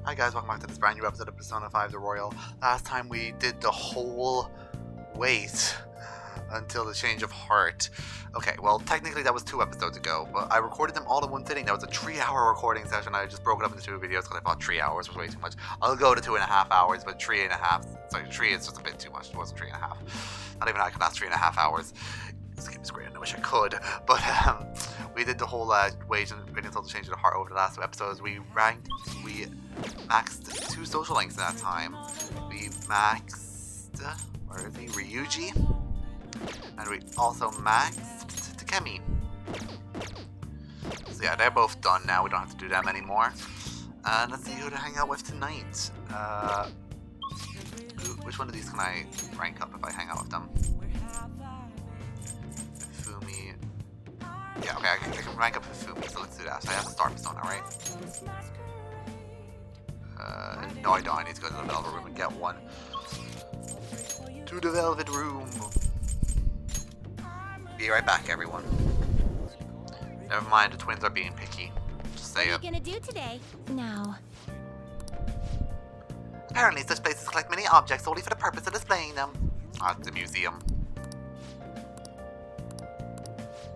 Hi guys, welcome back to this brand new episode of Persona 5 The Royal. Last time we did the whole wait until the change of heart. Okay, well technically that was 2 episodes ago, but I recorded them all in one sitting. That was a 3-hour recording session. I just broke it up into 2 videos because I thought 3 hours was way too much. I'll go to 2.5 hours, but 3.5, sorry, 3 is just a bit too much. It wasn't 3.5. Not even I could last 3.5 hours. This game is great, I wish I could, but we did the whole wait until the change of the heart over the last 2 episodes. We maxed 2 social links in that time. We maxed, where is he, Ryuji, and we also maxed Takemi. So yeah, they're both done now, we don't have to do them anymore. And let's see who to hang out with tonight. Which one of these can I rank up if I hang out with them? Yeah, okay, I can rank up Hifumi, so let's do that. So I have a star persona, right? No I don't, I need to go to the Velvet Room and get one. To the Velvet Room! Be right back, everyone. Never mind, the twins are being picky. Just say it. What are you gonna do today? No. Apparently such places collect many objects solely for the purpose of displaying them. Ah, it's a museum.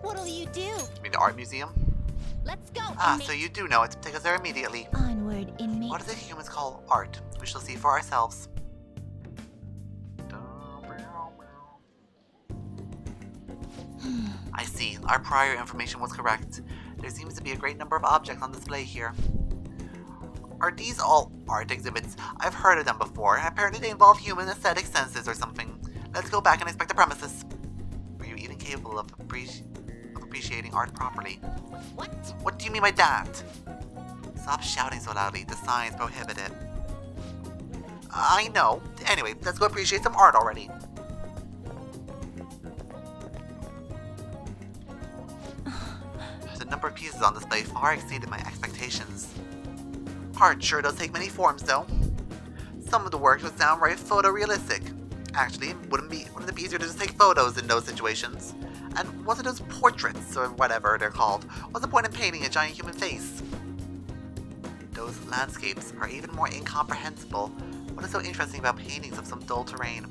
What'll you do? You mean the art museum? Let's go, Ah, inmate. so you do know it. Take us there immediately. Onward, inmate. What do the humans call art? We shall see for ourselves. I see. Our prior information was correct. There seems to be a great number of objects on display here. Are these all art exhibits? I've heard of them before. Apparently they involve human aesthetic senses or something. Let's go back and inspect the premises. Were you even capable of appreciating art properly? What? What do you mean by that? Stop shouting so loudly. The signs prohibit it. I know. Anyway, let's go appreciate some art already. The number of pieces on display far exceeded my expectations. Art sure does take many forms, though. Some of the work was downright photorealistic. Actually, wouldn't it be easier to just take photos in those situations? And wasn't those portraits, or whatever they're called? What's the point in painting a giant human face? Those landscapes are even more incomprehensible. What is so interesting about paintings of some dull terrain?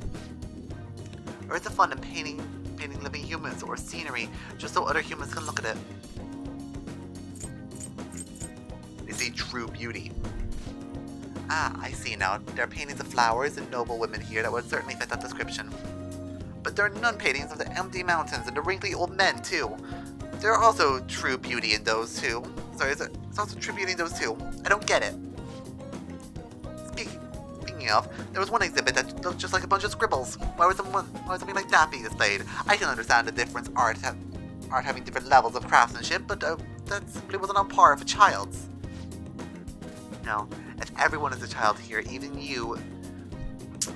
Or is the fun in painting living humans or scenery just so other humans can look at it? They see true beauty. Ah, I see now. There are paintings of flowers and noble women here that would certainly fit that description. But there are none paintings of the empty mountains and the wrinkly old men, too. There are also true beauty in those, too. Sorry, there's also true beauty in those, too. I don't get it. Speaking of, there was one exhibit that looked just like a bunch of scribbles. Why would something like that be displayed? I can understand the difference art having different levels of craftsmanship, but that simply wasn't on par with a child's. No, if everyone is a child here, even you...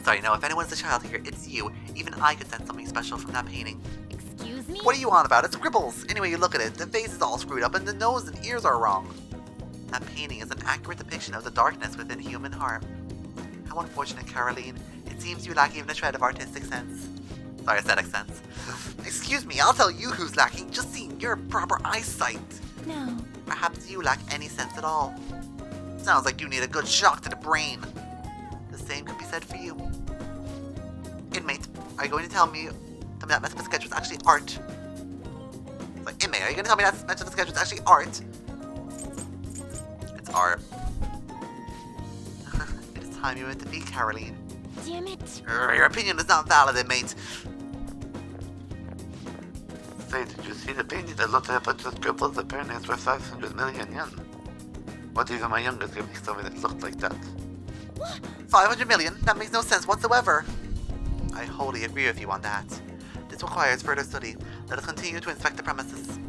Sorry, no, if anyone's a child here, it's you. Even I could sense something special from that painting. Excuse me? What are you on about? It's scribbles! Anyway, you look at it, the face is all screwed up and the nose and ears are wrong. That painting is an accurate depiction of the darkness within the human heart. How unfortunate, Caroline. It seems you lack even a shred of artistic sense. Sorry, aesthetic sense. Excuse me, I'll tell you who's lacking. Just seeing your proper eyesight. No. Perhaps you lack any sense at all. Sounds like you need a good shock to the brain. The same could be said for you. Inmate, are you going to tell me that mess of a sketch was actually art? Like, inmate, are you going to tell me that mess of a sketch was actually art? It's art. It is time you went to be, Caroline. Damn it. Your opinion is not valid, inmate. Say, did you see the painting that looked like a bunch of scribbles? Apparently it's worth 500 million yen. What even my youngest gave me something that looked like that. What? 500 million? That makes no sense whatsoever. I wholly agree with you on that. This requires further study. Let us continue to inspect the premises.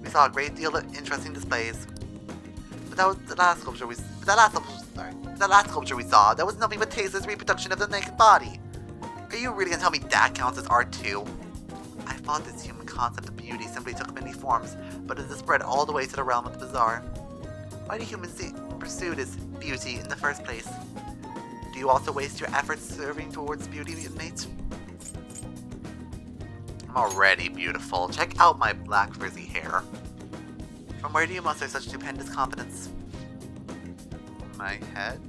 We saw a great deal of interesting displays. But that was the last sculpture we saw. That was nothing but tasteless reproduction of the naked body. Are you really gonna tell me that counts as art too? I thought this human concept of beauty simply took many forms, but it has spread all the way to the realm of the bizarre. Why do humans pursue this beauty in the first place? Do you also waste your efforts serving towards beauty, inmate? I'm already beautiful. Check out my black frizzy hair. From where do you muster such stupendous confidence? My head?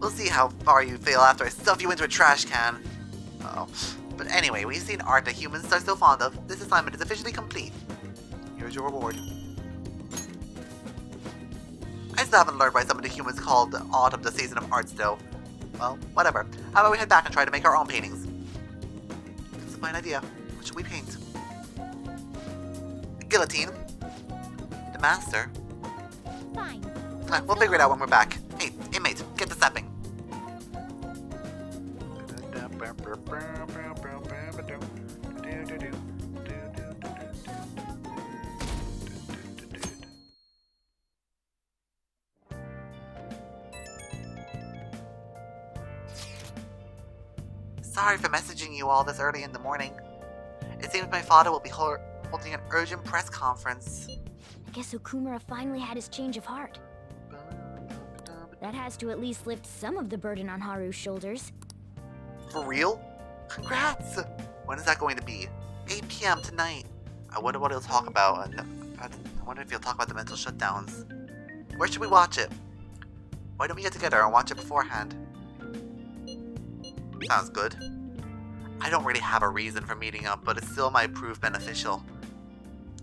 We'll see how far you fail after I stuff you into a trash can. Uh-oh. But anyway, we've seen art that humans are so fond of. This assignment is officially complete. Here's your reward. I still haven't learned why some of the humans called autumn the season of arts though. Well, whatever. How about we head back and try to make our own paintings? That's a fine idea. What should we paint? A guillotine. The master. Fine. We'll figure it out when we're back. Hey, inmate, get the stepping. Sorry for messaging you all this early in the morning. It seems my father will be holding an urgent press conference. I guess Okumura finally had his change of heart. That has to at least lift some of the burden on Haru's shoulders. For real? Congrats! When is that going to be? 8 p.m. tonight. I wonder what he'll talk about. I wonder if he'll talk about the mental shutdowns. Where should we watch it? Why don't we get together and watch it beforehand? Sounds good. I don't really have a reason for meeting up, but it still might prove beneficial.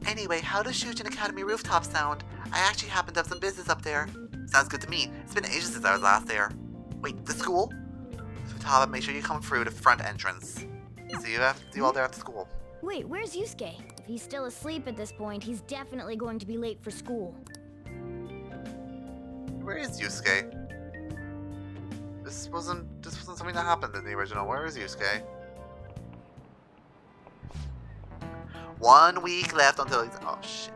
Anyway, how does Shujin Academy rooftop sound? I actually happen to have some business up there. Sounds good to me. It's been ages since I was last there. Wait, the school? Futaba, make sure you come through the front entrance. See you all there after school. Wait, where's Yusuke? If he's still asleep at this point, he's definitely going to be late for school. Where is Yusuke? This wasn't something that happened in the original. Where is Yusuke? 1 week left until he's... Oh, shit.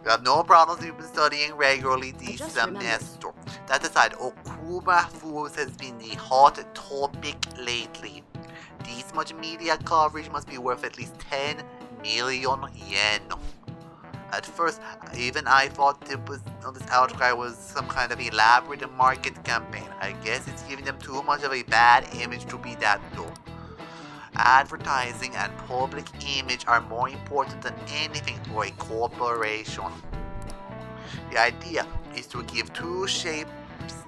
We have no problems. We've been studying regularly this semester. That aside, Okuma Foods has been the hot topic lately. This much media coverage must be worth at least 10 million yen. At first, even I thought this outcry was some kind of elaborate market campaign. I guess it's giving them too much of a bad image to be that though. Advertising and public image are more important than anything for a corporation. The idea is to give two shapes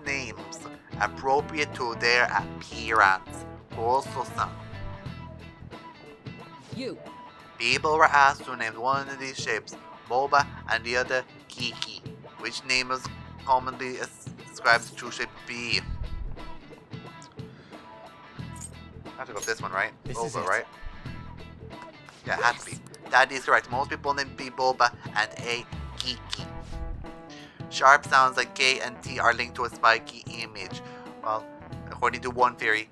names appropriate to their appearance. Also, You. people were asked to name one of these shapes Boba and the other Kiki, which name is commonly ascribed to shape B. I have to go with this one, right? This is Boba, it. right? Yeah, it has to be. That is correct. Most people name B Boba and A Kiki. Sharp sounds like K and T are linked to a spiky image. Well, according to one theory,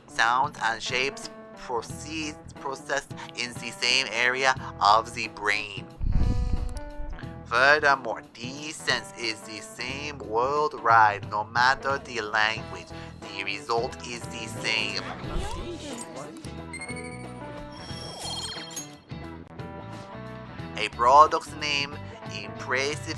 sounds and shapes processed in the same area of the brain. Furthermore, the sense is the same worldwide, no matter the language. The result is the same. A product's name impresses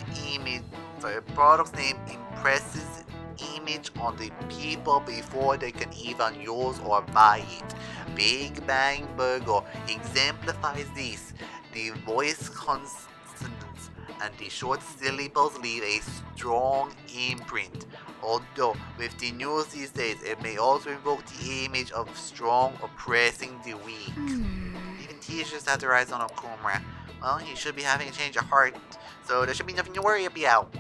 image on the people before they can even use or buy it. Big Bang Burger exemplifies this. The voice consonants and the short syllables leave a strong imprint. Although with the news these days, it may also evoke the image of strong oppressing the weak. Even teachers have their eyes on Okumura. Well, he should be having a change of heart, so there should be nothing to worry about.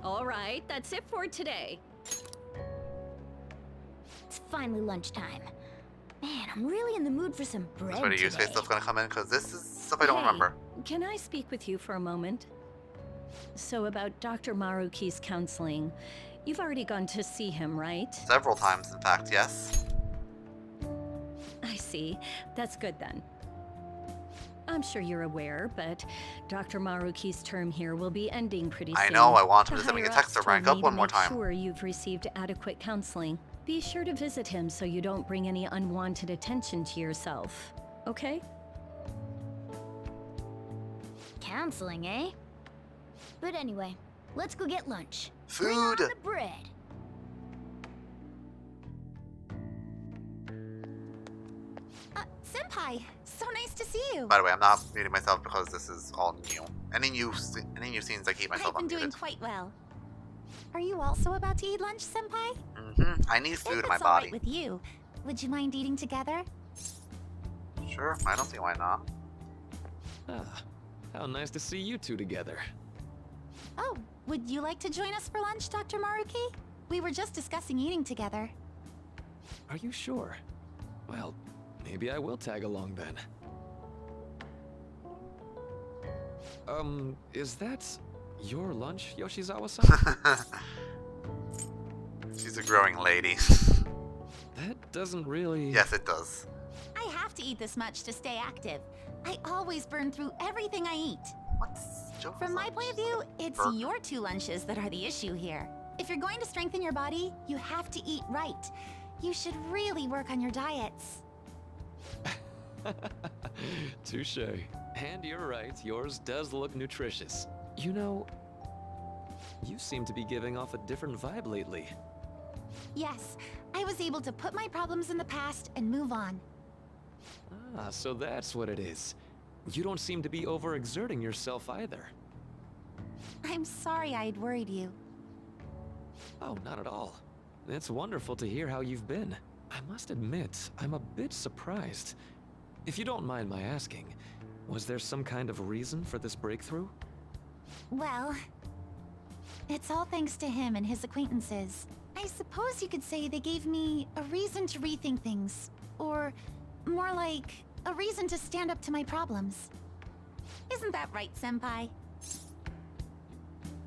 All right, that's it for today. It's finally lunchtime. Man, I'm really in the mood for some bread That's where the today. use stuff's gonna come in, because this is stuff I don't remember. Can I speak with you for a moment? So about Dr. Maruki's counseling, you've already gone to see him, right? Several times, in fact, yes. I see. That's good then. I'm sure you're aware, but Dr. Maruki's term here will be ending pretty soon. I know, I want him to The send me a higher-ups text to told rank me up one more make time. Sure you've received adequate counseling. Be sure to visit him so you don't bring any unwanted attention to yourself. Okay? Counseling, eh? But anyway, Let's go get lunch. Food! Bring on the bread. Senpai, so nice to see you. By the way, I'm not muting myself because this is all new. Any new scenes, I keep myself I've been doing unmuted. quite well. Are you also about to eat lunch, Senpai? I need food If in my it's all right body. with you, would you mind eating together? Sure, I don't see why not. Ah, how nice to see you two together. Oh, would you like to join us for lunch, Dr. Maruki? We were just discussing eating together. Are you sure? Well, maybe I will tag along then. Is that your lunch, Yoshizawa-san? She's a growing lady. That doesn't really... Yes, it does. I have to eat this much to stay active. I always burn through everything I eat. What's Joe's From my lunch? point of view, it's Burger. your 2 lunches that are the issue here. If you're going to strengthen your body, you have to eat right. You should really work on your diets. Touche. And you're right, yours does look nutritious. You know, you seem to be giving off a different vibe lately. Yes, I was able to put my problems in the past and move on. Ah, so that's what it is. You don't seem to be overexerting yourself either. I'm sorry I'd worried you. Oh, not at all. It's wonderful to hear how you've been. I must admit, I'm a bit surprised. If you don't mind my asking, was there some kind of reason for this breakthrough? Well, it's all thanks to him and his acquaintances. I suppose you could say they gave me a reason to rethink things. Or more like, a reason to stand up to my problems. Isn't that right, Senpai?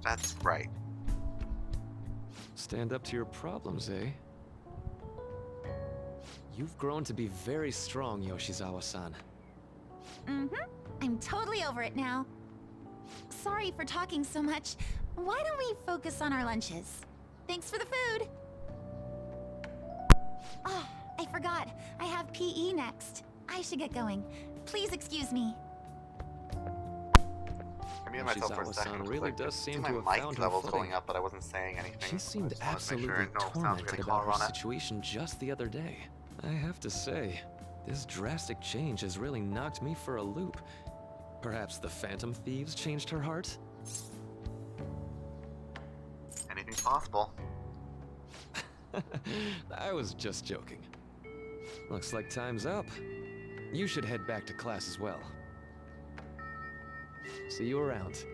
That's right. Stand up to your problems, eh? You've grown to be very strong, Yoshizawa-san. I'm totally over it now. Sorry for talking so much. Why don't we focus on our lunches? Thanks for the food! Oh, I forgot. I have PE next. I should get going. Please excuse me. I muted myself for a second. Yoshizawa-san really does see seem my to have mic found her levels footing. going up, but I wasn't saying anything. She seemed I just wanted to make absolutely sure no sounds tormented getting about caught her on it. situation just the other day. I have to say, this drastic change has really knocked me for a loop. Perhaps the Phantom Thieves changed her heart? Anything's possible. I was just joking. Looks like time's up. You should head back to class as well. See you around.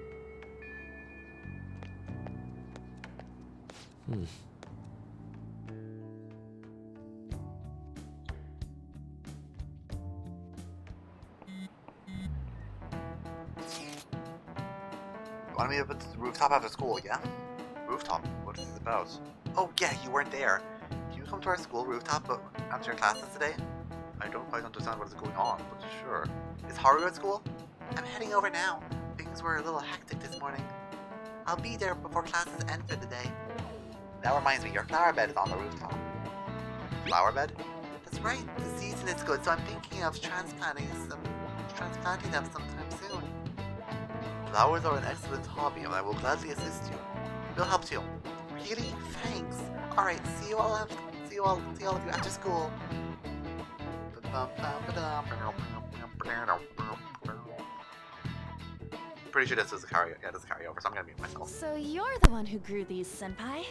Want to meet up at the rooftop after school, yeah? Rooftop? What is this about? Oh yeah, you weren't there. Can you come to our school rooftop after your classes today? I don't quite understand what is going on, but sure. Is Haru at school? I'm heading over now. Things were a little hectic this morning. I'll be there before classes end for the day. That reminds me, your flower bed is on the rooftop. Flower bed? That's right, the season is good, so I'm thinking of transplanting them sometime soon. Flowers are an excellent hobby, and I will gladly assist you. We'll help too. Really? Thanks. Alright, see you all of you after school. Pretty sure this is a carryover, so I'm gonna mute myself. So you're the one who grew these, Senpai?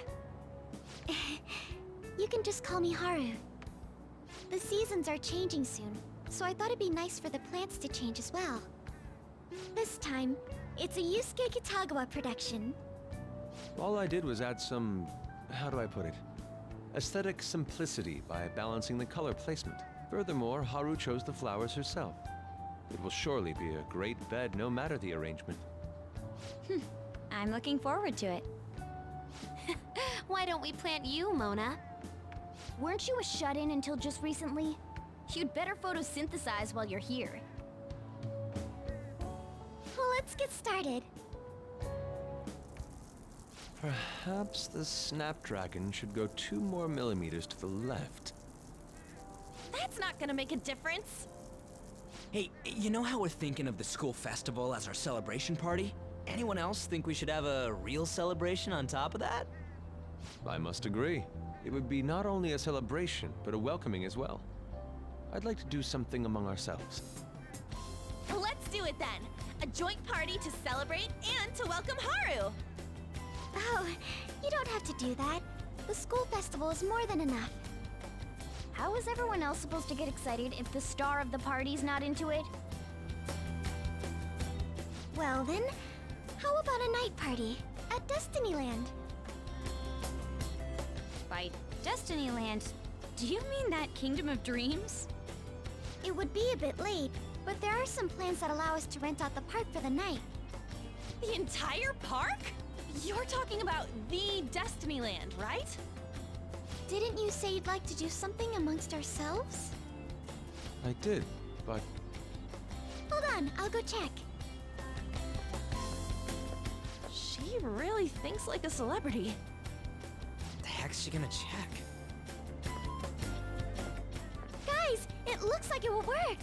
You can just call me Haru. The seasons are changing soon, so I thought it'd be nice for the plants to change as well. This time, it's a Yuskue Kitagawa production. All I did was add some, how do I put it, aesthetic simplicity by balancing the color placement. Furthermore, Haru chose the flowers herself. It will surely be a great bed no matter the arrangement. I'm looking forward to it. Why don't we plant you, Mona? Weren't you a shut-in until just recently? You'd better photosynthesize while you're here. Well, let's get started. Perhaps the Snapdragon should go 2 more millimeters to the left. That's not gonna make a difference. Hey, you know how we're thinking of the school festival as our celebration party? anyone else think we should have a real celebration on top of that? I must agree. It would be not only a celebration, but a welcoming as well. I'd like to do something among ourselves. Let's do it then! A joint party to celebrate and to welcome Haru! Oh, you don't have to do that. The school festival is more than enough. How is everyone else supposed to get excited if the star of the party's not into it? Well then, how about a night party at Destinyland? By Destinyland, do you mean that Kingdom of Dreams? It would be a bit late, but there are some plans that allow us to rent out the park for the night. The entire park? You're talking about the Destinyland, right? Didn't you say you'd like to do something amongst ourselves? I did, but Hold on, I'll go check. She really thinks like a celebrity. The heck's she gonna check? Guys, it looks like it will work.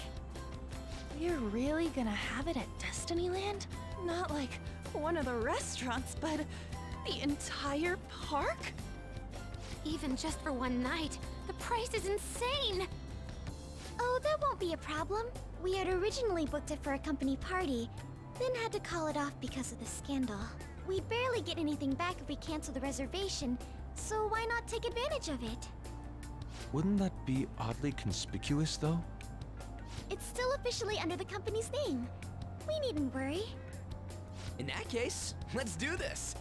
You're really gonna have it at Destinyland? Not like one of the restaurants, but the entire park? Even just for one night, the price is insane! Oh, that won't be a problem. We had originally booked it for a company party, then had to call it off because of the scandal. We'd barely get anything back if we cancel the reservation, so why not take advantage of it? wouldn't that be oddly conspicuous, though? It's still officially under the company's name. We needn't worry. In that case, let's do this.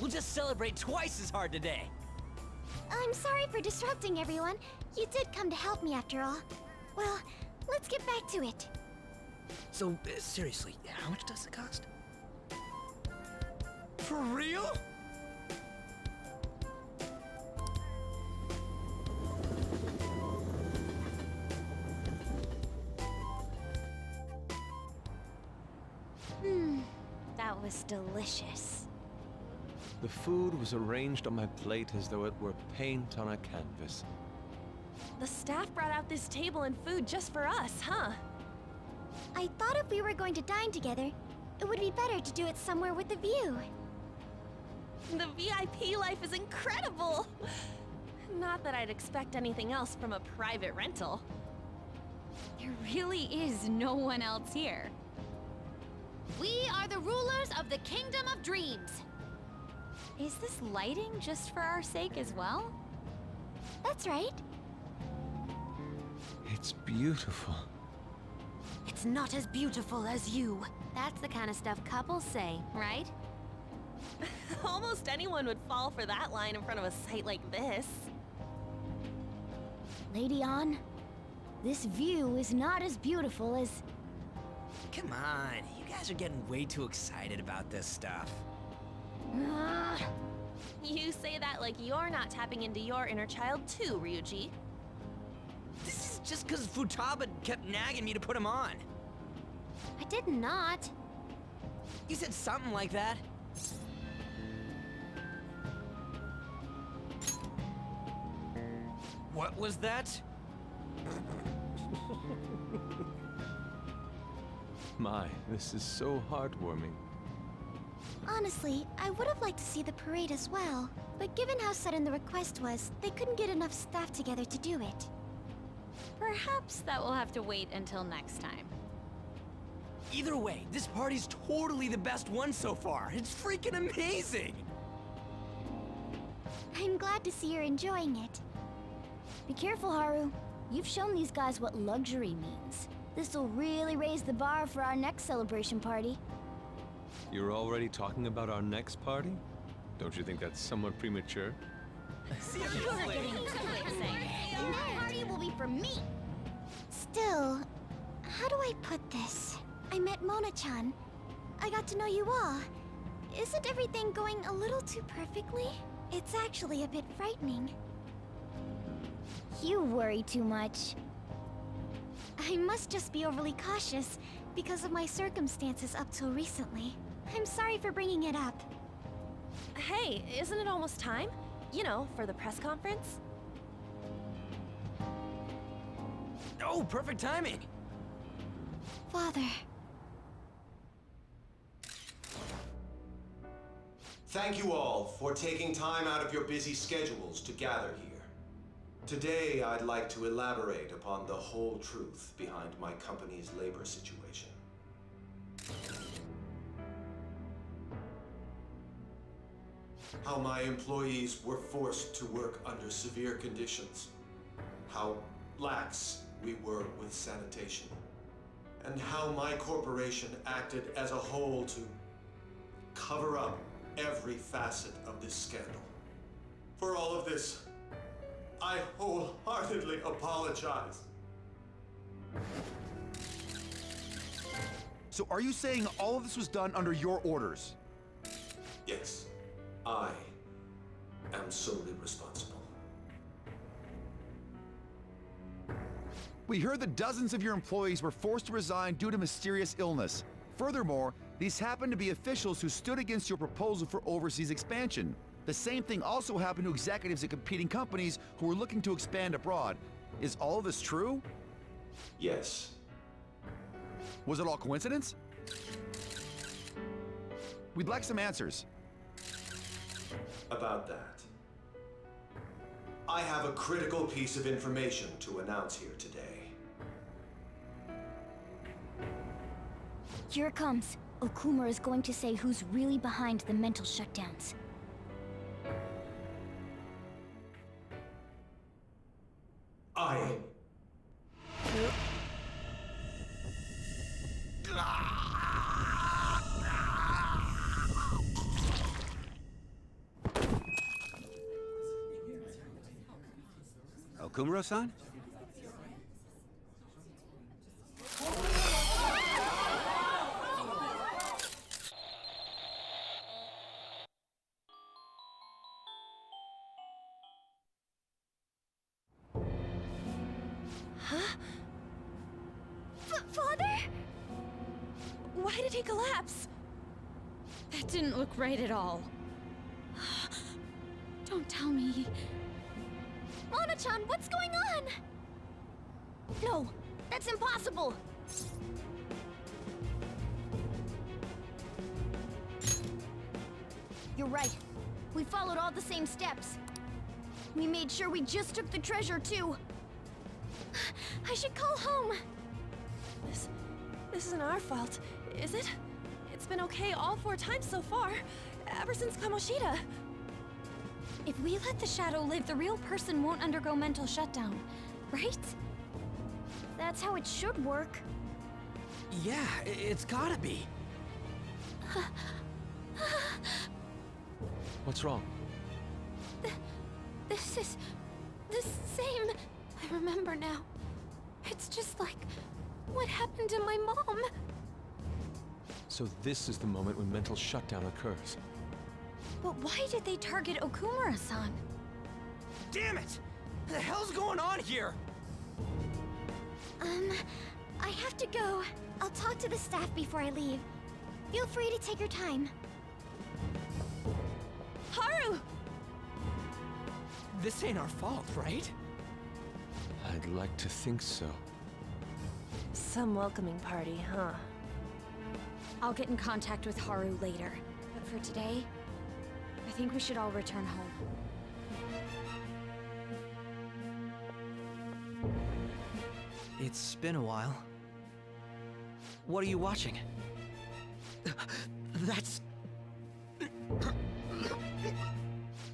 We'll just celebrate twice as hard today. I'm sorry for disrupting everyone. You did come to help me after all. Well, let's get back to it. So, seriously, how much does it cost? For real? That was delicious. The food was arranged on my plate as though it were paint on a canvas. The staff brought out this table and food just for us, huh? I thought if we were going to dine together, it would be better to do it somewhere with a view. The VIP life is incredible! Not that I'd expect anything else from a private rental. There really is no one else here. We are the rulers of the Kingdom of Dreams! Is this lighting just for our sake as well? That's right. It's beautiful. It's not as beautiful as you. That's the kind of stuff couples say, right? Almost anyone would fall for that line in front of a site like this. Lady An, this view is not as beautiful as... Come on, you guys are getting way too excited about this stuff. You say that like you're not tapping into your inner child too, Ryuji. This is just because Futaba kept nagging me to put him on. I did not. You said something like that. What was that? My, this is so heartwarming. Honestly, I would have liked to see the parade as well. But given how sudden the request was, they couldn't get enough staff together to do it. Perhaps that will have to wait until next time. Either way, this party's totally the best one so far. It's freaking amazing! I'm glad to see you're enjoying it. Be careful, Haru. You've shown these guys what luxury means. This'll really raise the bar for our next celebration party. You're already talking about our next party? Don't you think that's somewhat premature? See you You're later. getting And that party will be for me! Still, how do I put this? I met Mona-chan. I got to know you all. Isn't everything going a little too perfectly? It's actually a bit frightening. You worry too much. I must just be overly cautious because of my circumstances up till recently. I'm sorry for bringing it up. Hey, isn't it almost time? You know, for the press conference? Oh, perfect timing! Father. Thank you all for taking time out of your busy schedules to gather here. Today, I'd like to elaborate upon the whole truth behind my company's labor situation. How my employees were forced to work under severe conditions. How lax we were with sanitation. And how my corporation acted as a whole to cover up every facet of this scandal. For all of this, I wholeheartedly apologize. So are you saying all of this was done under your orders? Yes, I am solely responsible. We heard that dozens of your employees were forced to resign due to mysterious illness. Furthermore, these happened to be officials who stood against your proposal for overseas expansion. The same thing also happened to executives at competing companies who were looking to expand abroad. Is all of this true? Yes. Was it all coincidence? We'd like some answers. About that, I have a critical piece of information to announce here today. Here it comes. Okumura is going to say who's really behind the mental shutdowns. I... Okumura-san? Father? Why did he collapse? That didn't look right at all. Don't tell me. Mona-chan, what's going on? No, that's impossible! You're right. We followed all the same steps. We made sure we just took the treasure, too. I should call home. This isn't our fault, is it? It's been okay all 4 times so far, ever since Kamoshida. If we let the shadow live, the real person won't undergo mental shutdown, right? That's how it should work. Yeah, it's gotta be. What's wrong? This is the same. I remember now. It's just like what happened to my mom. So this is the moment when mental shutdown occurs. But why did they target Okumura-san? Damn it! What the hell's going on here? I have to go. I'll talk to the staff before I leave. Feel free to take your time. Haru! This ain't our fault, right? I'd like to think so. Some welcoming party, huh? I'll get in contact with Haru later. But for today, I think we should all return home. It's been a while. What are you watching? That's...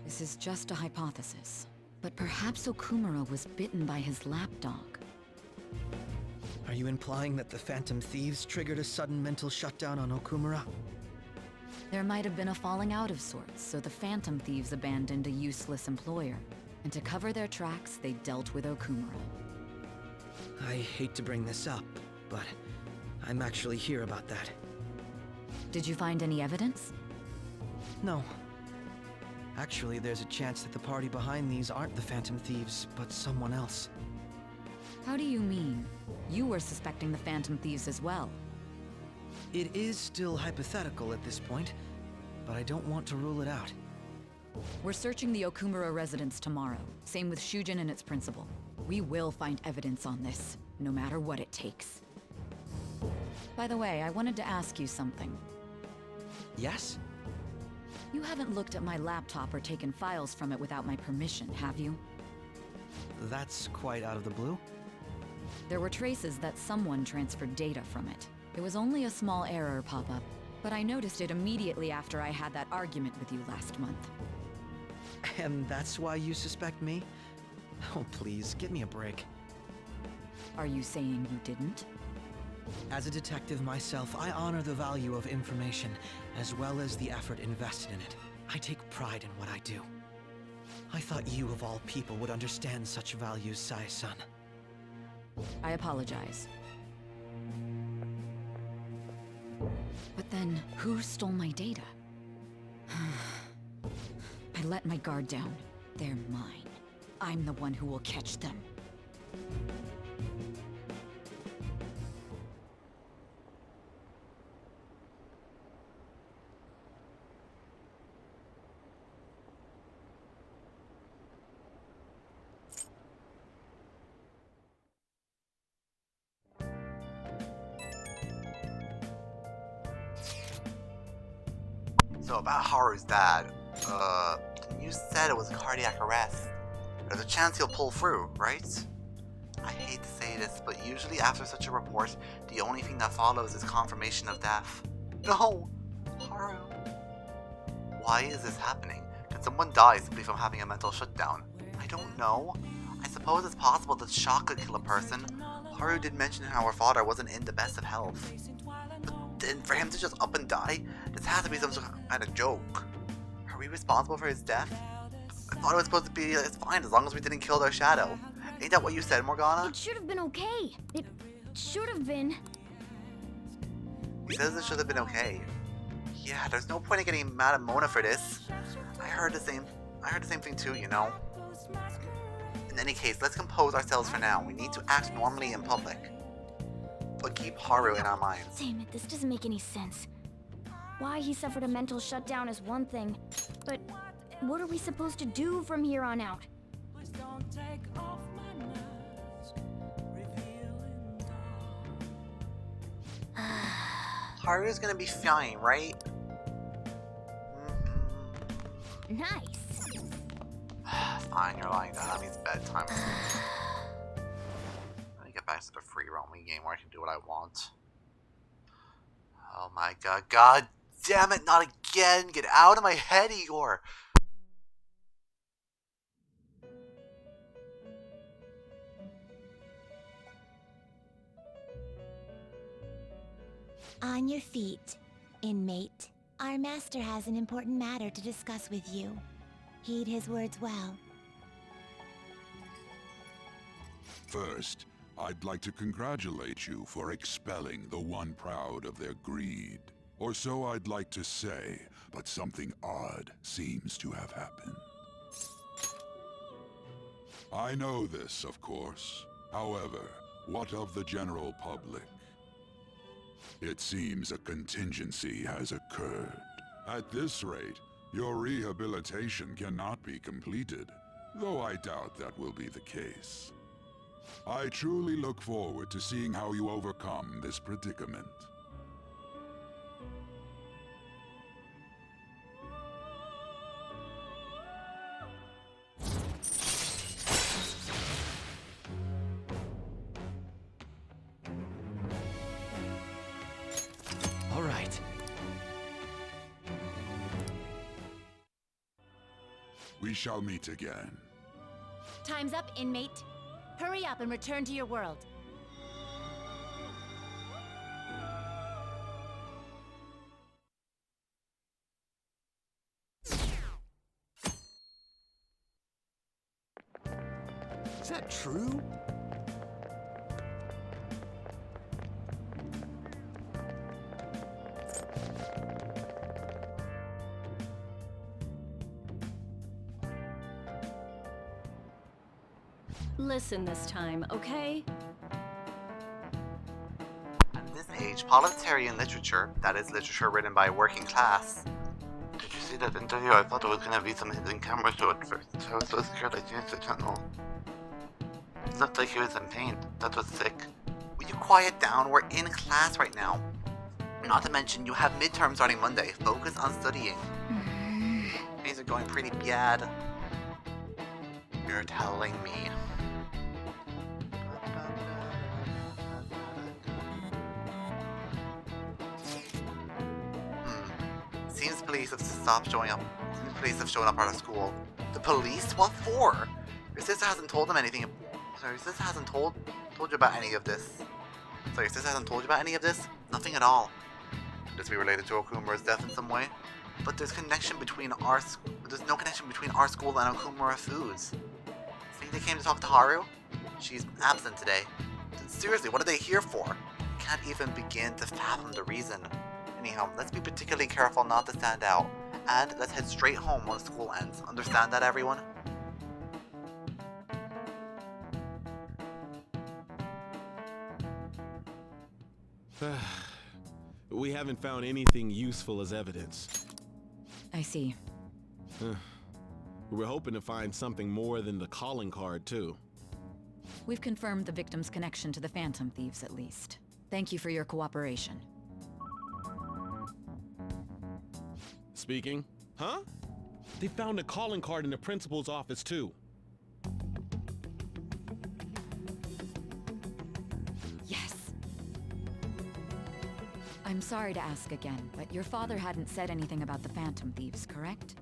This is just a hypothesis. But perhaps Okumura was bitten by his lapdog. Are you implying that the Phantom Thieves triggered a sudden mental shutdown on Okumura? There might have been a falling out of sorts, so the Phantom Thieves abandoned a useless employer. And to cover their tracks, they dealt with Okumura. I hate to bring this up, but I'm actually here about that. Did you find any evidence? No. Actually, there's a chance that the party behind these aren't the Phantom Thieves, but someone else. How do you mean? You were suspecting the Phantom Thieves as well. It is still hypothetical at this point, but I don't want to rule it out. We're searching the Okumura residence tomorrow. Same with Shujin and its principal. We will find evidence on this, no matter what it takes. By the way, I wanted to ask you something. Yes? You haven't looked at my laptop or taken files from it without my permission, have you? That's quite out of the blue. There were traces that someone transferred data from it. It was only a small error pop-up, but I noticed it immediately after I had that argument with you last month. And that's why you suspect me? Oh, please, give me a break. Are you saying you didn't? As a detective myself, I honor the value of information, as well as the effort invested in it. I take pride in what I do. I thought you, of all people, would understand such values, Sai-san. I apologize. But then, who stole my data? I let my guard down. They're mine. I'm the one who will catch them. So about Haru's dad, you said it was a cardiac arrest. There's a chance he'll pull through, right? I hate to say this, but usually after such a report, the only thing that follows is confirmation of death. No! Haru. Why is this happening? Can someone die simply from having a mental shutdown? I don't know. I suppose it's possible that shock could kill a person. Haru did mention how her father wasn't in the best of health. But then for him to just up and die, this has to be some kind of joke. Are we responsible for his death? I thought it was supposed to be, it's fine as long as we didn't kill their shadow. Ain't that what you said, Morgana? It should have been okay. It should have been. He says it should have been okay. Yeah, there's no point in getting mad at Mona for this. I heard the same thing too, you know. In any case, let's compose ourselves for now. We need to act normally in public, but keep Haru in our minds. Damn it, this doesn't make any sense. Why he suffered a mental shutdown is one thing, but what are we supposed to do from here on out? Haru's gonna be fine, right? Nice. Fine, you're lying down. That means bedtime. Let me get back to the free roaming game where I can do what I want. Oh my god. God damn it, not again! Get out of my head, Igor! On your feet, inmate. Our master has an important matter to discuss with you. Heed his words well. First, I'd like to congratulate you for expelling the one proud of their greed. Or so I'd like to say, but something odd seems to have happened. I know this, of course. However, what of the general public? It seems a contingency has occurred. At this rate, your rehabilitation cannot be completed, though I doubt that will be the case. I truly look forward to seeing how you overcome this predicament. All right. We shall meet again. Time's up, inmate. Hurry up and return to your world. Is that true? Listen this time, okay? At this age, parliamentarian literature, that is literature written by a working class. Did you see that interview? I thought it was gonna be some hidden camera show at first. I was so scared I changed the channel. It looked like he was in pain. That was sick. Will you quiet down? We're in class right now. Not to mention, you have midterms starting Monday. Focus on studying. going pretty bad. You're telling me. Seems police have stopped showing up. Seems police have shown up out of school. The police? What for? Your sister hasn't told them anything. Sorry, your sister hasn't told you about any of this. Sorry, your sister hasn't told you about any of this? Nothing at all. Could this be related to Okumura's death in some way? But there's connection between there's no connection between our school and Okumura Foods. Think they came to talk to Haru? She's absent today. Seriously, what are they here for? Can't even begin to fathom the reason. Anyhow, let's be particularly careful not to stand out. And let's head straight home when school ends. Understand that, everyone? We haven't found anything useful as evidence. I see. We're hoping to find something more than the calling card, too. We've confirmed the victim's connection to the Phantom Thieves, at least. Thank you for your cooperation. Speaking? Huh? They found a calling card in the principal's office, too. Yes. I'm sorry to ask again, but your father hadn't said anything about the Phantom Thieves, correct?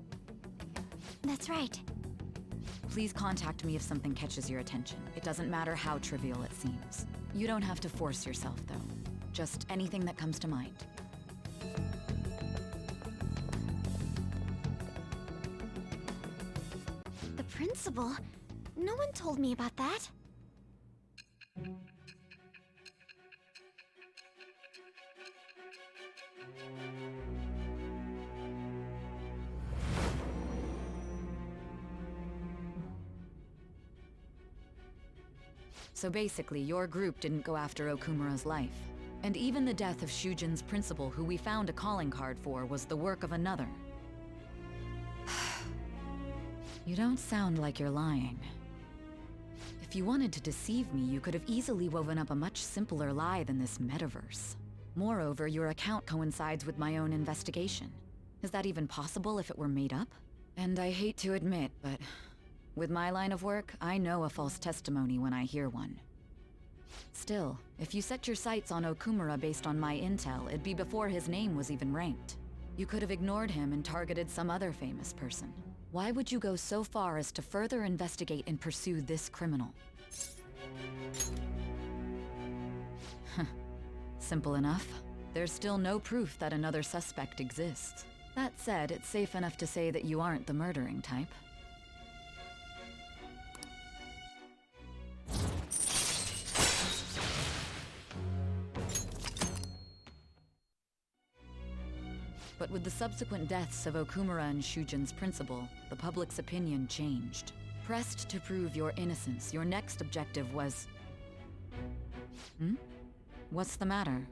That's right. Please contact me if something catches your attention. It doesn't matter how trivial it seems. You don't have to force yourself, though. Just anything that comes to mind. The principal? No one told me about that. So basically, your group didn't go after Okumura's life. And even the death of Shujin's principal, who we found a calling card for, was the work of another. You don't sound like you're lying. If you wanted to deceive me, you could have easily woven up a much simpler lie than this metaverse. Moreover, your account coincides with my own investigation. Is that even possible if it were made up? And I hate to admit, but with my line of work, I know a false testimony when I hear one. Still, if you set your sights on Okumura based on my intel, it'd be before his name was even ranked. You could have ignored him and targeted some other famous person. Why would you go so far as to further investigate and pursue this criminal? Simple enough. There's still no proof that another suspect exists. That said, it's safe enough to say that you aren't the murdering type. But with the subsequent deaths of Okumura and Shujin's principal, the public's opinion changed. Pressed to prove your innocence, your next objective was... What's the matter?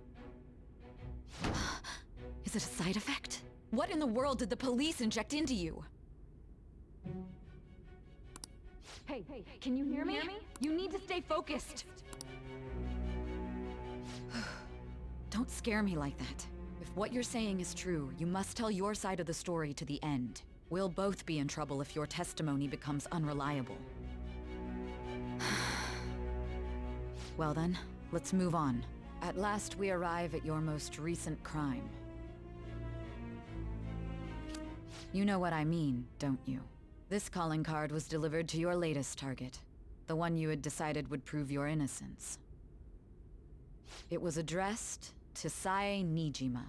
Is it a side effect? What in the world did the police inject into you? Hey, can you hear me? You need to stay focused! Don't scare me like that. If what you're saying is true, you must tell your side of the story to the end. We'll both be in trouble if your testimony becomes unreliable. Well then, let's move on. At last we arrive at your most recent crime. You know what I mean, don't you? This calling card was delivered to your latest target. The one you had decided would prove your innocence. It was addressed to Sae Nijima.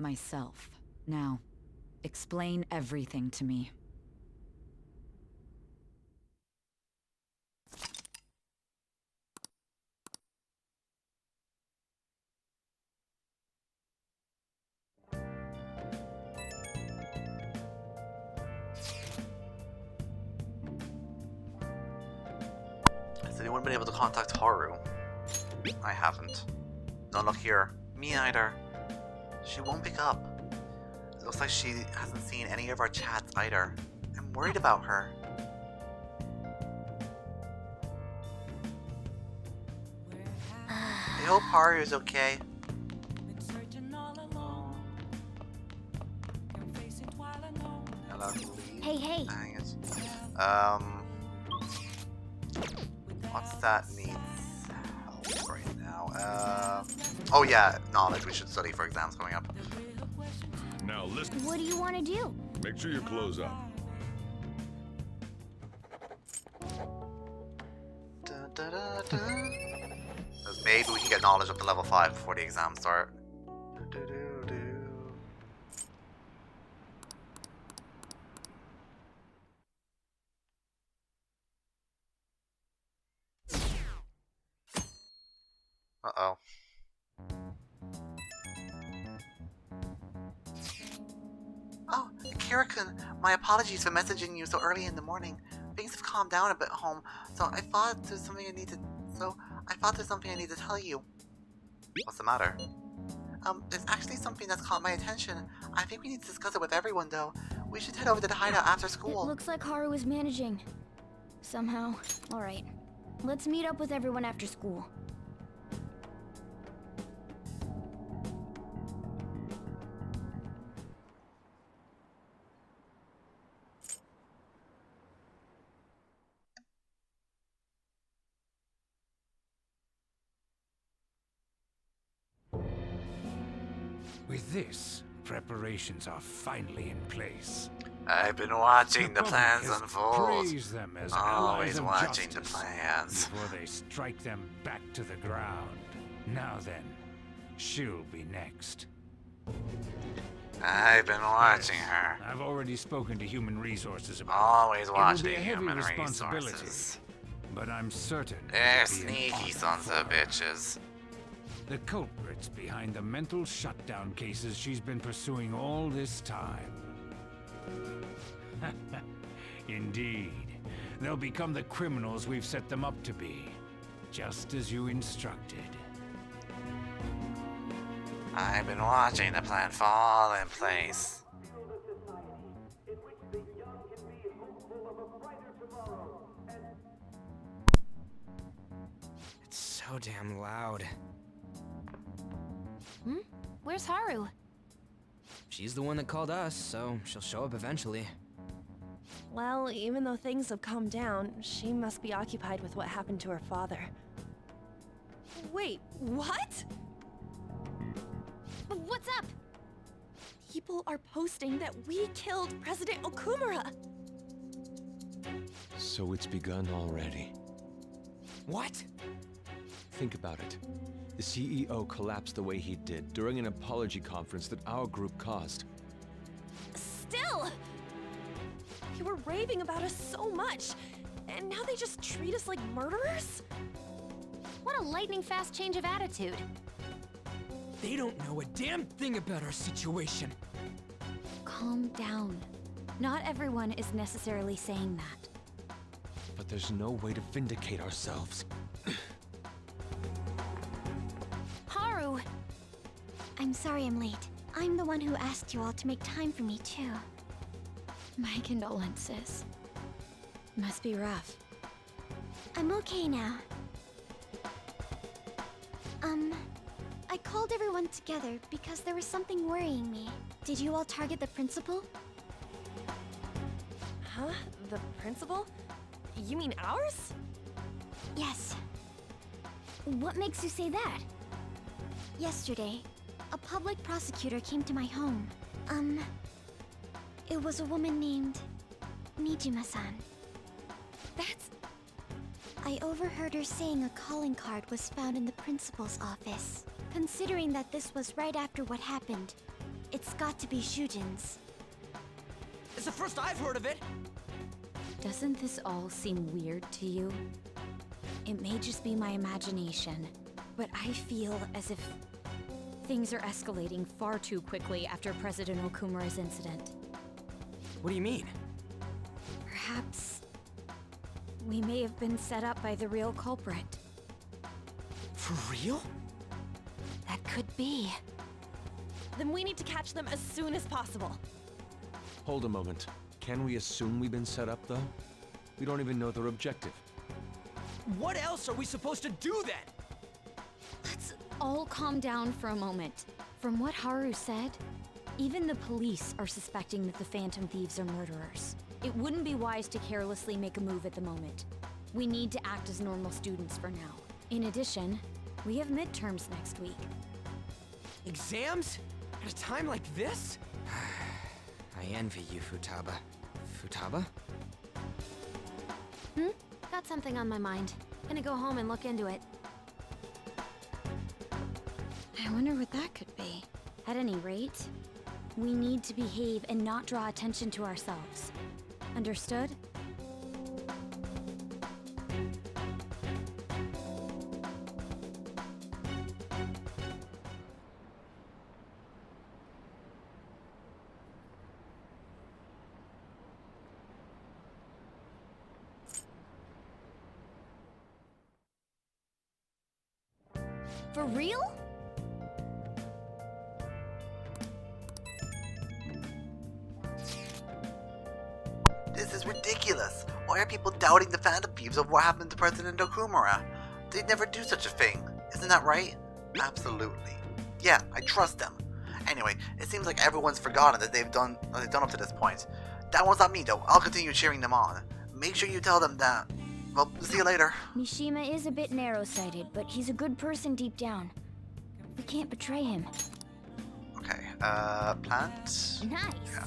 Myself. Now, explain everything to me. Has anyone been able to contact Haru? I haven't. No luck here. Me either. She won't pick up. It looks like she hasn't seen any of our chats either. I'm worried about her. I hope Haru is okay. allowed to leave? Hey, hey. Dang it. What's that needs help right now? Oh yeah, knowledge. We should study for exams coming up. Now listen. What do you want to do? Make sure your clothes up. Because maybe we can get knowledge up to level 5 before the exams start. Uh-oh. Oh, Kira-kun, my apologies for messaging you so early in the morning. Things have calmed down a bit at home, so I thought there's something I need to tell you. What's the matter? There's actually something that's caught my attention. I think we need to discuss it with everyone, though. We should head over to the hideout after school. It looks like Haru is managing. Somehow. Alright. Let's meet up with everyone after school. With this, preparations are finally in place. I've been watching the public plans has unfold. praised them as Always allies of watching the justice plans. before they strike them back to the ground. Now then, she'll be next. I've been watching her. I've already spoken to Human Resources about Always it. watching It will be a heavy Human responsibility, Resources. but I'm certain They're it'll be an sneaky honor sons for of her. bitches. The culprits behind the mental shutdown cases she's been pursuing all this time. Indeed. They'll become the criminals we've set them up to be, just as you instructed. I've been watching the plan fall in place. It's so damn loud. Where's Haru? She's the one that called us, so she'll show up eventually. Well, even though things have calmed down, she must be occupied with what happened to her father. Wait, what? What's up? People are posting that we killed President Okumura. So it's begun already. What? Think about it. The CEO collapsed the way he did during an apology conference that our group caused. Still! They were raving about us so much, and now they just treat us like murderers? What a lightning-fast change of attitude. They don't know a damn thing about our situation. Calm down. Not everyone is necessarily saying that. But there's no way to vindicate ourselves. Haru! I'm sorry I'm late. I'm the one who asked you all to make time for me, too. My condolences. Must be rough. I'm okay now. I called everyone together because there was something worrying me. Did you all target the principal? Huh? The principal? You mean ours? Yes. What makes you say that? Yesterday, a public prosecutor came to my home. It was a woman named Nijima-san. That's... I overheard her saying a calling card was found in the principal's office. Considering that this was right after what happened, it's got to be Shujin's. It's the first I've heard of it. Doesn't this all seem weird to you? It may just be my imagination, but I feel as if things are escalating far too quickly after President Okumura's incident. What do you mean? Perhaps we may have been set up by the real culprit. For real? That could be. Then we need to catch them as soon as possible. Hold a moment. Can we assume we've been set up, though? We don't even know their objective. What else are we supposed to do then? Let's all calm down for a moment. From what Haru said, Even the police are suspecting that the Phantom Thieves are murderers. It wouldn't be wise to carelessly make a move at the moment. We need to act as normal students for now. In addition, we have midterms next week. Exams? At a time like this? I envy you, Futaba. Futaba? Got something on my mind. Gonna go home and look into it. I wonder what that could be. At any rate, we need to behave and not draw attention to ourselves. Understood? For real? This is ridiculous. Why are people doubting the Phantom Thieves of what happened to President Okumura? They'd never do such a thing. Isn't that right? Absolutely. Yeah, I trust them. Anyway, it seems like everyone's forgotten that they've done up to this point. That one's not me though. I'll continue cheering them on. Make sure you tell them that. Well, see you later. Mishima is a bit narrow-sighted, but he's a good person deep down. We can't betray him. Okay, plant? Nice. Yeah, okay.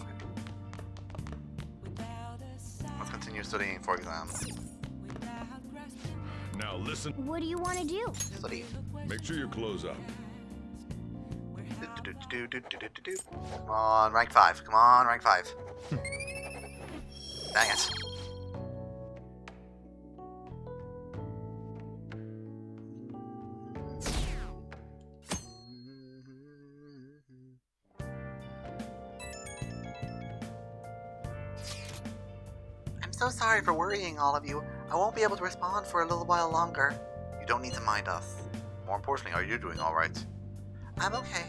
Let's continue studying for exams. Now listen. What do you want to do? Study. Make sure you close up. Come on, rank 5. Come on, rank 5. Dang it. I'm so sorry for worrying all of you. I won't be able to respond for a little while longer. You don't need to mind us. More importantly, are you doing alright? I'm okay.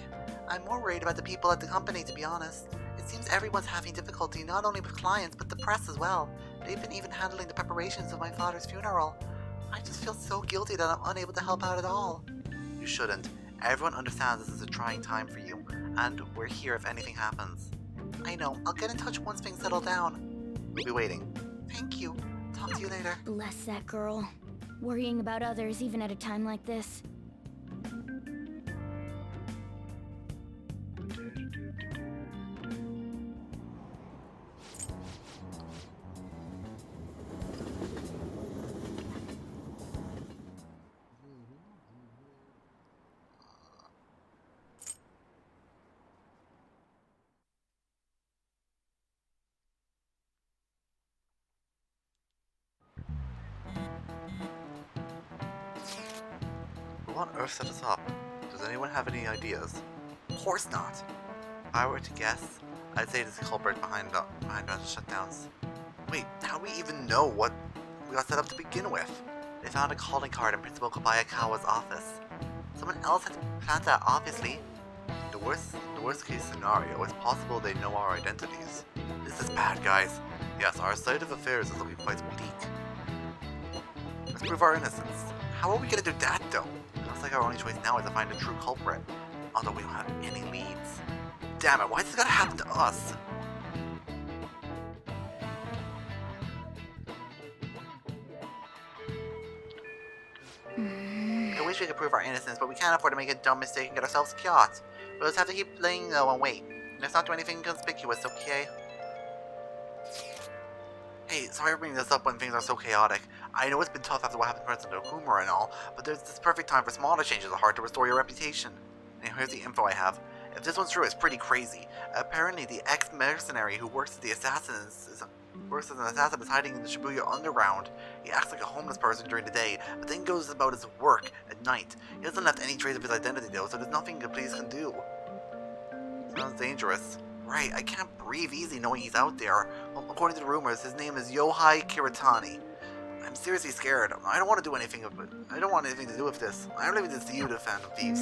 I'm more worried about the people at the company, to be honest. It seems everyone's having difficulty not only with clients, but the press as well. They've been even handling the preparations of my father's funeral. I just feel so guilty that I'm unable to help out at all. You shouldn't. Everyone understands this is a trying time for you, and we're here if anything happens. I know. I'll get in touch once things settle down. We'll be waiting. Thank you. Talk to you later. Bless that girl. Worrying about others even at a time like this. Who on earth set us up? Does anyone have any ideas? Of course not. If I were to guess, I'd say this culprit behind rental shutdowns. Wait, how do we even know what we got set up to begin with? They found a calling card in Principal Kobayakawa's office. Someone else had planned that, obviously. The worst case scenario, it's possible they know our identities. This is bad, guys. Yes, our state of affairs is looking quite bleak. Let's prove our innocence. How are we gonna do that, though? Looks like our only choice now is to find a true culprit. Although we don't have any leads. Damn it, why is this gonna happen to us? I wish we could prove our innocence, but we can't afford to make a dumb mistake and get ourselves caught. We'll just have to keep playing though and wait. Let's not do anything conspicuous, okay? Hey, sorry for bringing this up when things are so chaotic. I know it's been tough after what happened to President Okumura and all, but there's this perfect time for smaller changes at heart to restore your reputation. And here's the info I have. If this one's true, it's pretty crazy. Apparently, the ex-mercenary who works as an assassin is hiding in the Shibuya underground. He acts like a homeless person during the day, but then goes about his work at night. He hasn't left any trace of his identity though, so there's nothing the police can do. Sounds dangerous. Right, I can't breathe easy knowing he's out there. Well, according to the rumors, his name is Yohei Kiritani. I'm seriously scared. I don't want to do anything of it. I don't want anything to do with this. I'm leaving this to you, the Phantom Thieves.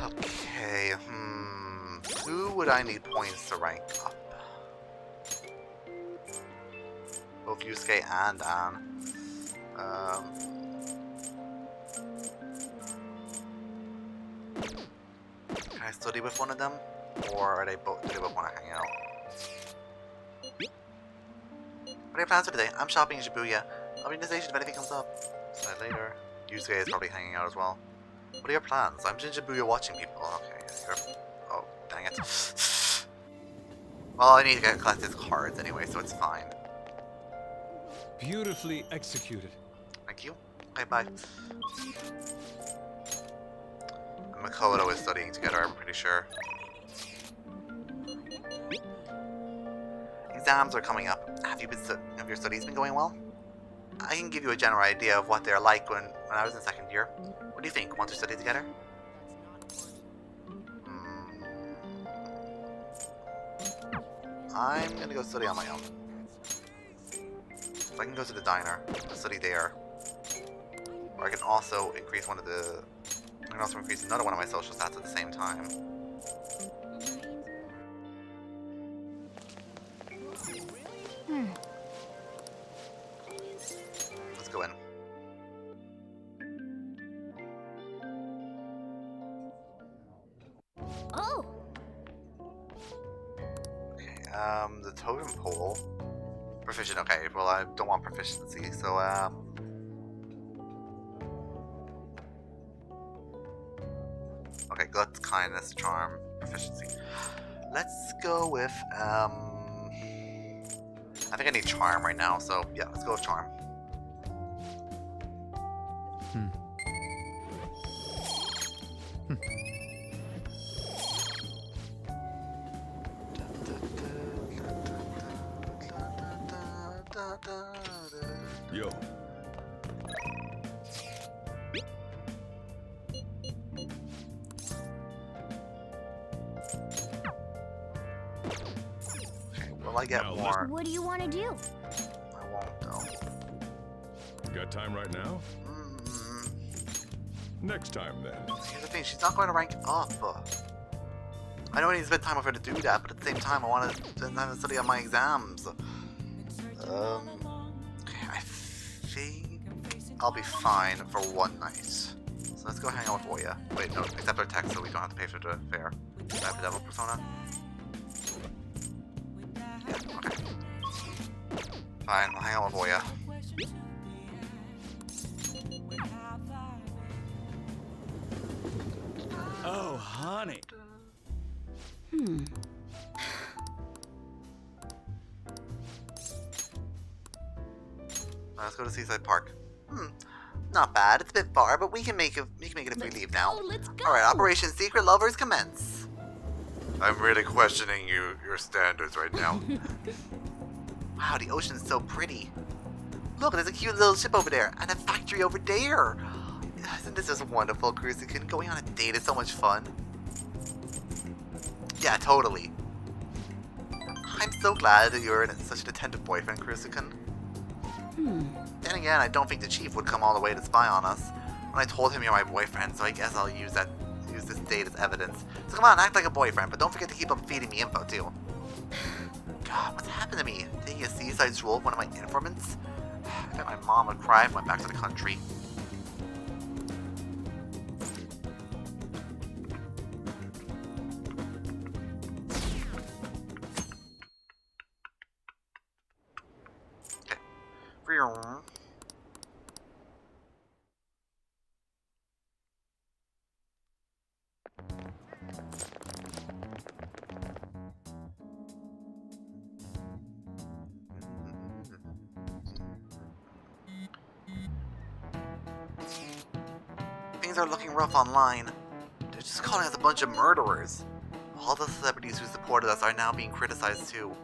Okay, who would I need points to rank up? Yuskue and Anne. Can I study with one of them? Or are they both, do they both want to hang out? What are your plans for today? I'm shopping in Shibuya. I'll be in the station if anything comes up. See you later. Yusuke is probably hanging out as well. What are your plans? I'm in Shibuya watching people. Okay, yes, you're... Oh, dang it. Well, I need to collect his cards anyway, so it's fine. Beautifully executed. Thank you. Okay, bye. And Makoto is studying together, I'm pretty sure. Exams are coming up. Have your studies been going well? I can give you a general idea of what they're like when I was in second year. What do you think? Want to study together? I'm gonna go study on my own. So I can go to the diner and study there. Or I can also increase another one of my social stats at the same time. Let's go in. Oh! Okay, the totem pole. Proficient, okay, well I don't want proficiency, so okay, guts, kindness, charm, proficiency. Let's go with I think I need charm right now, so yeah, let's go with charm. Yo. Okay, will I get more? What do you want to do? I won't though. Got time right now? Next time then. Here's the thing, she's not going to rank up. I know I need to spend time with her to do that, but at the same time I want to spend time to study on my exams. Okay, I think I'll be fine for one night. So let's go hang out with Oya. Wait, no, accept our text so we don't have to pay for the fare. Do I have the devil persona? Yeah, okay. Fine, we'll hang out with Oya. Oh, honey. Let's go to Seaside Park. Not bad. It's a bit far, but we can make it if we leave now. Let's go! Alright, Operation Secret Lovers commence. I'm really questioning your standards right now. Wow, the ocean's so pretty. Look, there's a cute little ship over there, and a factory over there. Isn't this just wonderful, Kurusukin? Going on a date is so much fun. Yeah, totally. I'm so glad that you're such an attentive boyfriend, Kurusukin. Then again, I don't think the chief would come all the way to spy on us. When I told him you're my boyfriend, so I guess I'll use this date as evidence. So come on, act like a boyfriend, but don't forget to keep up feeding me info too. God, what's happened to me? Taking a seaside stroll with one of my informants? I bet my mom would cry if I went back to the country. Okay. Things are looking rough online. They're just calling us a bunch of murderers. All the celebrities who supported us are now being criticized too.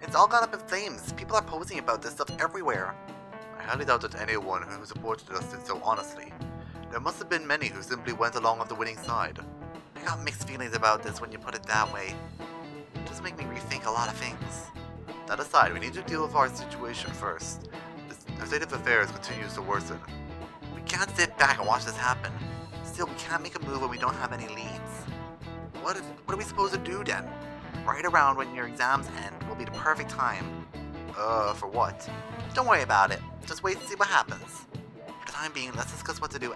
It's all gone up in flames. People are posting about this stuff everywhere. I highly doubt that anyone who supported us did so honestly. There must have been many who simply went along with the winning side. I got mixed feelings about this when you put it that way. It does make me rethink a lot of things. That aside, we need to deal with our situation first. The state of affairs continues to worsen. We can't sit back and watch this happen. Still, we can't make a move when we don't have any leads. What are we supposed to do then? Right around when your exams end will be the perfect time. For what? Don't worry about it. Just wait and see what happens. For the time being, let's discuss what to do.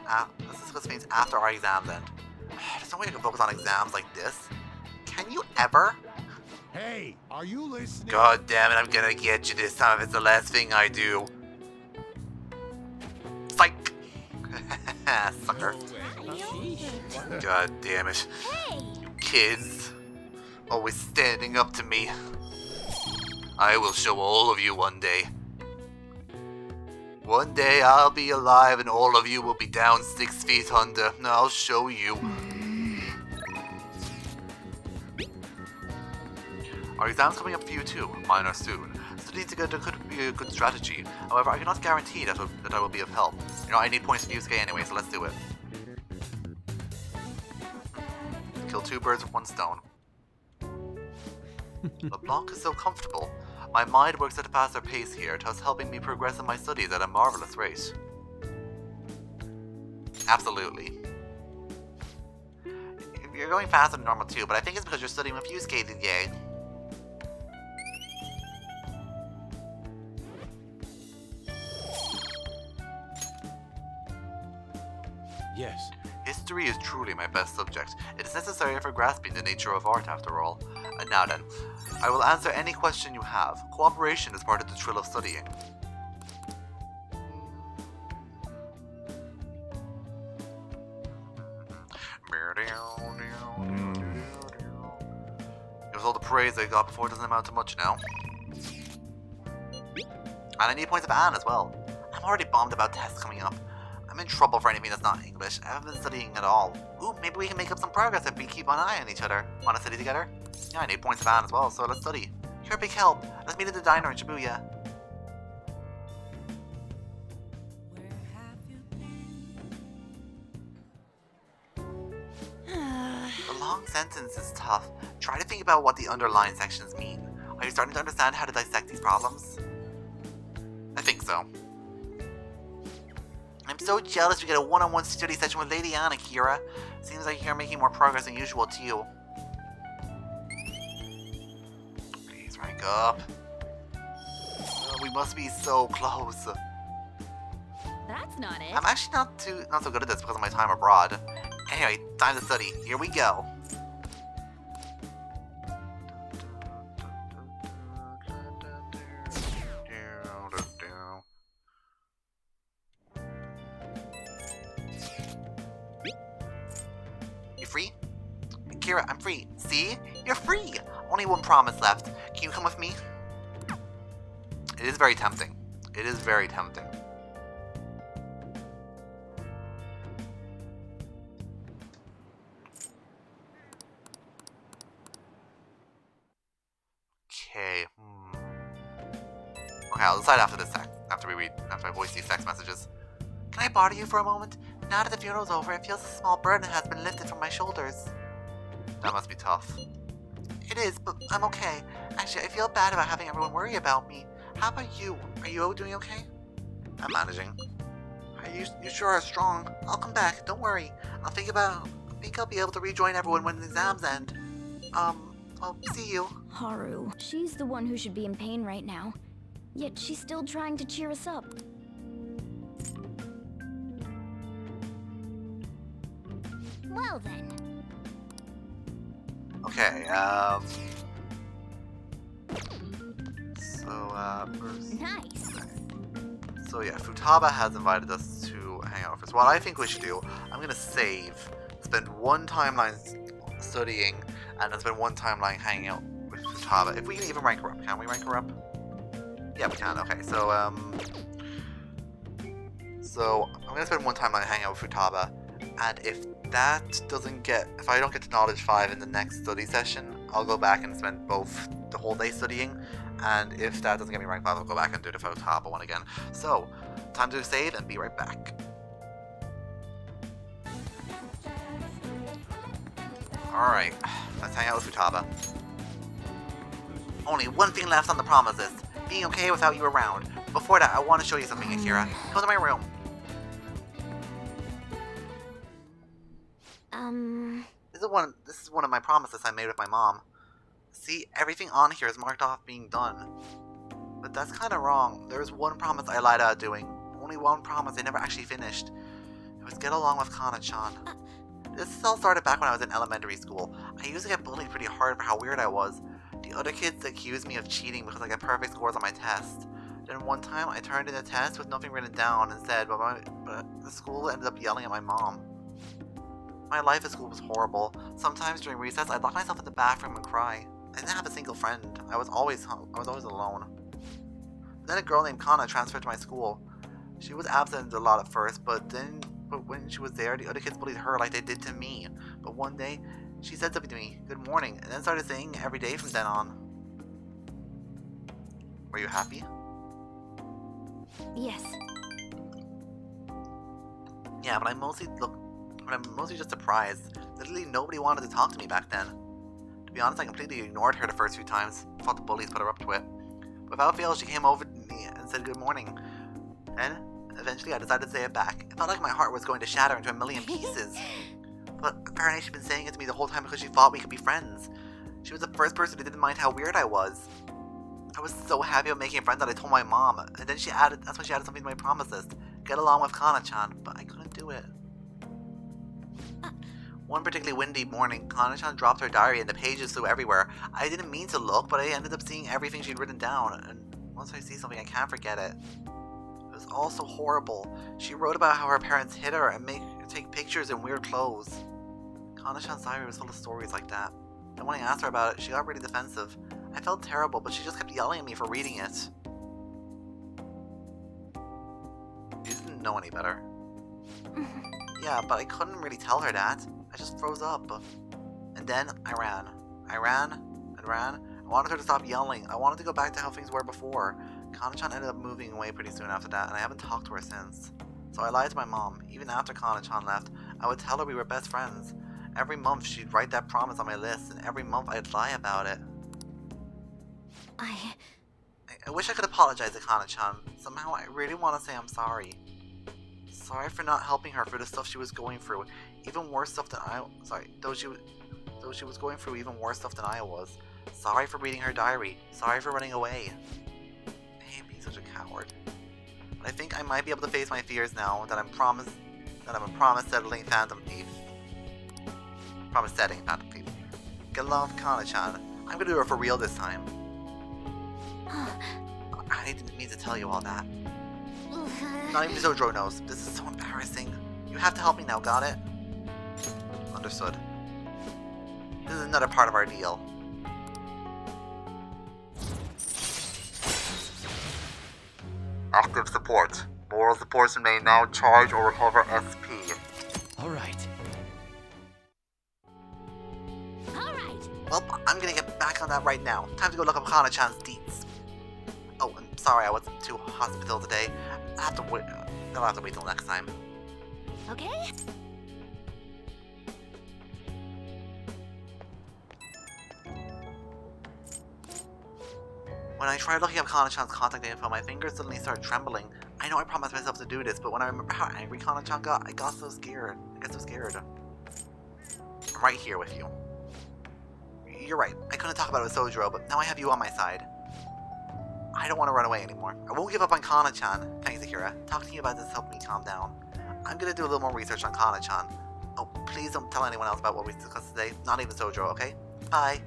Let's discuss things after our exams end. There's no way I can focus on exams like this. Can you ever? Hey, are you listening? God damn it, I'm gonna get you this time if it's the last thing I do. Psych! Sucker. God damn it. Hey! You kids. Always standing up to me. I will show all of you one day. One day I'll be alive and all of you will be down 6 feet under. I'll show you. Our exam's coming up for you too. Mine are soon. Studying together could be a good strategy. However, I cannot guarantee that I will be of help. You know, I need points from Yuskue anyway, so let's do it. Kill 2 birds with 1 stone. LeBlanc is so comfortable. My mind works at a faster pace here, thus helping me progress in my studies at a marvelous rate. Absolutely. You're going faster than normal too, but I think it's because you're studying with Yuskue today. Yes. History is truly my best subject. It is necessary for grasping the nature of art, after all. And now then, I will answer any question you have. Cooperation is part of the thrill of studying. It was all the praise I got before, it doesn't amount to much now. And I need points of Anne as well. I'm already bummed about tests coming up. I'm in trouble for anything that's not English. I haven't been studying at all. Ooh, maybe we can make up some progress if we keep an eye on each other. Wanna study together? Yeah, I need points of Anne as well, so let's study. You're a big help. Let's meet at the diner in Shibuya. The long sentence is tough. Try to think about what the underlined sections mean. Are you starting to understand how to dissect these problems? I think so. I'm so jealous we get a one-on-one study session with Lady Anna, Kira. Seems like you're making more progress than usual too. Please rank up. We must be so close. That's not it. I'm actually not so good at this because of my time abroad. Anyway, time to study. Here we go. You free? Kira, I'm free. See? You're free! Only 1 promise left. Can you come with me? It is very tempting. It is very tempting. Okay. Okay, I'll decide after this after I voice these text messages. Can I bother you for a moment? Now that the funeral's over, it feels a small burden has been lifted from my shoulders. That must be tough. It is, but I'm okay. Actually, I feel bad about having everyone worry about me. How about you? Are you doing okay? I'm managing. You sure are strong. I'll come back, don't worry. I think I'll be able to rejoin everyone when the exams end. I'll see you. Haru. She's the one who should be in pain right now. Yet she's still trying to cheer us up. Well then. Okay, first... Nice. So yeah, Futaba has invited us to hang out with us. What I think we should do, I'm gonna save, spend 1 timeline studying, and then spend 1 timeline hanging out with Futaba. If we can even rank her up. Can we rank her up? Yeah, we can. Okay, so I'm gonna spend 1 timeline hanging out with Futaba, and if I don't get to knowledge 5 in the next study session, I'll go back and spend the whole day studying, and if that doesn't get me rank 5, I'll go back and do the Futaba one again. So, time to save and be right back. Alright, let's hang out with Futaba. Only 1 thing left on the promise list, being okay without you around. Before that, I want to show you something, Akira. Come to my room. This is one of my promises I made with my mom. See, everything on here is marked off being done. But that's kind of wrong. There was one promise I lied out doing. Only one promise I never actually finished. It was get along with Kana-chan. This all started back when I was in elementary school. I used to get bullied pretty hard for how weird I was. The other kids accused me of cheating because I got perfect scores on my test. Then one time I turned in a test with nothing written down and said, but the school ended up yelling at my mom. My life at school was horrible. Sometimes during recess I'd lock myself in the bathroom and cry. I didn't have a single friend. I was always alone. Then a girl named Kana transferred to my school. She was absent a lot at first, but when she was there, the other kids bullied her like they did to me. But one day, she said something to me, "Good morning," and then started saying it every day from then on. Were you happy? Yes. Yeah, but I'm mostly just surprised. Literally nobody wanted to talk to me back then. To be honest, I completely ignored her the first few times. Thought the bullies put her up to it. Without fail, she came over to me and said good morning. And eventually I decided to say it back. It felt like my heart was going to shatter into a million pieces. But apparently she'd been saying it to me the whole time because she thought we could be friends. She was the first person who didn't mind how weird I was. I was so happy about making a friend that I told my mom. And then that's when she added something to my promise list. Get along with Kana-chan, but I couldn't do it. One particularly windy morning, Kana-chan dropped her diary and the pages flew everywhere. I didn't mean to look, but I ended up seeing everything she'd written down, and once I see something I can't forget it. It was all so horrible. She wrote about how her parents hit her and made her take pictures in weird clothes. Kana-chan's diary was full of stories like that. And when I asked her about it, she got really defensive. I felt terrible, but she just kept yelling at me for reading it. You didn't know any better. Yeah, but I couldn't really tell her that. I just froze up. And then I ran. I ran and ran. I wanted her to stop yelling. I wanted to go back to how things were before. Kana-chan ended up moving away pretty soon after that, and I haven't talked to her since. So I lied to my mom. Even after Kana-chan left, I would tell her we were best friends. Every month she'd write that promise on my list, and every month I'd lie about it. I wish I could apologize to Kana-chan. Somehow I really want to say I'm sorry. Sorry for not helping her through the stuff she was going through. Even worse stuff than though she was going through even worse stuff than I was. Sorry for reading her diary. Sorry for running away. I hate being such a coward. But I think I might be able to face my fears now that I'm a promise settling phantom thief. Promise setting phantom thief. Get along with Kana-chan. I'm gonna do it for real this time. I didn't mean to tell you all that. Not even Zojro knows. This is so embarrassing. You have to help me now, got it? Understood. This is another part of our deal. Active support. Moral support may now charge or recover SP. Alright. Well, I'm gonna get back on that right now. Time to go look up Kana-chan's deets. Oh, I'm sorry I wasn't too hospital today. I'll have to wait till next time. Okay? When I tried looking up Kana-chan's contact info, my fingers suddenly started trembling. I know I promised myself to do this, but when I remember how angry Kana-chan got, I got so scared. I'm right here with you. You're right, I couldn't talk about it with Sojiro, but now I have you on my side. I don't want to run away anymore. I won't give up on Kana-chan. Thanks, Akira. Talking to you about this helped me calm down. I'm gonna do a little more research on Kana-chan. Oh, please don't tell anyone else about what we discussed today. Not even Sojiro, okay? Bye.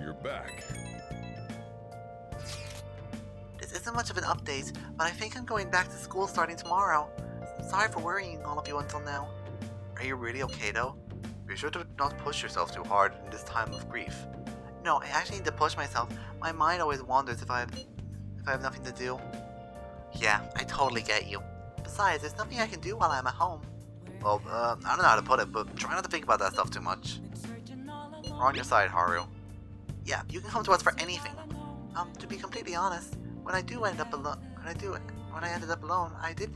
You're back. This isn't much of an update, but I think I'm going back to school starting tomorrow. Sorry for worrying all of you until now. Are you really okay though? Be sure to not push yourself too hard in this time of grief. No, I actually need to push myself. My mind always wanders if I have nothing to do. Yeah, I totally get you. Besides, there's nothing I can do while I'm at home. Well, I don't know how to put it, but try not to think about that stuff too much. We're on your side, Haru. Yeah, you can come to us for anything. To be completely honest, when I ended up alone, I did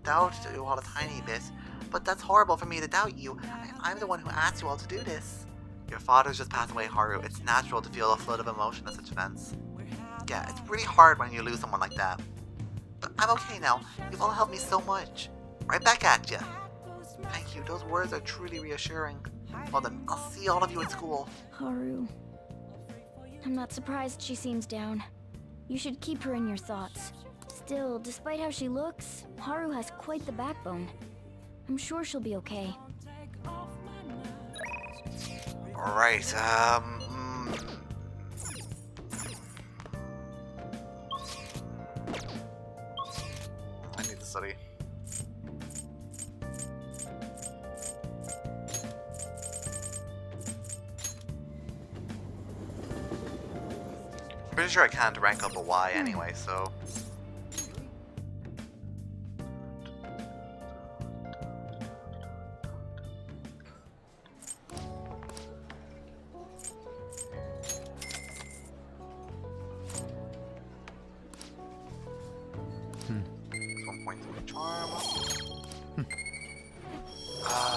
doubt you all a tiny bit. But that's horrible for me to doubt you. I'm the one who asked you all to do this. Your father's just passed away, Haru. It's natural to feel a flood of emotion at such events. Yeah, it's really hard when you lose someone like that. But I'm okay now. You've all helped me so much. Right back at ya. Thank you. Those words are truly reassuring. Well then, I'll see all of you at school. Haru. I'm not surprised she seems down. You should keep her in your thoughts. Still, despite how she looks, Haru has quite the backbone. I'm sure she'll be okay. Alright, I need to study. Pretty sure I can't rank up a Y anyway, so...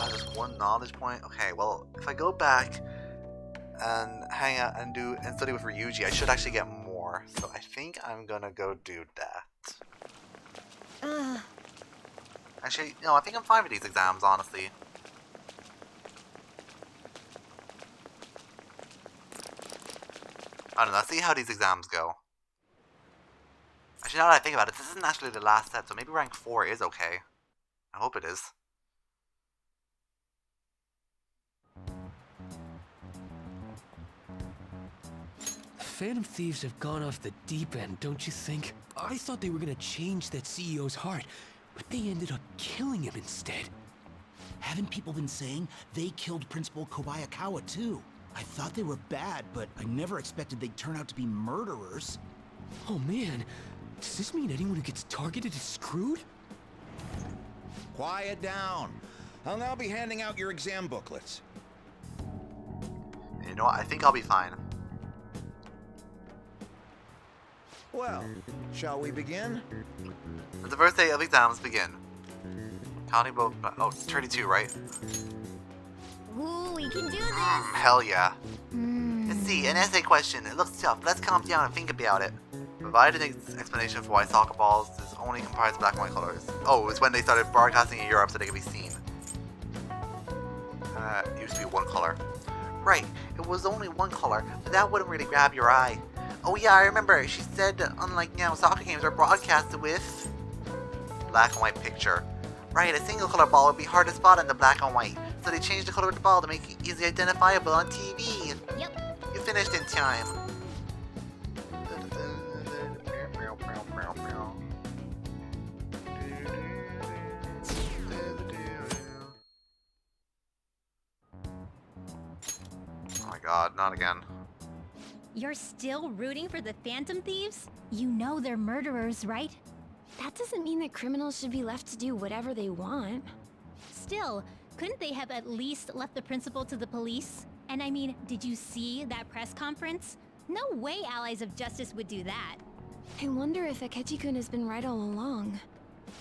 Just one knowledge point. Okay, well, if I go back and hang out and study with Ryuji, I should actually get more. So I think I'm gonna go do that. Actually, no, I think I'm fine with these exams, honestly. I don't know. See how these exams go. Actually, now that I think about it, this isn't actually the last set, so maybe rank 4 is okay. I hope it is. Phantom Thieves have gone off the deep end, don't you think? I thought they were gonna change that CEO's heart, but they ended up killing him instead. Haven't people been saying they killed Principal Kobayakawa too? I thought they were bad, but I never expected they'd turn out to be murderers. Oh man, does this mean anyone who gets targeted is screwed? Quiet down. I'll now be handing out your exam booklets. You know what? I think I'll be fine. Well, shall we begin? Let the first day of exams begin. Counting both. Oh, it's 32, right? Ooh, we can do this! Hell yeah. Let's see, an essay question. It looks tough. Let's calm down and think about it. Provide an explanation for why soccer balls is only comprised of black and white colors. Oh, it's when they started broadcasting in Europe so they could be seen. It used to be one color. Right, it was only one color, but that wouldn't really grab your eye. Oh yeah, I remember. She said, unlike now, soccer games are broadcasted with black and white picture. Right, a single color ball would be hard to spot in the black and white, so they changed the color of the ball to make it easily identifiable on TV. Yep. You finished in time. Oh my god, not again. You're still rooting for the Phantom Thieves? You know they're murderers, right? That doesn't mean that criminals should be left to do whatever they want. Still, couldn't they have at least left the principal to the police? And I mean, did you see that press conference? No way Allies of Justice would do that. I wonder if Akechi-kun has been right all along.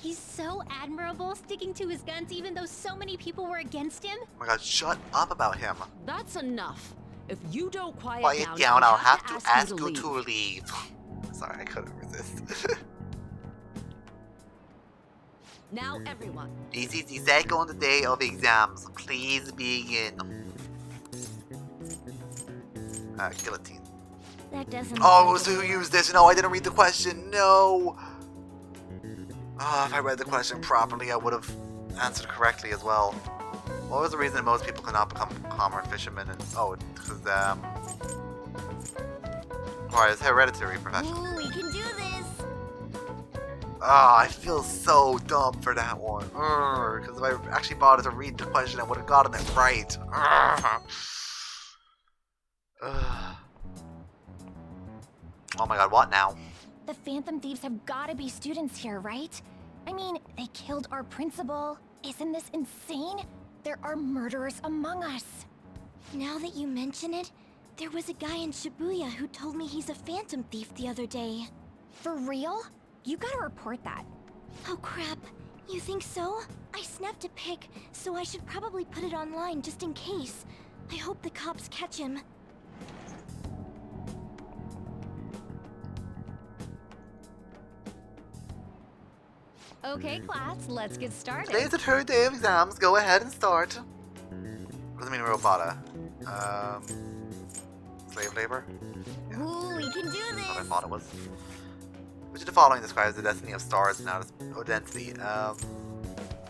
He's so admirable, sticking to his guns even though so many people were against him. Oh my god, shut up about him. That's enough. If you don't quiet down, I'll have to ask you to leave. Sorry, I couldn't resist. Now everyone. This is the second day of exams. Please begin. Guillotine. That doesn't. Oh, so who used this? No, I didn't read the question. No. If I read the question properly, I would have answered correctly as well. What was the reason that most people cannot become comrade fishermen? And because it's hereditary profession. Ooh, we can do this. I feel so dumb for that one. Because if I actually bothered to read the question, I would have gotten it right. Oh my god, what now? The Phantom Thieves have gotta be students here, right? I mean, they killed our principal. Isn't this insane? There are murderers among us. Now that you mention it, there was a guy in Shibuya who told me he's a Phantom Thief the other day. For real? You gotta report that. Oh crap, you think so? I snapped a pic, so I should probably put it online just in case. I hope the cops catch him. Okay, class, let's get started. Today's the third day of exams. Go ahead and start. Doesn't mean robota. Slave labor? Ooh, we can do That's what I this! thought it was. Which of the following describes the destiny of stars and identity?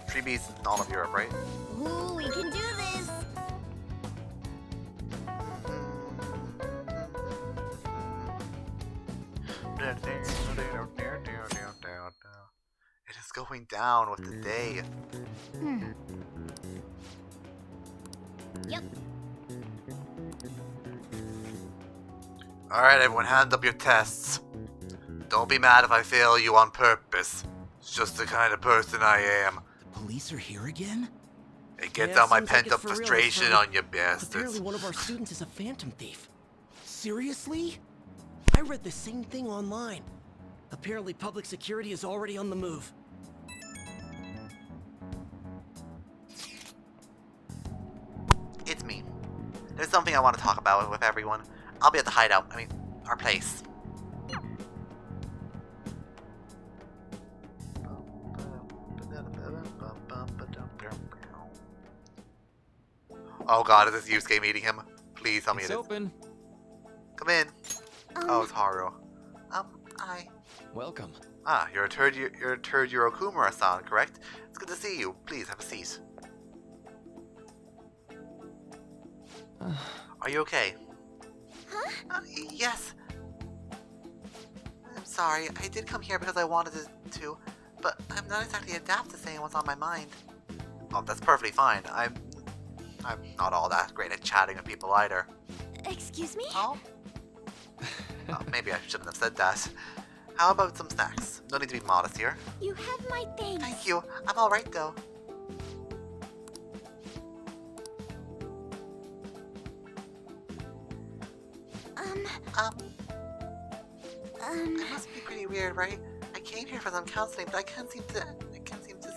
Tree beasts in all of Europe, right? Ooh, we can do this! It is going down with the day. Yep. Alright, everyone, hand up your tests. Don't be mad if I fail you on purpose. It's just the kind of person I am. The police are here again? It gets out my pent-up frustration on you bastards. Apparently one of our students is a phantom thief. Seriously? I read the same thing online. Apparently public security is already on the move. It's me. There's something I want to talk about with everyone. I'll be at the hideout. I mean, our place. Oh god, is this Yusuke meeting him? Please tell me it is. It's open. Come in. Oh, it's Haru. Hi. Welcome. Ah, you're a turd Yorokumura-san, correct? It's good to see you. Please, have a seat. Are you okay? Huh? Yes. I'm sorry, I did come here because I wanted to, but I'm not exactly adept to saying what's on my mind. Oh, that's perfectly fine. I'm not all that great at chatting with people either. Excuse me? Oh? Well, maybe I shouldn't have said that. How about some snacks? No need to be modest here. You have my things. Thank you. I'm alright though. It must be pretty weird, right? I came here for some counseling, but I can't seem to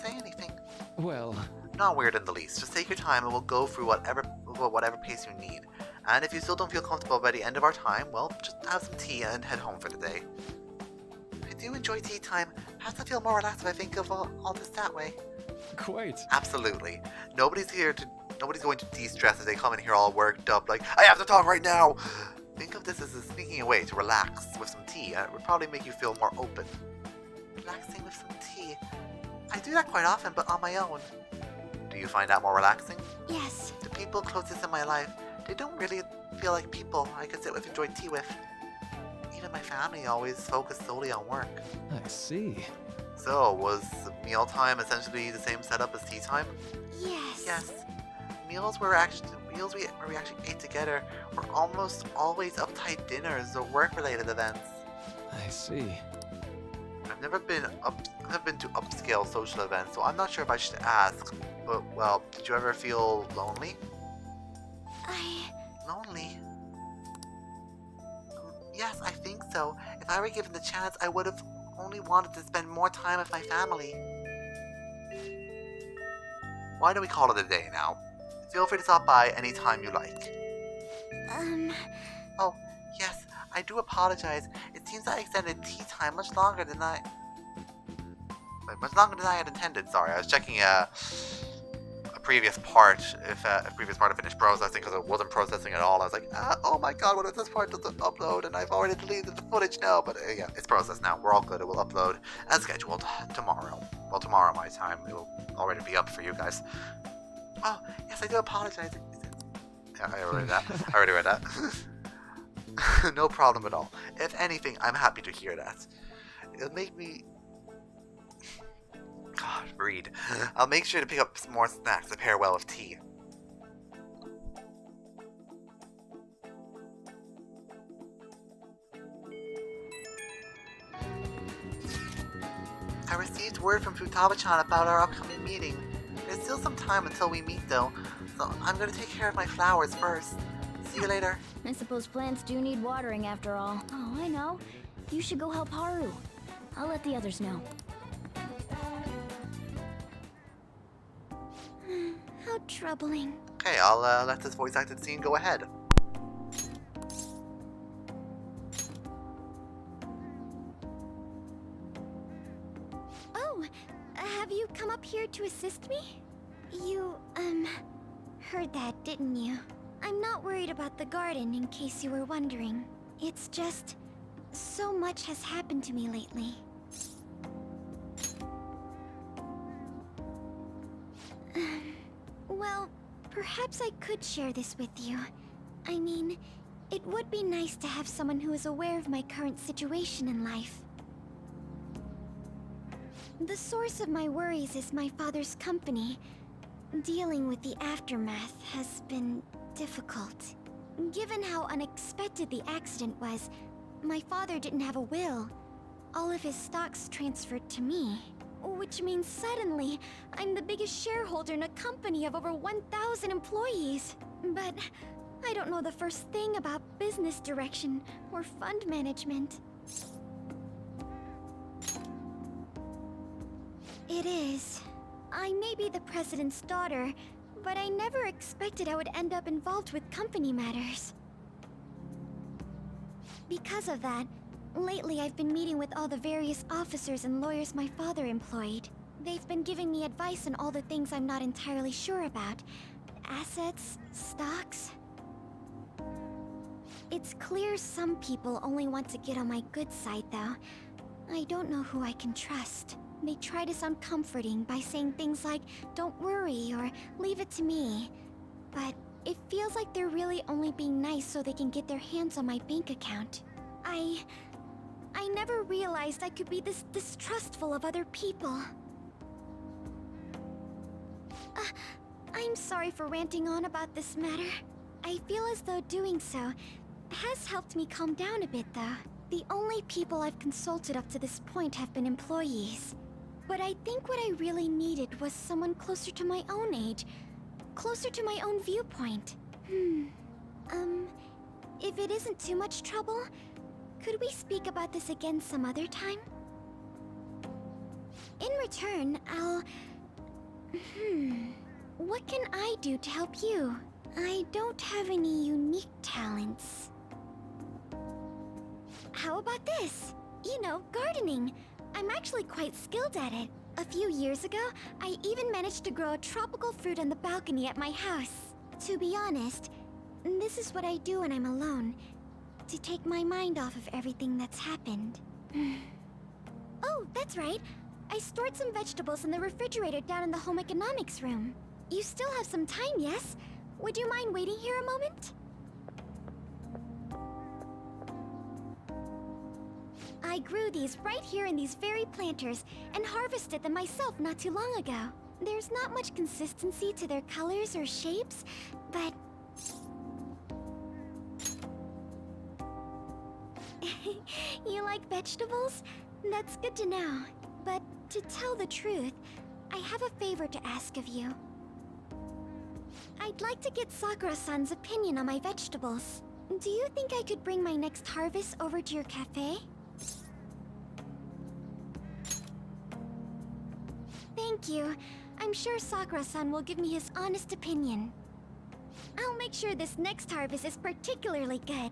say anything. Well, not weird in the least. Just take your time and we'll go through whatever pace you need. And if you still don't feel comfortable by the end of our time, well, just have some tea and head home for the day. I do enjoy tea time. Perhaps I feel more relaxed if I think of all this that way. quite. Absolutely. Nobody's going to de-stress as they come in here all worked up like, I have to talk right now! Think of this as a sneaking away to relax with some tea, and it would probably make you feel more open. Relaxing with some tea. I do that quite often, but on my own. Do you find that more relaxing? Yes. The people closest in my life, they don't really feel like people I could sit with and enjoy tea with. Even my family always focused solely on work. I see. So, was mealtime essentially the same setup as tea time? Yes. Yes. Meals where we actually ate together were almost always uptight dinners or work-related events. I see. I've never been to upscale social events, so I'm not sure if I should ask. But well, did you ever feel lonely? Lonely? Yes, I think so. If I were given the chance, I would have only wanted to spend more time with my family. Why don't we call it a day now? Feel free to stop by anytime you like. Oh, yes, I do apologize. It seems I extended tea time much longer than I had intended. Sorry, I was checking a previous part, if previous part had finished processing, because it wasn't processing at all. I was like, oh my god, what if this part doesn't upload, and I've already deleted the footage now, but yeah, it's processed now. We're all good. It will upload as scheduled tomorrow. Well, tomorrow my time. It will already be up for you guys. Oh, yes, I do apologize. Yeah, I already read that. No problem at all. If anything, I'm happy to hear that. It'll make me... God, read. I'll make sure to pick up some more snacks to pair well with tea. I received word from Futaba-chan about our upcoming meeting. There's still some time until we meet though, so I'm gonna take care of my flowers first. See you later. I suppose plants do need watering after all. Oh, I know. You should go help Haru. I'll let the others know. How troubling. Okay, I'll let this voice-acted scene go ahead. Oh, have you come up here to assist me? You, heard that, didn't you? I'm not worried about the garden, in case you were wondering. It's just... so much has happened to me lately. Well, perhaps I could share this with you. I mean, it would be nice to have someone who is aware of my current situation in life. The source of my worries is my father's company. Dealing with the aftermath has been difficult. Given how unexpected the accident was, my father didn't have a will. All of his stocks transferred to me. Which means suddenly, I'm the biggest shareholder in a company of over 1,000 employees. But I don't know the first thing about business direction or fund management. It is. I may be the president's daughter, but I never expected I would end up involved with company matters. Because of that, lately I've been meeting with all the various officers and lawyers my father employed. They've been giving me advice on all the things I'm not entirely sure about. Assets, stocks. It's clear some people only want to get on my good side, though. I don't know who I can trust. They try to sound comforting by saying things like, "Don't worry," or "Leave it to me." But it feels like they're really only being nice so they can get their hands on my bank account. I never realized I could be this distrustful of other people. I'm sorry for ranting on about this matter. I feel as though doing so has helped me calm down a bit, though. The only people I've consulted up to this point have been employees. But I think what I really needed was someone closer to my own age, closer to my own viewpoint. If it isn't too much trouble, could we speak about this again some other time? In return, I'll... What can I do to help you? I don't have any unique talents. How about this? You know, gardening. I'm actually quite skilled at it. A few years ago, I even managed to grow a tropical fruit on the balcony at my house. To be honest, this is what I do when I'm alone, to take my mind off of everything that's happened. Oh, that's right. I stored some vegetables in the refrigerator down in the home economics room. You still have some time, yes? Would you mind waiting here a moment? I grew these right here in these very planters and harvested them myself not too long ago. There's not much consistency to their colors or shapes, but... You like vegetables? That's good to know. But to tell the truth, I have a favor to ask of you. I'd like to get Sakura-san's opinion on my vegetables. Do you think I could bring my next harvest over to your cafe? Thank you. I'm sure Sakura-san will give me his honest opinion. I'll make sure this next harvest is particularly good.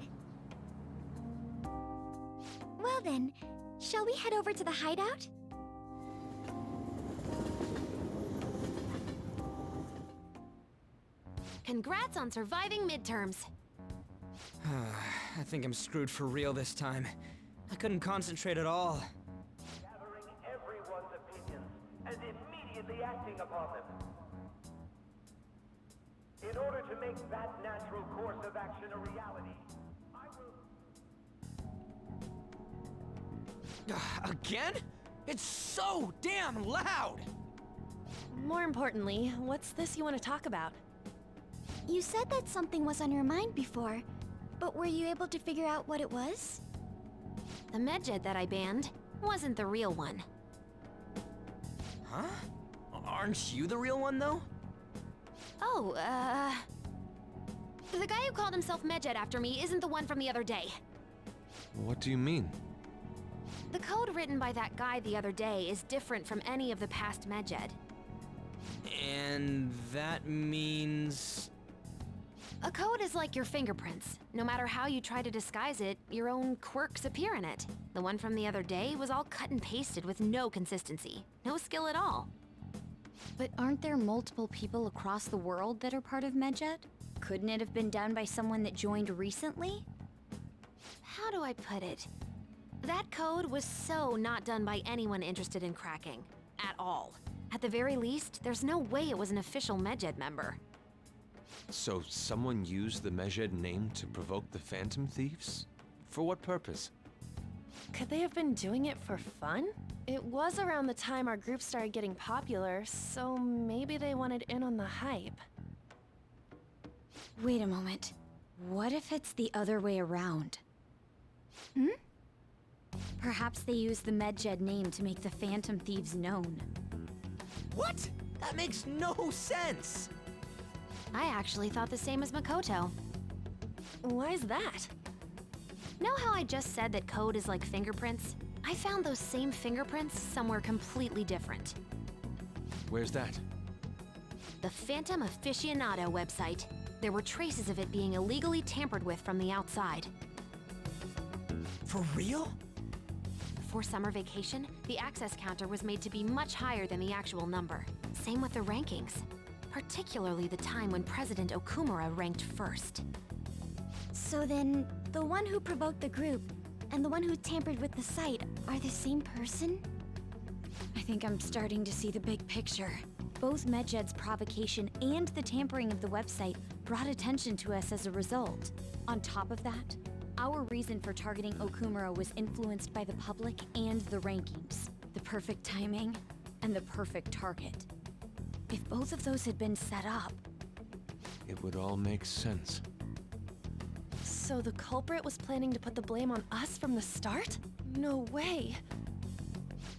Well then, shall we head over to the hideout? Congrats on surviving midterms. I think I'm screwed for real this time. I couldn't concentrate at all. Gathering everyone's opinions and immediately acting upon them. In order to make that natural course of action a reality, I will... Again? It's so damn loud! More importantly, what's this you want to talk about? You said that something was on your mind before, but were you able to figure out what it was? The medjed that I banned wasn't the real one. Huh? Aren't you the real one, though? Oh, the guy who called himself Medjed after me isn't the one from the other day. What do you mean? The code written by that guy the other day is different from any of the past Medjed. And that means... A code is like your fingerprints. No matter how you try to disguise it, your own quirks appear in it. The one from the other day was all cut and pasted with no consistency. No skill at all. But aren't there multiple people across the world that are part of Medjed? Couldn't it have been done by someone that joined recently? How do I put it? That code was so not done by anyone interested in cracking. At all. At the very least, there's no way it was an official Medjed member. So someone used the Medjed name to provoke the Phantom Thieves? For what purpose? Could they have been doing it for fun? It was around the time our group started getting popular, so maybe they wanted in on the hype. Wait a moment. What if it's the other way around? Perhaps they used the Medjed name to make the Phantom Thieves known. What? That makes no sense! I actually thought the same as Makoto. Why's that? Know how I just said that code is like fingerprints? I found those same fingerprints somewhere completely different. Where's that? The Phantom Aficionado website. There were traces of it being illegally tampered with from the outside. For real? For summer vacation, the access counter was made to be much higher than the actual number. Same with the rankings. Particularly the time when President Okumura ranked first. So then, the one who provoked the group and the one who tampered with the site are the same person? I think I'm starting to see the big picture. Both Medjed's provocation and the tampering of the website brought attention to us as a result. On top of that, our reason for targeting Okumura was influenced by the public and the rankings. The perfect timing and the perfect target. If both of those had been set up... It would all make sense. So the culprit was planning to put the blame on us from the start? No way.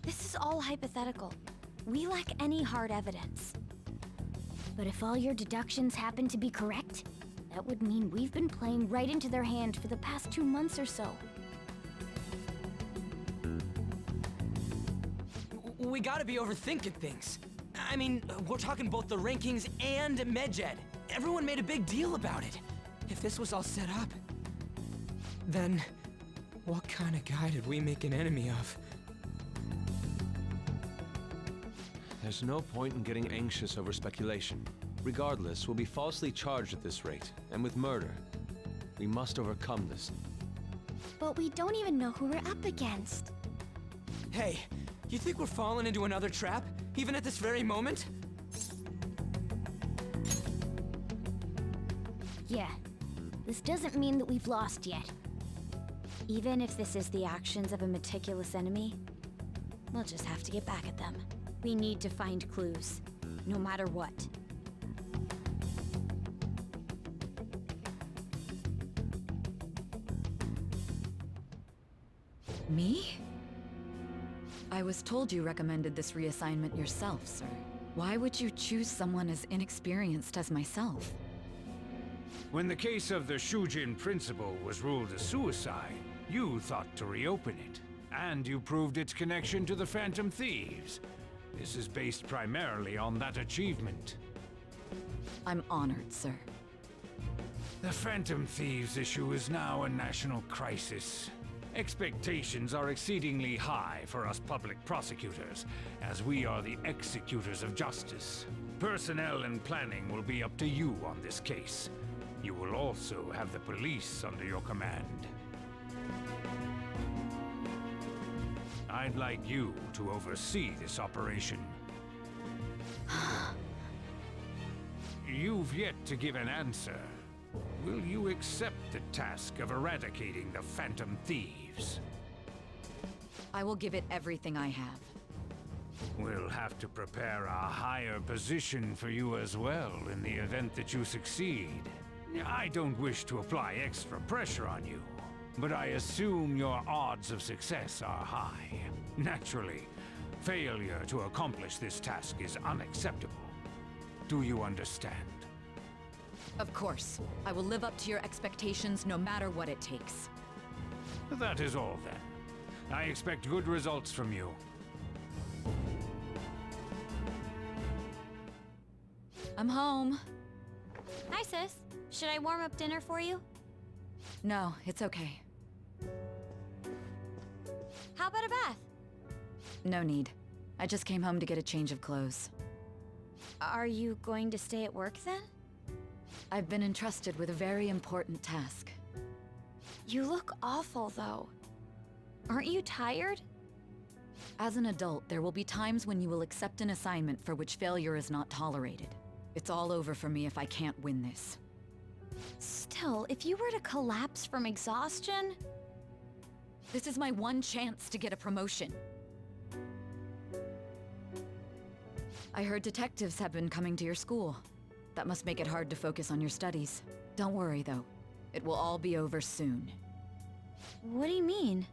This is all hypothetical. We lack any hard evidence. But if all your deductions happen to be correct, that would mean we've been playing right into their hand for the past 2 months or so. We gotta be overthinking things. I mean, we're talking both the rankings and Medjed. Everyone made a big deal about it. If this was all set up, then what kind of guy did we make an enemy of? There's no point in getting anxious over speculation. Regardless, we'll be falsely charged at this rate, and with murder. We must overcome this. But we don't even know who we're up against. Hey, you think we're falling into another trap, even at this very moment? Yeah, this doesn't mean that we've lost yet. Even if this is the actions of a meticulous enemy, we'll just have to get back at them. We need to find clues, no matter what. Me? I was told you recommended this reassignment yourself, sir. Why would you choose someone as inexperienced as myself? When the case of the Shujin principal was ruled a suicide, you thought to reopen it. And you proved its connection to the Phantom Thieves. This is based primarily on that achievement. I'm honored, sir. The Phantom Thieves issue is now a national crisis. Expectations are exceedingly high for us public prosecutors, as we are the executors of justice. Personnel and planning will be up to you on this case. You will also have the police under your command. I'd like you to oversee this operation. You've yet to give an answer. Will you accept the task of eradicating the Phantom Thieves? I will give it everything I have. We'll have to prepare a higher position for you as well in the event that you succeed. I don't wish to apply extra pressure on you, but I assume your odds of success are high. Naturally, failure to accomplish this task is unacceptable. Do you understand? Of course. I will live up to your expectations no matter what it takes. That is all then. I expect good results from you. I'm home. Hi, sis. Should I warm up dinner for you? No, it's okay. How about a bath? No need. I just came home to get a change of clothes. Are you going to stay at work then? I've been entrusted with a very important task. You look awful, though. Aren't you tired? As an adult, there will be times when you will accept an assignment for which failure is not tolerated. It's all over for me if I can't win this. Still, if you were to collapse from exhaustion... This is my one chance to get a promotion. I heard detectives have been coming to your school. That must make it hard to focus on your studies. Don't worry, though. It will all be over soon. What do you mean?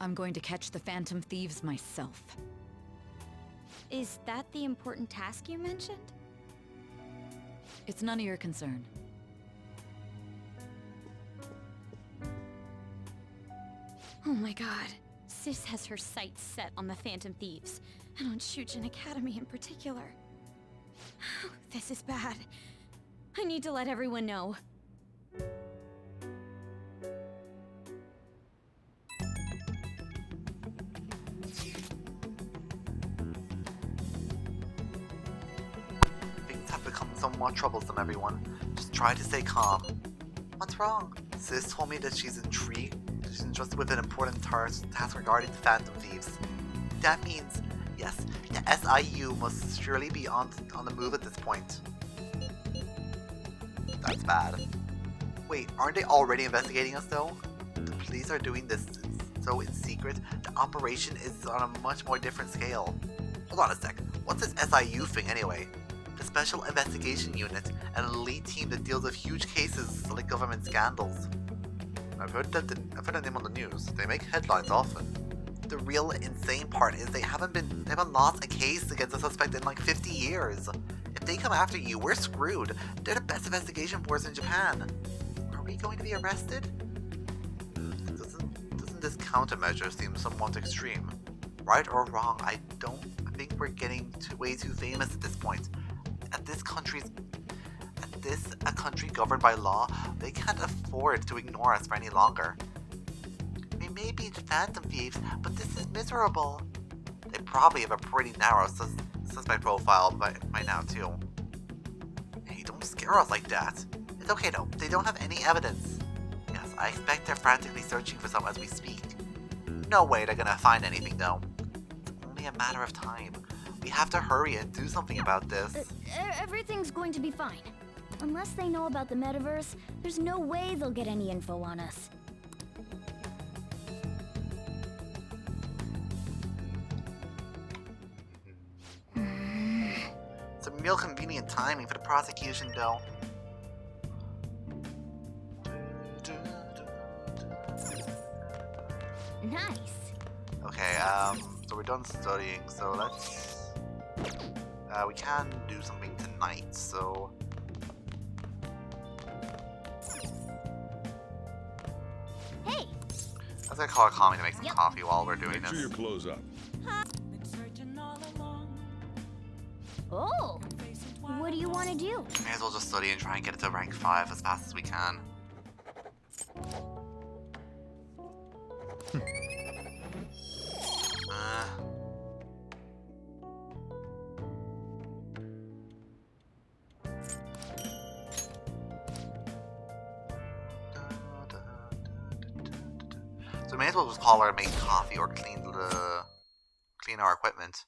I'm going to catch the Phantom Thieves myself. Is that the important task you mentioned? It's none of your concern. Oh my god. Sis has her sights set on the Phantom Thieves, and on Shujin Academy in particular. This is bad. I need to let everyone know. Things have become somewhat troublesome, everyone. Just try to stay calm. What's wrong? Sis told me that she's intrigued. She's entrusted with an important task regarding the Phantom Thieves. That means, yes, the SIU must surely be on the move at this point. That's bad. Wait, aren't they already investigating us though? The police are doing this so in secret. The operation is on a much more different scale. Hold on a sec. What's this SIU thing anyway? The Special Investigation Unit, an elite team that deals with huge cases like government scandals. I've heard the name on the news. They make headlines often. The real insane part is they haven't lost a case against a suspect in like 50 years. If they come after you, we're screwed. They're the best investigation force in Japan. Are we going to be arrested? Doesn't this countermeasure seem somewhat extreme? Right or wrong, I think we're getting way too famous at this point. A country governed by law, they can't afford to ignore us for any longer. We may be the Phantom Thieves, but this is miserable. They probably have a pretty narrow suspect profile by now too. Hey, don't scare us like that. It's okay though, they don't have any evidence. Yes, I expect they're frantically searching for some as we speak. No way they're gonna find anything though. It's only a matter of time. We have to hurry and do something about this. Everything's going to be fine. Unless they know about the metaverse, there's no way they'll get any info on us. It's a real convenient timing for the prosecution though. Nice. Okay, so we're done studying, so let's... we can do something tonight, so... Hey! I was gonna call Kami to make some coffee while we're doing this. Make sure you close up. Oh! What do you want to do? May as well just study and try and get it to rank 5 as fast as we can. So we may as well just call her to make coffee or clean our equipment.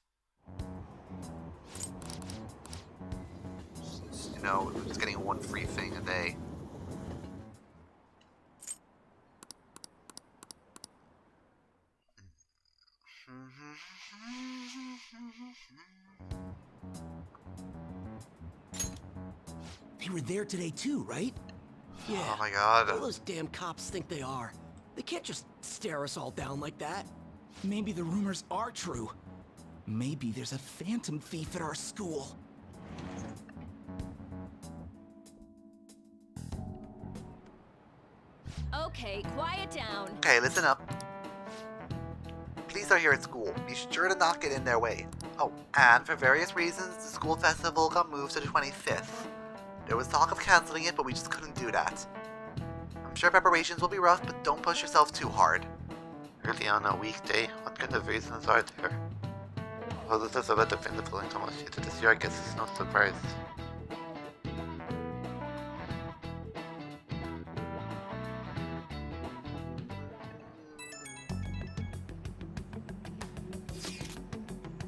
You know, we're just getting one free thing a day. They were there today too, right? Yeah. Oh my god. All those damn cops think they are. They can't just stare us all down like that. Maybe the rumors are true. Maybe there's a phantom thief at our school. Okay, quiet down. Okay, listen up. Police are here at school. Be sure to not get in their way. Oh, and for various reasons, the school festival got moved to the 25th. There was talk of canceling it, but we just couldn't do that. I'm sure preparations will be rough, but don't push yourself too hard. Early on a weekday, what kind of reasons are there? Well, this is a bit defensive going to this year, I guess it's no surprise.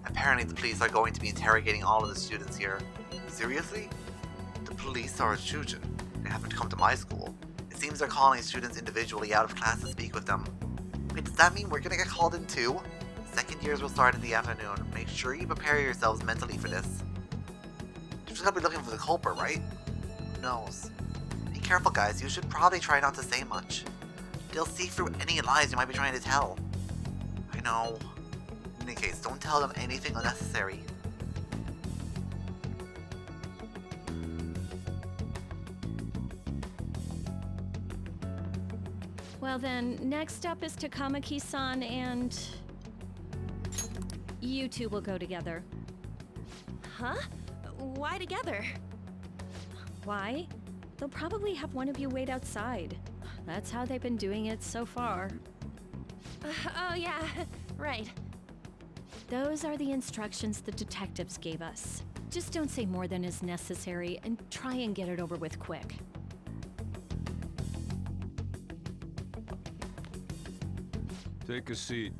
Apparently the police are going to be interrogating all of the students here. Seriously? The police are a shujin. They haven't come to my school. It seems they're calling students individually out of class to speak with them. Wait, does that mean we're gonna get called in too? Second years will start in the afternoon. Make sure you prepare yourselves mentally for this. You're just gonna be looking for the culprit, right? Who knows? Be careful, guys. You should probably try not to say much. They'll see through any lies you might be trying to tell. I know. In any case, don't tell them anything unnecessary. Well then, next up is Takamaki-san and... you two will go together. Huh? Why together? Why? They'll probably have one of you wait outside. That's how they've been doing it so far. Oh yeah, right. Those are the instructions the detectives gave us. Just don't say more than is necessary and try and get it over with quick. Take a seat.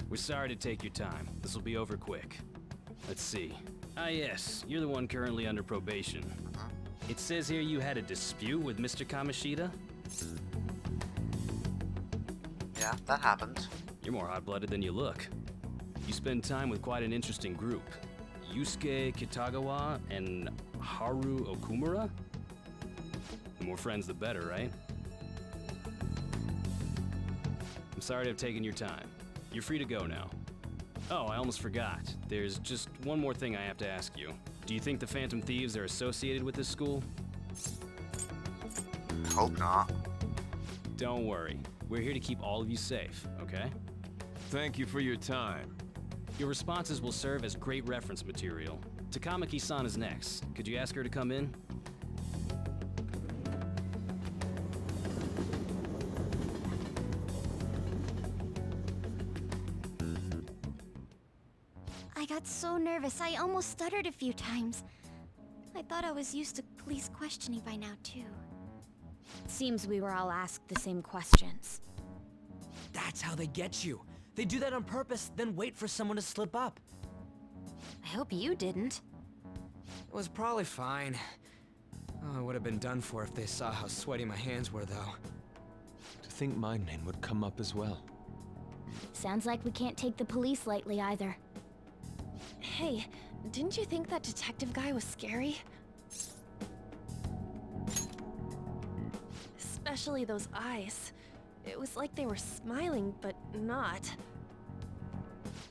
We're sorry to take your time. This will be over quick. Let's see. Ah yes, you're the one currently under probation. It says here you had a dispute with Mr. Kamoshida? Yeah, that happened. You're more hot-blooded than you look. You spend time with quite an interesting group. Yuskue Kitagawa and Haru Okumura? The more friends, the better, right? I'm sorry to have taken your time. You're free to go now. Oh, I almost forgot. There's just one more thing I have to ask you. Do you think the Phantom Thieves are associated with this school? Hope not. Don't worry. We're here to keep all of you safe, okay? Thank you for your time. Your responses will serve as great reference material. Takamaki-san is next. Could you ask her to come in? I got so nervous, I almost stuttered a few times. I thought I was used to police questioning by now, too. Seems we were all asked the same questions. That's how they get you. They do that on purpose, then wait for someone to slip up. I hope you didn't. It was probably fine. Oh, I would have been done for if they saw how sweaty my hands were, though. To think my name would come up as well. Sounds like we can't take the police lightly either. Hey, didn't you think that detective guy was scary? Especially those eyes. It was like they were smiling, but not.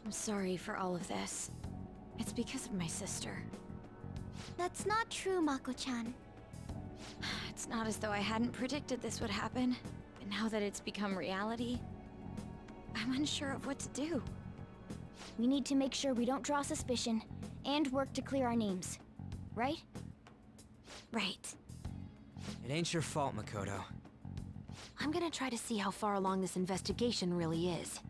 I'm sorry for all of this. It's because of my sister. That's not true, Mako-chan. It's not as though I hadn't predicted this would happen, but now that it's become reality, I'm unsure of what to do. We need to make sure we don't draw suspicion, and work to clear our names. Right? Right. It ain't your fault, Makoto. I'm gonna try to see how far along this investigation really is.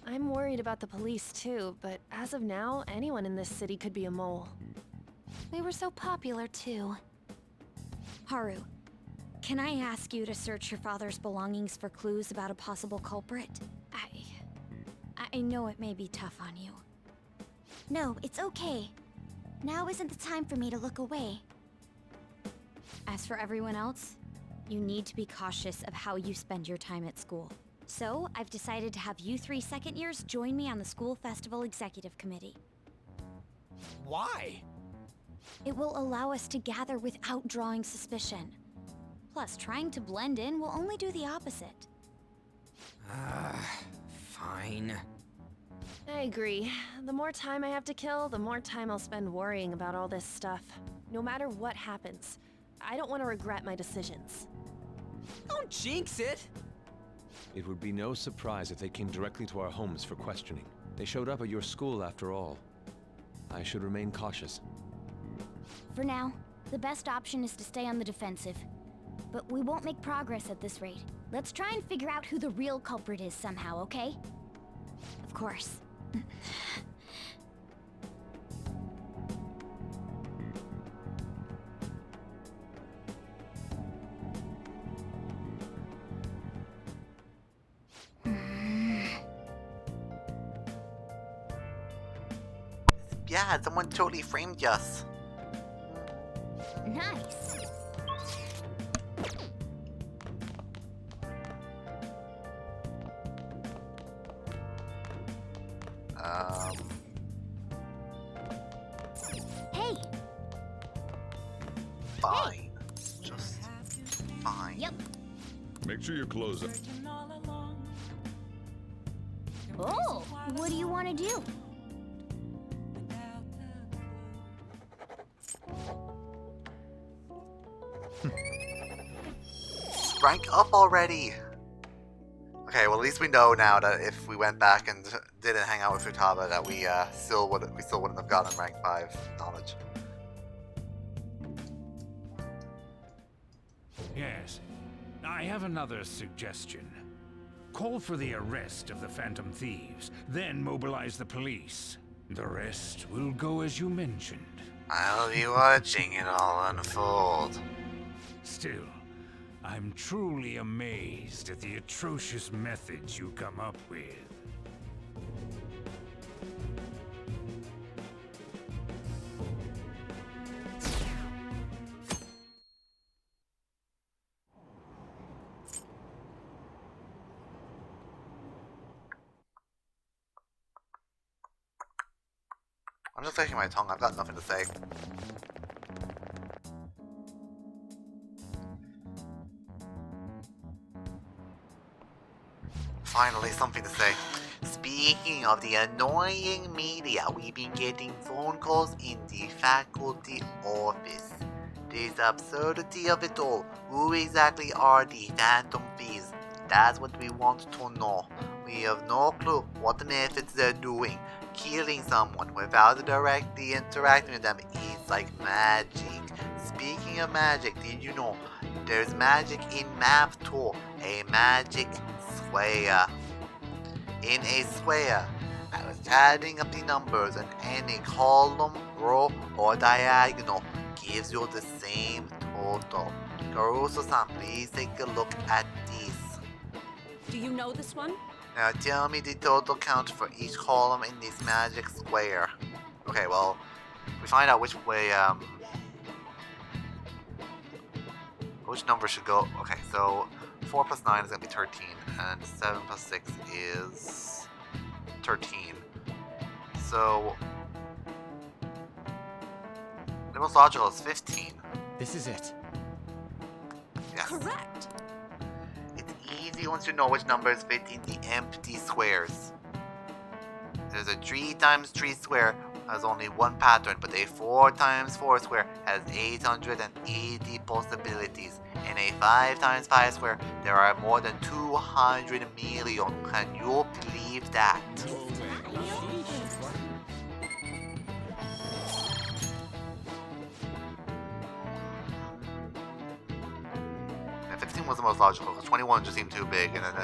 I'm worried about the police too, but as of now, anyone in this city could be a mole. We were so popular too. Haru, can I ask you to search your father's belongings for clues about a possible culprit? I know it may be tough on you. No, it's okay. Now isn't the time for me to look away. As for everyone else, you need to be cautious of how you spend your time at school. So, I've decided to have you 3 second years join me on the school festival executive committee. Why? It will allow us to gather without drawing suspicion. Plus, trying to blend in will only do the opposite. Fine. I agree. The more time I have to kill, the more time I'll spend worrying about all this stuff. No matter what happens, I don't want to regret my decisions. Don't jinx it! It would be no surprise if they came directly to our homes for questioning. They showed up at your school after all. I should remain cautious. For now, the best option is to stay on the defensive. but we won't make progress at this rate. Let's try and figure out who the real culprit is somehow, okay? Of course. Yeah, someone totally framed us. Nice. Hey. Fine. Just fine. Yep. Make sure you close it. Oh, what do you want to do? Rank up already! Okay, well at least we know now that if we went back and didn't hang out with Futaba that we still wouldn't have gotten rank 5 knowledge. Yes. I have another suggestion. Call for the arrest of the Phantom Thieves, then mobilize the police. The rest will go as you mentioned. I'll be watching it all unfold. Still, I'm truly amazed at the atrocious methods you come up with. I'm just licking my tongue, I've got nothing to say. Finally, something to say. Speaking of the annoying media, we've been getting phone calls in the faculty office. This absurdity of it all. Who exactly are the Phantom Thieves? That's what we want to know. We have no clue what methods they're doing. Killing someone without directly interacting with them is like magic. Speaking of magic, did you know there's magic in math too? A magic square. In a square, I was adding up the numbers and any column, row, or diagonal gives you the same total. Caruso-san, please take a look at this. Do you know this one? Now tell me the total count for each column in this magic square. Okay, well, we find out which way, which number should go. Okay, so 4 plus 9 is going to be 13, and 7 plus 6 is 13. So, the most logical is 15. This is it. Yes. Correct. It's easy once you know which numbers fit in the empty squares. There's a 3 times 3 square has only one pattern, but a 4 times 4 square has 880 possibilities. In a 5 times 5 square, there are more than 200 million. Can you believe that? And 15 was the most logical, because 21 just seemed too big, and then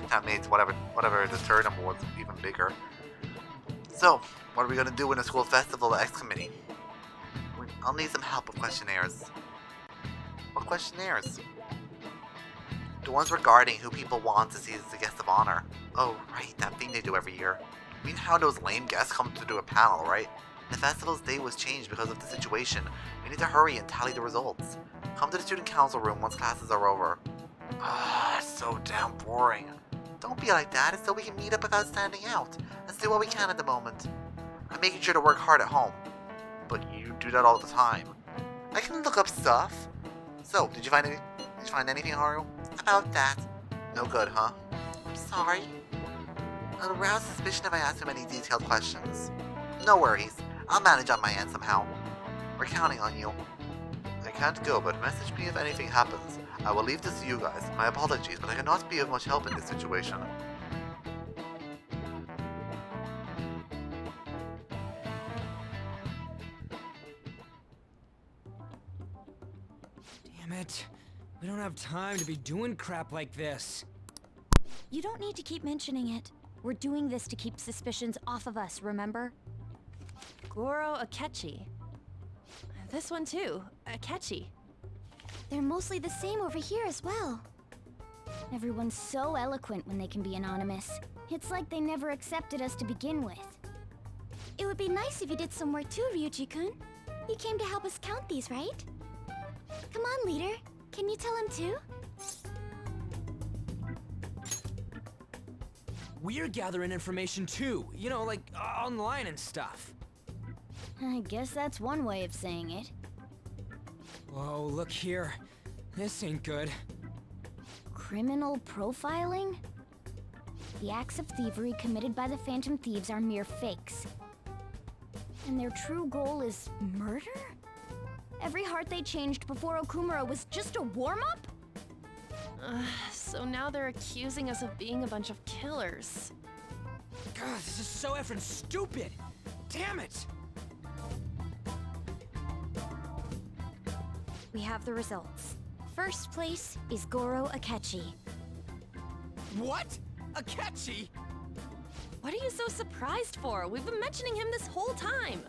that made whatever the third number was even bigger. So, what are we gonna do in a school festival X committee? I'll need some help with questionnaires. What questionnaires? The ones regarding who people want to see as a guest of honor. Oh, right, that thing they do every year. You mean how those lame guests come to do a panel, right? The festival's date was changed because of the situation. We need to hurry and tally the results. Come to the student council room once classes are over. Ah, so damn boring. Don't be like that, it's so we can meet up without standing out. Let's do what we can at the moment. I'm making sure to work hard at home. But you do that all the time. I can look up stuff. So, did you find anything, Haru? About that? No good, huh? I'm sorry. I'll arouse suspicion if I ask too many detailed questions. No worries. I'll manage on my end somehow. We're counting on you. I can't go, but message me if anything happens. I will leave this to you guys. My apologies, but I cannot be of much help in this situation. Damn it. We don't have time to be doing crap like this. You don't need to keep mentioning it. We're doing this to keep suspicions off of us, remember? Goro Akechi. This one too, Akechi. They're mostly the same over here as well. Everyone's so eloquent when they can be anonymous. It's like they never accepted us to begin with. It would be nice if you did some work too, Ryuji-kun. You came to help us count these, right? Come on, leader. Can you tell him too? We're gathering information too, you know, like online and stuff. I guess that's one way of saying it. Whoa, look here. This ain't good. Criminal profiling? The acts of thievery committed by the Phantom Thieves are mere fakes. And their true goal is murder? Every heart they changed before Okumura was just a warm-up? So now they're accusing us of being a bunch of killers. God, this is so effing stupid! Damn it! We have the results. First place is Goro Akechi. What? Akechi? What are you so surprised for? We've been mentioning him this whole time.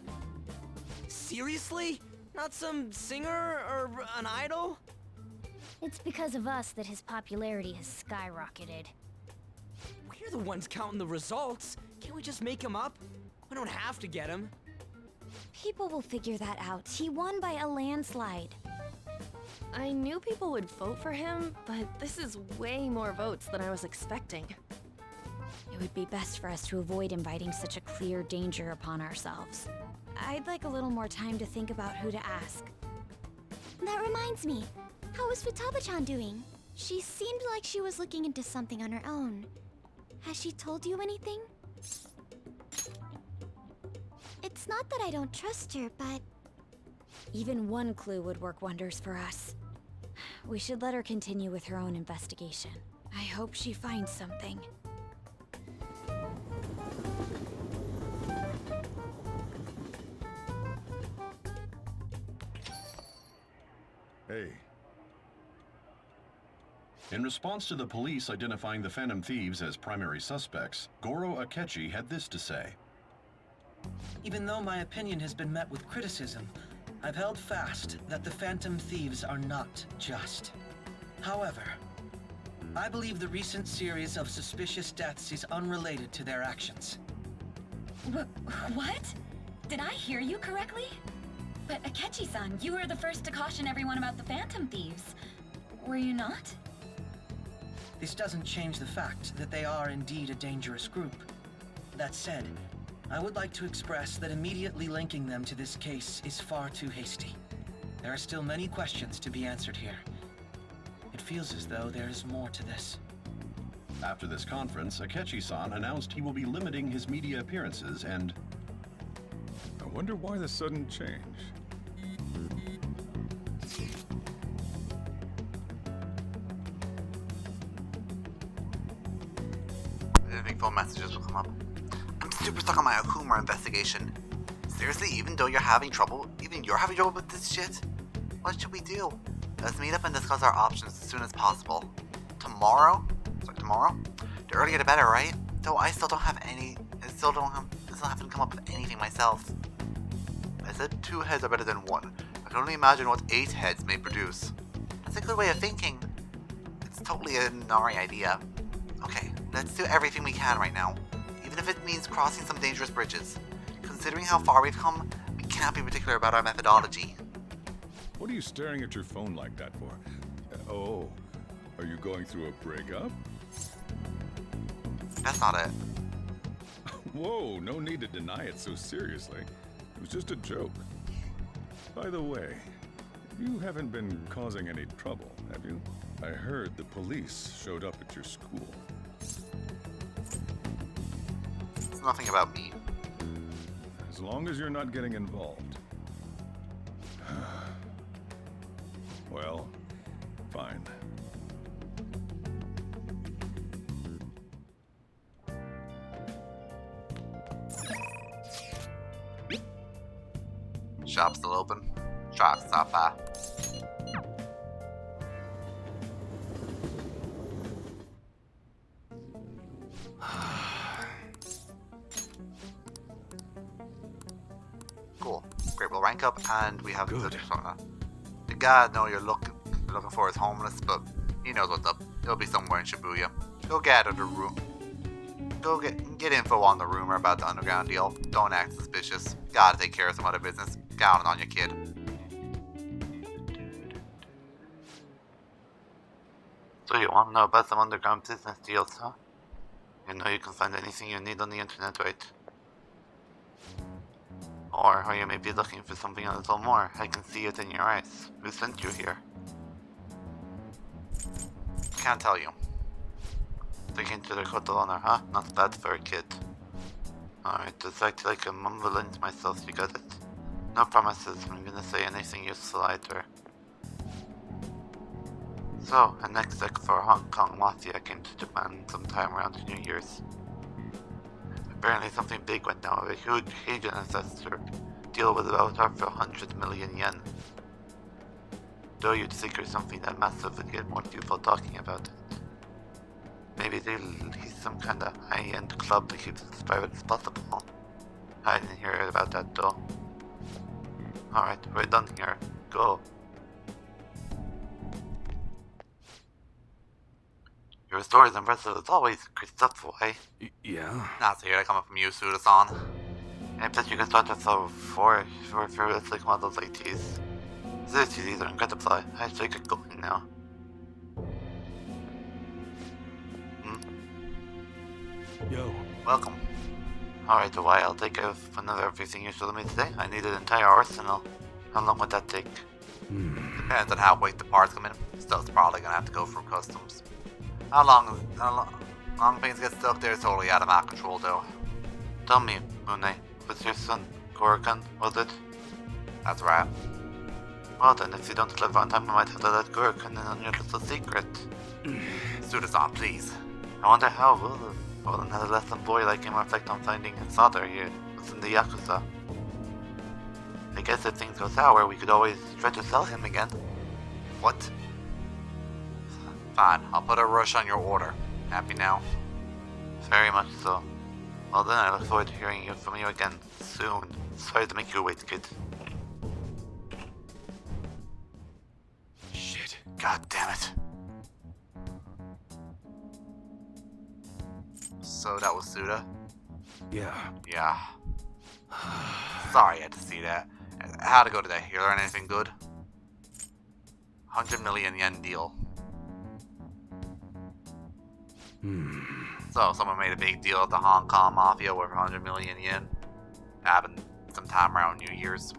Seriously? Not some singer or an idol? It's because of us that his popularity has skyrocketed. We're the ones counting the results. Can't we just make him up? We don't have to get him. People will figure that out. He won by a landslide. I knew people would vote for him, but this is way more votes than I was expecting. It would be best for us to avoid inviting such a clear danger upon ourselves. I'd like a little more time to think about who to ask. That reminds me. How is Futaba-chan doing? She seemed like she was looking into something on her own. Has she told you anything? It's not that I don't trust her, but... Even one clue would work wonders for us. We should let her continue with her own investigation. I hope she finds something. Hey. In response to the police identifying the Phantom Thieves as primary suspects, Goro Akechi had this to say. Even though my opinion has been met with criticism, I've held fast that the Phantom Thieves are not just. However, I believe the recent series of suspicious deaths is unrelated to their actions. What? Did I hear you correctly? But Akechi-san, you were the first to caution everyone about the Phantom Thieves. Were you not? This doesn't change the fact that they are indeed a dangerous group. That said, I would like to express that immediately linking them to this case is far too hasty. There are still many questions to be answered here. It feels as though there is more to this. After this conference, Akechi-san announced he will be limiting his media appearances and... I wonder why the sudden change. I didn't think phone messages would come up. I'm super stuck on my Okumura investigation. Seriously, even you're having trouble with this shit? What should we do? Let's meet up and discuss our options as soon as possible. Tomorrow? The earlier the better, right? Though I still haven't come up with anything myself. I said 2 heads are better than 1. I can only imagine what 8 heads may produce. That's a good way of thinking. It's totally a Nari idea. Okay, let's do everything we can right now. Even if it means crossing some dangerous bridges. Considering how far we've come, we can't be particular about our methodology. What are you staring at your phone like that for? Oh, are you going through a breakup? That's not it. Whoa, no need to deny it so seriously. It was just a joke. By the way, you haven't been causing any trouble, have you? I heard the police showed up at your school. It's nothing about me. As long as you're not getting involved. Well, fine. Shop's still open. Shop's not far. rank up, and we have the guy I know you're looking for is homeless, but he knows what's up. He'll be somewhere in Shibuya. Go gather the room. Go get info on the rumor about the underground deal. Don't act suspicious. Gotta take care of some other business. Counting on your kid. So you want to know about some underground business deals, huh? You know you can find anything you need on the internet, right? Or you may be looking for something a little more. I can see it in your eyes. Who sent you here? Can't tell you. Thinking to the Kotolona, huh? Not bad for a kid. Alright, just act like I'm mumbling to myself, you got it? No promises, I'm gonna say anything useful either. So, an exec for Hong Kong Mafia came to Japan sometime around New Year's. Apparently something big went down with a huge Asian ancestor. Deal was about half 100 million yen. Though you'd figure something that massive would get more people talking about it. Maybe they'll lease some kind of high-end club to keep it as private as possible. I didn't hear about that though. Alright, we're done here. Go. Your story's impressive as always, Christopher, eh? Yeah? Not to hear that coming from you, Suda-san. I bet you can start to sell for realistic models like these. These are incredible. I actually get going now. Yo. Welcome. Alright, I'll take care of another everything you showed me today. I need an entire arsenal. How long would that take? Depends on how quick the parts come in. Stuff's probably gonna have to go through customs. How long things get stuck there is totally out of my control though. Tell me, Mune, was your son Gorakan, was it? That's right. Well then, if you don't deliver on time, I might have to let Gorakan in on your little secret. Suda-san, please. I wonder how will an adolescent boy like him reflect on finding his father here within the Yakuza. I guess if things go sour, we could always try to sell him again. What? Fine, I'll put a rush on your order. Happy now? Very much so. Well then, I look forward to hearing from you again soon. Sorry to make you wait, kid. Shit. God damn it. So that was Suda? Yeah. Yeah. Sorry I had to see that. How'd it go today? You learn anything good? 100 million yen deal. So, someone made a big deal at the Hong Kong Mafia with 100 million yen. Happened sometime around New Year's.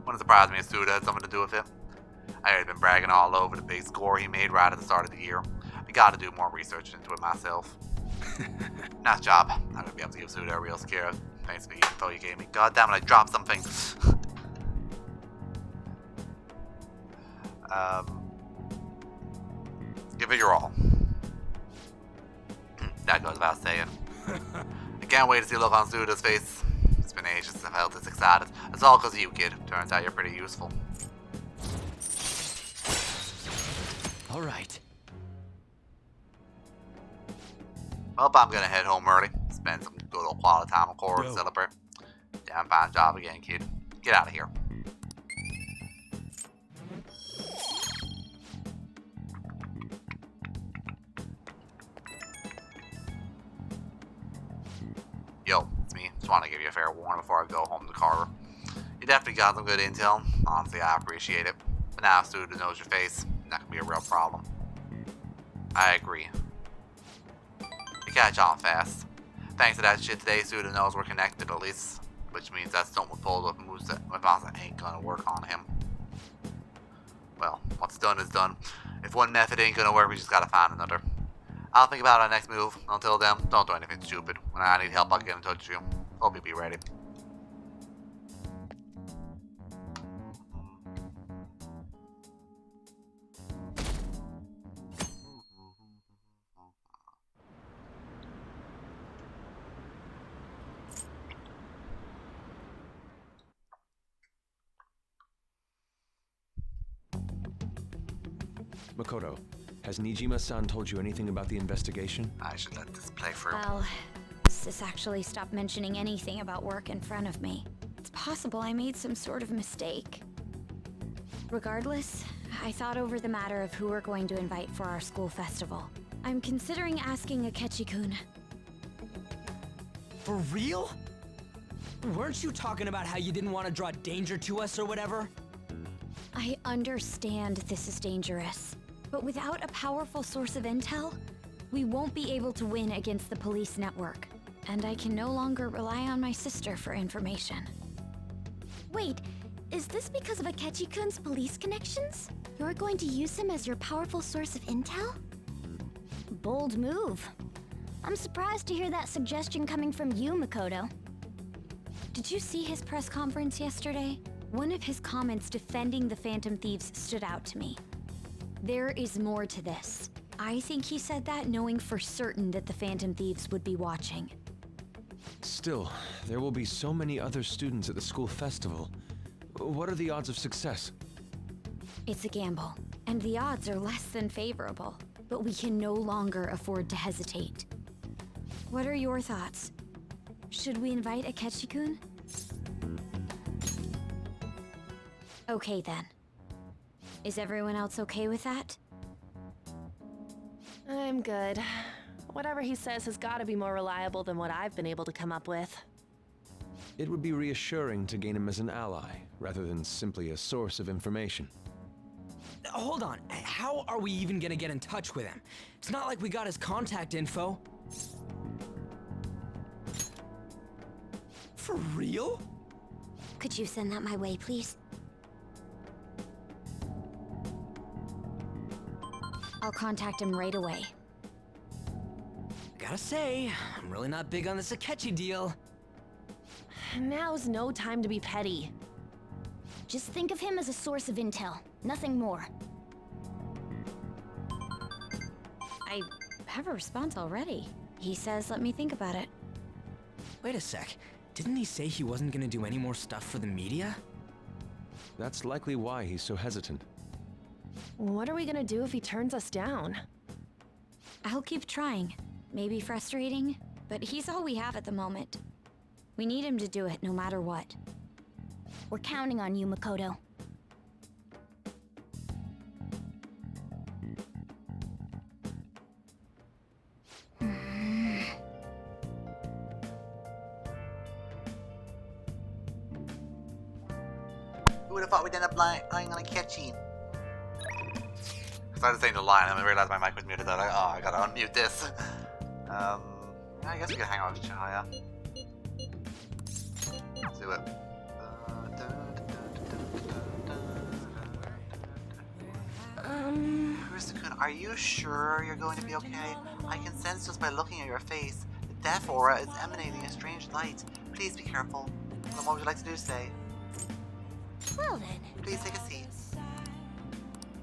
Wouldn't surprise me if Suda had something to do with it. I had been bragging all over the big score he made right at the start of the year. I gotta do more research into it myself. Nice job. I'm gonna be able to give Suda a real scare. Thanks for the info you gave me. God damn it, I dropped something. Give it your all. That goes without saying. I can't wait to see the look on Suda's face. It's been ages since I felt this excited. It's all because of you, kid. Turns out you're pretty useful. Alright. Well, I'm gonna head home early. Spend some good old quality time with Cora and celebrate. Damn fine job again, kid. Get out of here. Yo, it's me. Just want to give you a fair warning before I go home to Carver. You definitely got some good intel. Honestly, I appreciate it. But now Suda knows your face. That could be a real problem. I agree. You catch on fast. Thanks to that shit today, Suda knows we're connected at least. Which means that someone pulled up Musa ain't gonna work on him. Well, what's done is done. If one method ain't gonna work, we just gotta find another. I'll think about our next move. Until then, don't do anything stupid. When I need help, I'll get in touch with you. Hope you'll be ready. Makoto, has Nijima-san told you anything about the investigation? I should let this play through. Well, Sis actually stopped mentioning anything about work in front of me. It's possible I made some sort of mistake. Regardless, I thought over the matter of who we're going to invite for our school festival. I'm considering asking Akechi-kun. For real? Weren't you talking about how you didn't want to draw danger to us or whatever? I understand this is dangerous, but without a powerful source of intel, we won't be able to win against the police network. And I can no longer rely on my sister for information. Wait, is this because of Akechi-kun's police connections? You're going to use him as your powerful source of intel? Bold move. I'm surprised to hear that suggestion coming from you, Makoto. Did you see his press conference yesterday? One of his comments defending the Phantom Thieves stood out to me. There is more to this. I think he said that knowing for certain that the Phantom Thieves would be watching. Still, there will be so many other students at the school festival. What are the odds of success? It's a gamble, and the odds are less than favorable, but we can no longer afford to hesitate. What are your thoughts? Should we invite Akechi-kun? Okay then. Is everyone else okay with that? I'm good. Whatever he says has got to be more reliable than what I've been able to come up with. It would be reassuring to gain him as an ally, rather than simply a source of information. Hold on, how are we even gonna get in touch with him? It's not like we got his contact info. For real? Could you send that my way, please? I'll contact him right away. Gotta say, I'm really not big on this Akechi deal. Now's no time to be petty. Just think of him as a source of intel, nothing more. I have a response already. He says let me think about it. Wait a sec, didn't he say he wasn't gonna do any more stuff for the media? That's likely why he's so hesitant. What are we gonna do if he turns us down? I'll keep trying. Maybe frustrating, but he's all we have at the moment. We need him to do it no matter what. We're counting on you, Makoto. Who would have thought we'd end up lying on Akechi? I started saying the line and I realized my mic was muted. I was like, oh, I gotta unmute this. I guess we could hang out with Chihaya. Let's do it. Kurisa-kun, are you sure you're going to be okay? I can sense just by looking at your face. The death aura is emanating a strange light. Please be careful. What would you like to do today? Well then. Please take a seat.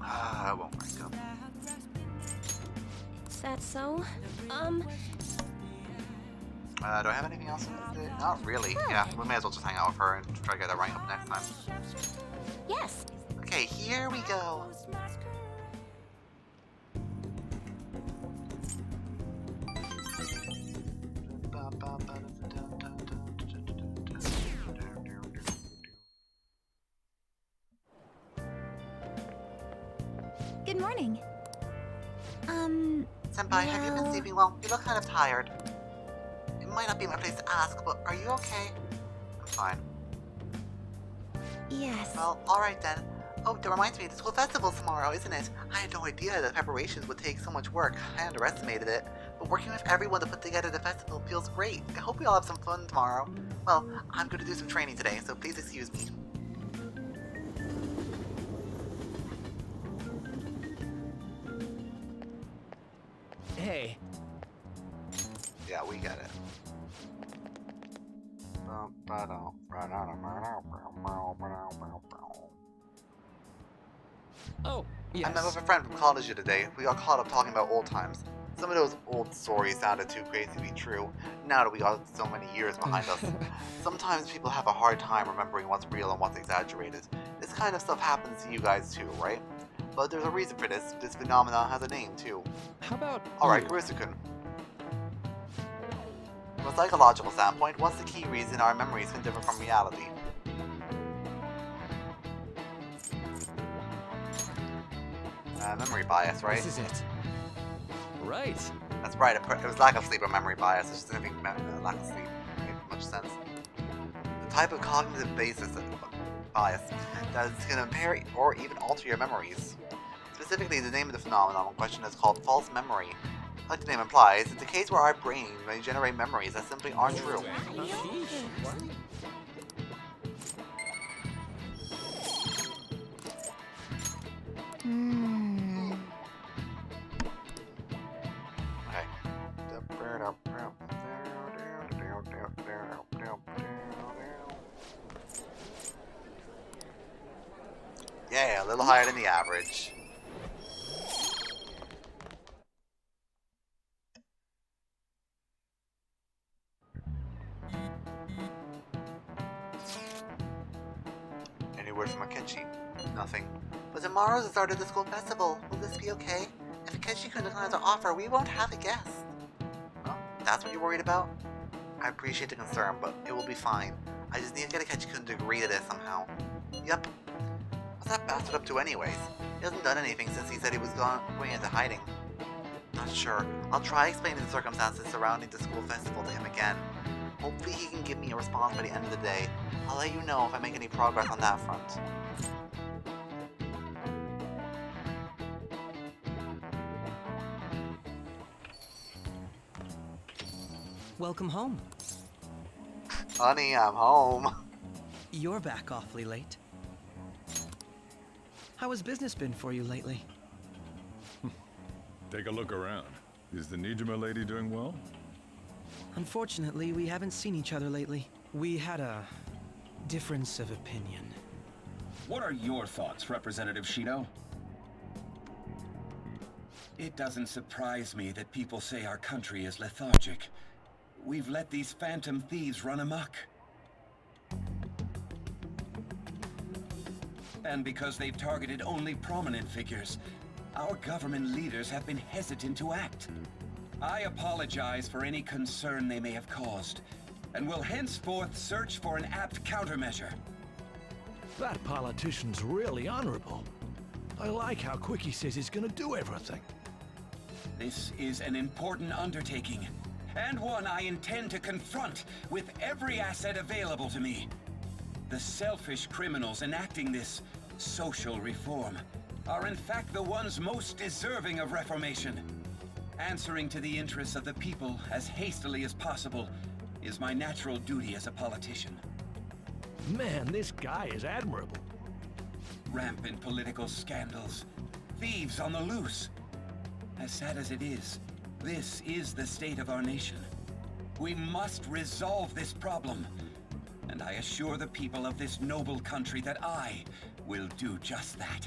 I won't break up. Is that so? Do I have anything else? Not really. Yeah, we may as well just hang out with her and try to get that rank up next time. Yes. Okay, here we go. Good morning. Senpai, have you been sleeping well? You look kind of tired. It might not be my place to ask, but are you okay? I'm fine. Yes. Well, alright then. Oh, that reminds me, the school festival's tomorrow, isn't it? I had no idea that preparations would take so much work. I underestimated it. But working with everyone to put together the festival feels great. I hope we all have some fun tomorrow. Well, I'm going to do some training today, so please excuse me. Hey. Yeah, we get it. Oh, yes. I met with a friend from college today. We got caught up talking about old times. Some of those old stories sounded too crazy to be true, now that we got so many years behind us. Sometimes people have a hard time remembering what's real and what's exaggerated. This kind of stuff happens to you guys too, right? But there's a reason for this. This phenomenon has a name too. How about Alright, Kurisa-kun. From a psychological standpoint, what's the key reason our memories can differ from reality? Memory bias, right? This is it. Right. That's right, it was lack of sleep or memory bias. I just didn't think lack of sleep made much sense. The type of cognitive basis of bias that is going to impair or even alter your memories. Specifically, the name of the phenomenon in question is called false memory. Like the name implies, it's a case where our brain may generate memories that simply aren't true. Yeah, a little higher than the average. Any word from Akechi? Nothing. But tomorrow's the start of the school festival. Will this be okay? If Akechi-kun declines our offer, we won't have a guest. Huh? That's what you're worried about? I appreciate the concern, but it will be fine. I just need to get Akechi-kun to agree to this somehow. Yep. What's that bastard up to anyways? He hasn't done anything since he said he was going into hiding. Not sure. I'll try explaining the circumstances surrounding the school festival to him again. Hopefully he can give me a response by the end of the day. I'll let you know if I make any progress on that front. Welcome home. Honey, I'm home. You're back awfully late. How has business been for you lately? Take a look around. Is the Nijima lady doing well? Unfortunately, we haven't seen each other lately. We had a difference of opinion. What are your thoughts, Representative Shido? It doesn't surprise me that people say our country is lethargic. We've let these phantom thieves run amok. And because they've targeted only prominent figures, our government leaders have been hesitant to act. I apologize for any concern they may have caused, and will henceforth search for an apt countermeasure. That politician's really honorable. I like how quick he says he's gonna do everything. This is an important undertaking, and one I intend to confront with every asset available to me. The selfish criminals enacting this social reform are in fact the ones most deserving of reformation. Answering to the interests of the people as hastily as possible is my natural duty as a politician. Man, this guy is admirable. Rampant political scandals, thieves on the loose. As sad as it is, this is the state of our nation. We must resolve this problem, and I assure the people of this noble country that I will do just that.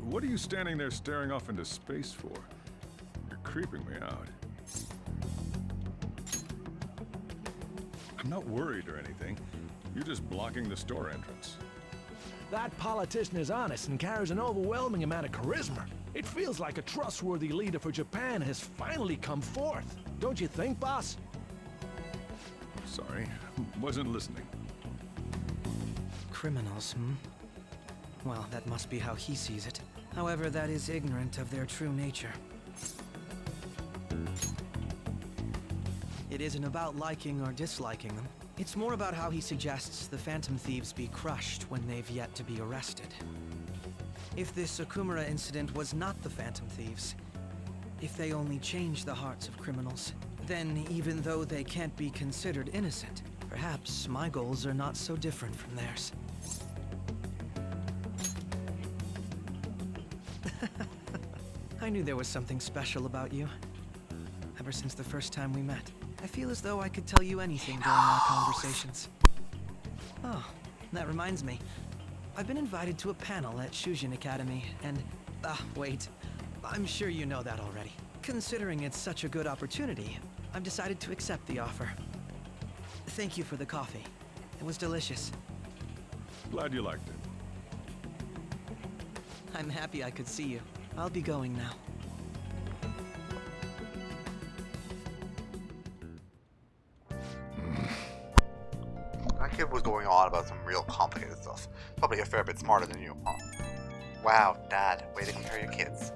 What are you standing there staring off into space for? You're creeping me out. I'm not worried or anything. You're just blocking the store entrance. That politician is honest and carries an overwhelming amount of charisma. It feels like a trustworthy leader for Japan has finally come forth. Don't you think, boss? Sorry, wasn't listening. Criminals, Well, that must be how he sees it. However, that is ignorant of their true nature. It isn't about liking or disliking them. It's more about how he suggests the Phantom Thieves be crushed when they've yet to be arrested. If this Okumura incident was not the Phantom Thieves, if they only change the hearts of criminals, then even though they can't be considered innocent, perhaps my goals are not so different from theirs. I knew there was something special about you. Ever since the first time we met, I feel as though I could tell you anything during our conversations. Oh, that reminds me. I've been invited to a panel at Shujin Academy, and... wait. I'm sure you know that already. Considering it's such a good opportunity, I've decided to accept the offer. Thank you for the coffee. It was delicious. Glad you liked it. I'm happy I could see you. I'll be going now. kid was going on about some real complicated stuff. Probably a fair bit smarter than you, huh? Wow, Dad, way to compare your kids.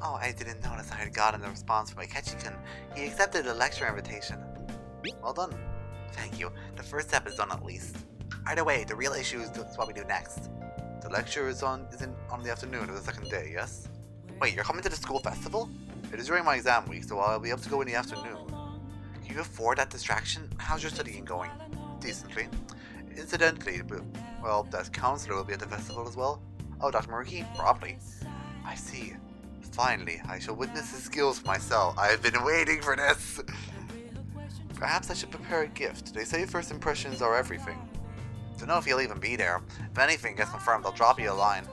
Oh, I didn't notice I had gotten a response from Akechi-kun. He accepted the lecture invitation. Well done. Thank you. The first step is done at least. Either way, the real issue is what we do next. The lecture is on the afternoon of the second day, yes? Wait, you're coming to the school festival? It is during my exam week, so I'll be able to go in the afternoon. Can you afford that distraction? How's your studying going? Decently. Incidentally, well, that counselor will be at the festival as well. Oh, Dr. Maruki? Probably. I see. Finally, I shall witness his skills for myself. I have been waiting for this! Perhaps I should prepare a gift. They say first impressions are everything. Don't know if he'll even be there. If anything gets confirmed, I'll drop you a line.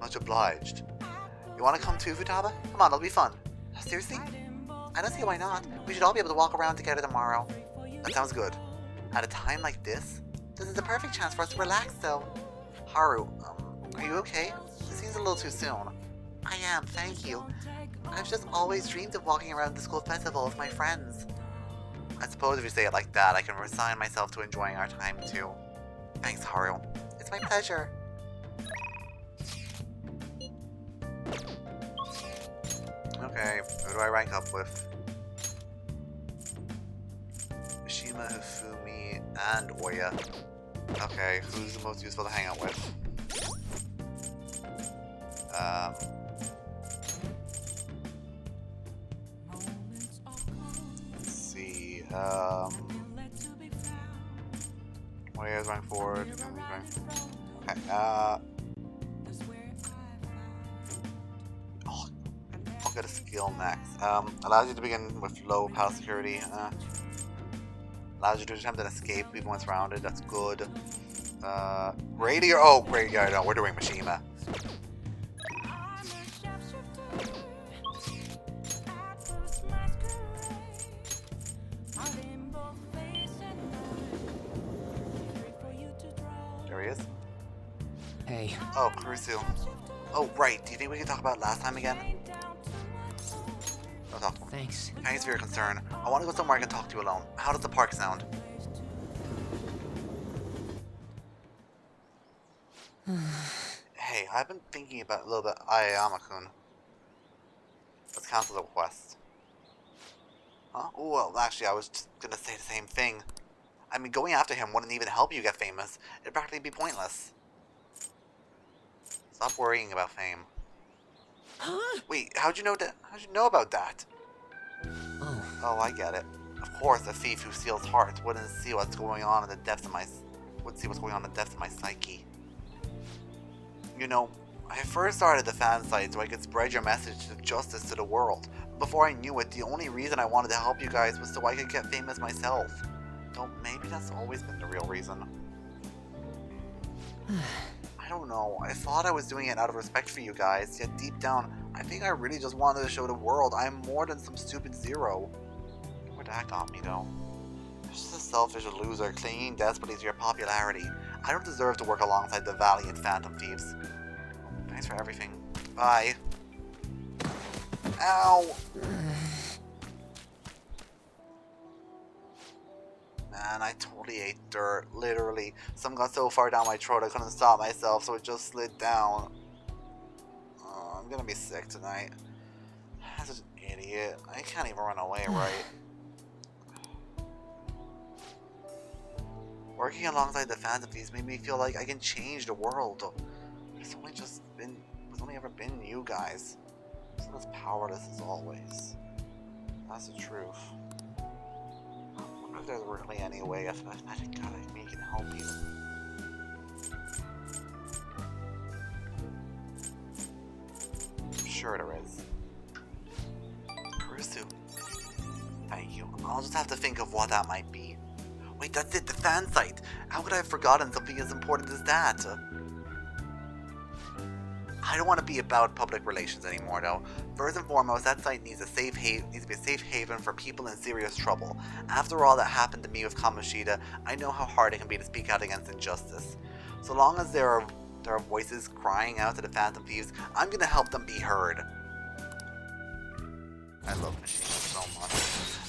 Much obliged. You want to come too, Futaba? Come on, it'll be fun. Seriously? I don't see why not. We should all be able to walk around together tomorrow. That sounds good. At a time like this is the perfect chance for us to relax, though. Haru, are you okay? It seems a little too soon. I am, thank you. I've just always dreamed of walking around the school festival with my friends. I suppose if you say it like that, I can resign myself to enjoying our time too. Thanks, Haru. It's my pleasure. Okay, who do I rank up with? Mishima, Hifumi, and Oya. Okay, who's the most useful to hang out with? Let's see, Oya's rank forward. Okay, I'll get a skill next. Allows you to begin with low palace security. Allows you to attempt an escape even when surrounded. That's good. Radio. Oh, great. Yeah, no, we're doing Mishima. There he is. Hey. Oh, Kurusu. Oh, right. Do you think we can talk about last time again? No, talk to him. Thanks. Thanks for your concern. I want to go somewhere I can talk to you alone. How does the park sound? Hey, I've been thinking about a little bit Ayama-kun. Let's cancel the request. Huh? Oh, well, actually, I was just gonna say the same thing. I mean, going after him wouldn't even help you get famous. It'd practically be pointless. Stop worrying about fame. Huh? Wait, how'd you know about that? Oh, I get it. Of course, a thief who steals hearts wouldn't see what's going on in the depths of my psyche. You know, I first started the fan site so I could spread your message of justice to the world. Before I knew it, the only reason I wanted to help you guys was so I could get famous myself. Though maybe that's always been the real reason. I don't know, I thought I was doing it out of respect for you guys, yet deep down, I think I really just wanted to show the world I'm more than some stupid zero. Where that got me though. I'm just a selfish loser clinging desperately to your popularity. I don't deserve to work alongside the valiant Phantom Thieves. Thanks for everything. Bye. Ow! Man, I totally ate dirt, literally. Some got so far down my throat I couldn't stop myself, so it just slid down. Oh, I'm gonna be sick tonight. I'm such an idiot. I can't even run away, right? Working alongside the Phantom Thieves made me feel like I can change the world. It's only ever been you guys. I'm as powerless as always. That's the truth. I wonder if there's really any way if I think God like me can help you. I'm sure there is. Kurusu. Thank you. I'll just have to think of what that might be. Wait, that's it, the fan site! How could I have forgotten something as important as that? I don't want to be about public relations anymore, though. First and foremost, that site needs to be a safe haven for people in serious trouble. After all that happened to me with Kamoshida, I know how hard it can be to speak out against injustice. So long as there are voices crying out to the Phantom Thieves, I'm gonna help them be heard. I love Machine so much.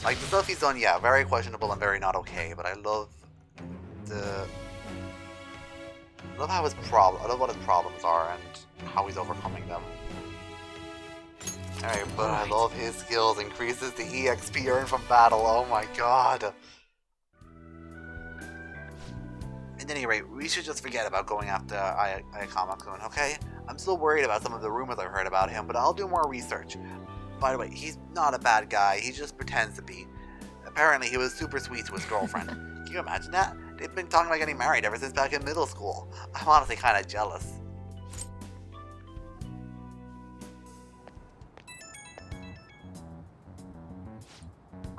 Like, the stuff he's done, yeah, very questionable and very not okay, but I love I love how his I love what his problems are and how he's overcoming them. Alright, but I love his skills. Increases the EXP earned from battle. Oh my god. At any rate, we should just forget about going after Ayakama-kun, okay? I'm still worried about some of the rumors I've heard about him, but I'll do more research. By the way, he's not a bad guy. He just pretends to be. Apparently, he was super sweet to his girlfriend. Can you imagine that? They've been talking about getting married ever since back in middle school. I'm honestly kind of jealous.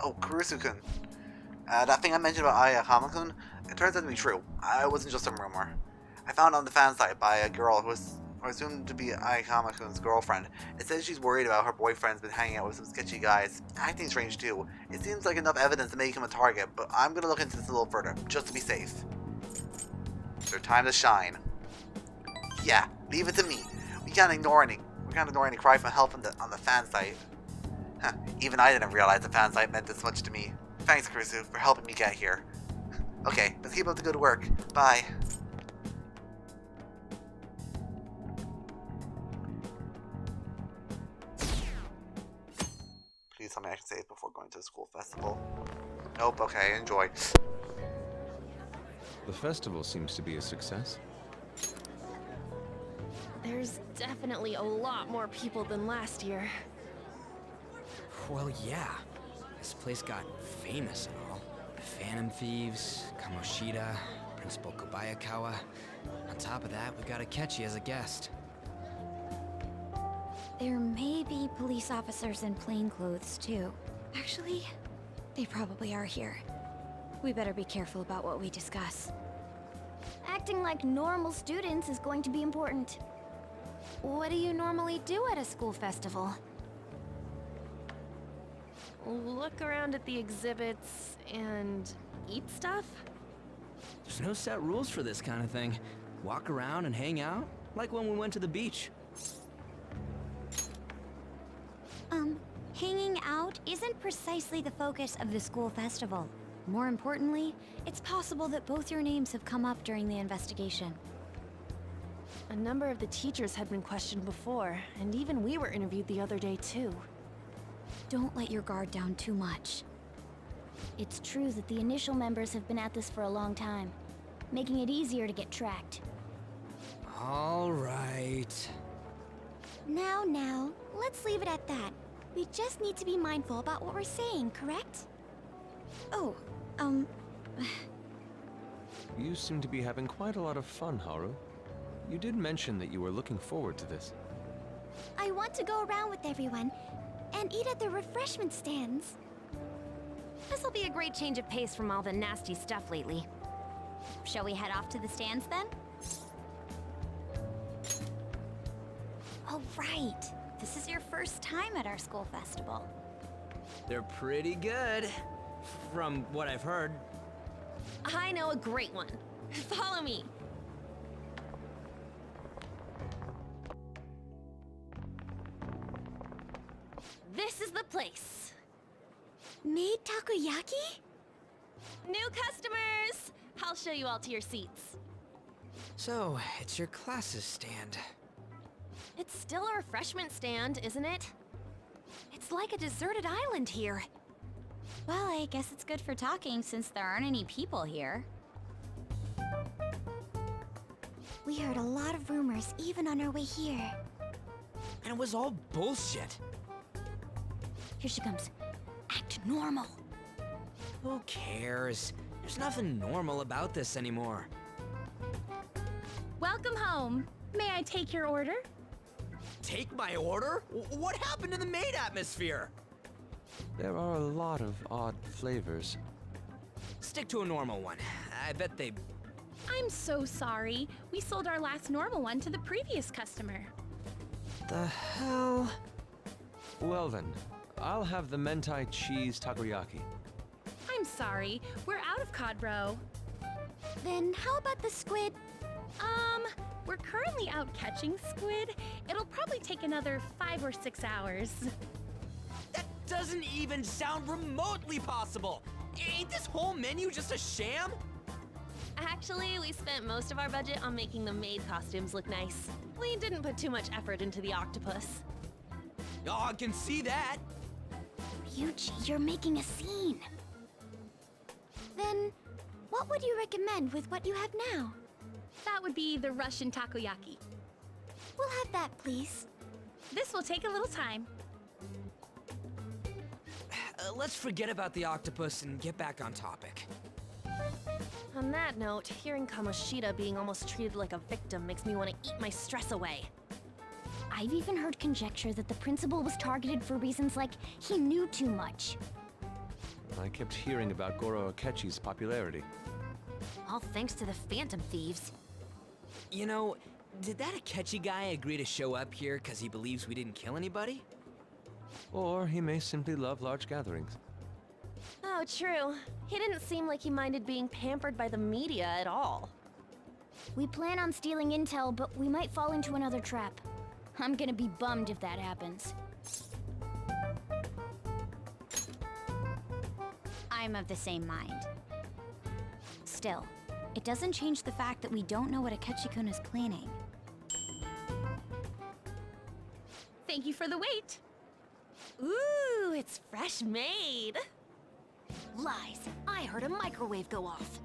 Oh, Kurusu-kun. That thing I mentioned about Ayakama-kun, it turns out to be true. It wasn't just some rumor. I found on the fan site by a girl who was assumed to be Ayakama-kun's girlfriend. It says she's worried about her boyfriend's been hanging out with some sketchy guys. Acting strange too. It seems like enough evidence to make him a target, but I'm gonna look into this a little further, just to be safe. It's their time to shine. Yeah, leave it to me. We can't ignore any cry for help on the fan site. Huh, even I didn't realize the fan site meant this much to me. Thanks, Kurusu, for helping me get here. Okay, let's keep up the good work. Bye. Please tell me I can save before going to the school festival. Nope, okay, enjoy. The festival seems to be a success. There's definitely a lot more people than last year. Well, yeah. This place got famous and all. Phantom Thieves, Kamoshida, Principal Kobayakawa. On top of that, we got Akechi as a guest. There may be police officers in plainclothes, too. Actually, they probably are here. We better be careful about what we discuss. Acting like normal students is going to be important. What do you normally do at a school festival? Look around at the exhibits and eat stuff? There's no set rules for this kind of thing. Walk around and hang out, like when we went to the beach. Hanging out isn't precisely the focus of the school festival. More importantly, it's possible that both your names have come up during the investigation. A number of the teachers had been questioned before, and even we were interviewed the other day too. Don't let your guard down too much. It's true that the initial members have been at this for a long time, making it easier to get tracked. All right. Now, let's leave it at that. We just need to be mindful about what we're saying, correct? Oh, You seem to be having quite a lot of fun, Haru. You did mention that you were looking forward to this. I want to go around with everyone and eat at the refreshment stands. This'll be a great change of pace from all the nasty stuff lately. Shall we head off to the stands then? oh right. This is your first time at our school festival. They're pretty good, from what I've heard. I know a great one. Follow me. This is the place. Made takoyaki? New customers! I'll show you all to your seats. So, it's your class's stand. It's still a refreshment stand, isn't it? It's like a deserted island here. Well, I guess it's good for talking since there aren't any people here. We heard a lot of rumors even on our way here. And it was all bullshit. Here she comes. Act normal. Who cares? There's nothing normal about this anymore. Welcome home. May I take your order? Take my order? What happened to the maid atmosphere? There are a lot of odd flavors. Stick to a normal one. I bet they... I'm so sorry. We sold our last normal one to the previous customer. The hell? Well then, I'll have the mentai cheese takoyaki. I'm sorry. We're out of cod roe. Then how about the squid? We're currently out catching squid. It'll probably take another 5 or 6 hours. That doesn't even sound remotely possible! Ain't this whole menu just a sham? Actually, we spent most of our budget on making the maid costumes look nice. We didn't put too much effort into the octopus. Oh, I can see that. Ryuji, you're making a scene. Then, what would you recommend with what you have now? That would be the Russian takoyaki. We'll have that, please. This will take a little time. Let's forget about the octopus and get back on topic. On that note, hearing Kamoshida being almost treated like a victim makes me want to eat my stress away. I've even heard conjecture that the principal was targeted for reasons like he knew too much. I kept hearing about Goro Akechi's popularity. All thanks to the Phantom Thieves. You know, did that Akechi guy agree to show up here because he believes we didn't kill anybody? Or he may simply love large gatherings. Oh, true. He didn't seem like he minded being pampered by the media at all. We plan on stealing intel, but we might fall into another trap. I'm gonna be bummed if that happens. I'm of the same mind. Still, it doesn't change the fact that we don't know what Akechi-kun is planning. Thank you for the wait. Ooh, it's fresh made. Lies. I heard a microwave go off.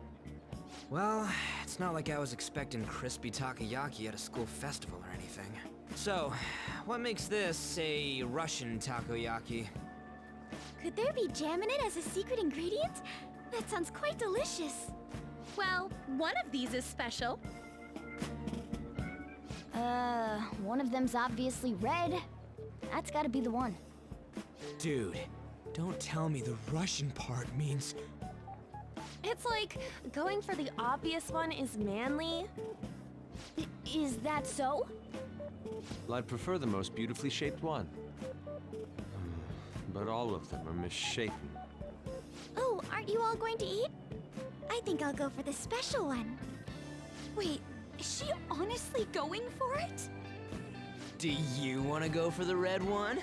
Well, it's not like I was expecting crispy takoyaki at a school festival or anything. So, what makes this a Russian takoyaki? Could there be jam in it as a secret ingredient? That sounds quite delicious. Well, one of these is special. One of them's obviously red. That's gotta be the one. Dude, don't tell me the Russian part means... It's like going for the obvious one is manly. Is that so? Well, I'd prefer the most beautifully shaped one. But all of them are misshapen. Oh, aren't you all going to eat? I think I'll go for the special one. Wait, is she honestly going for it? Do you want to go for the red one?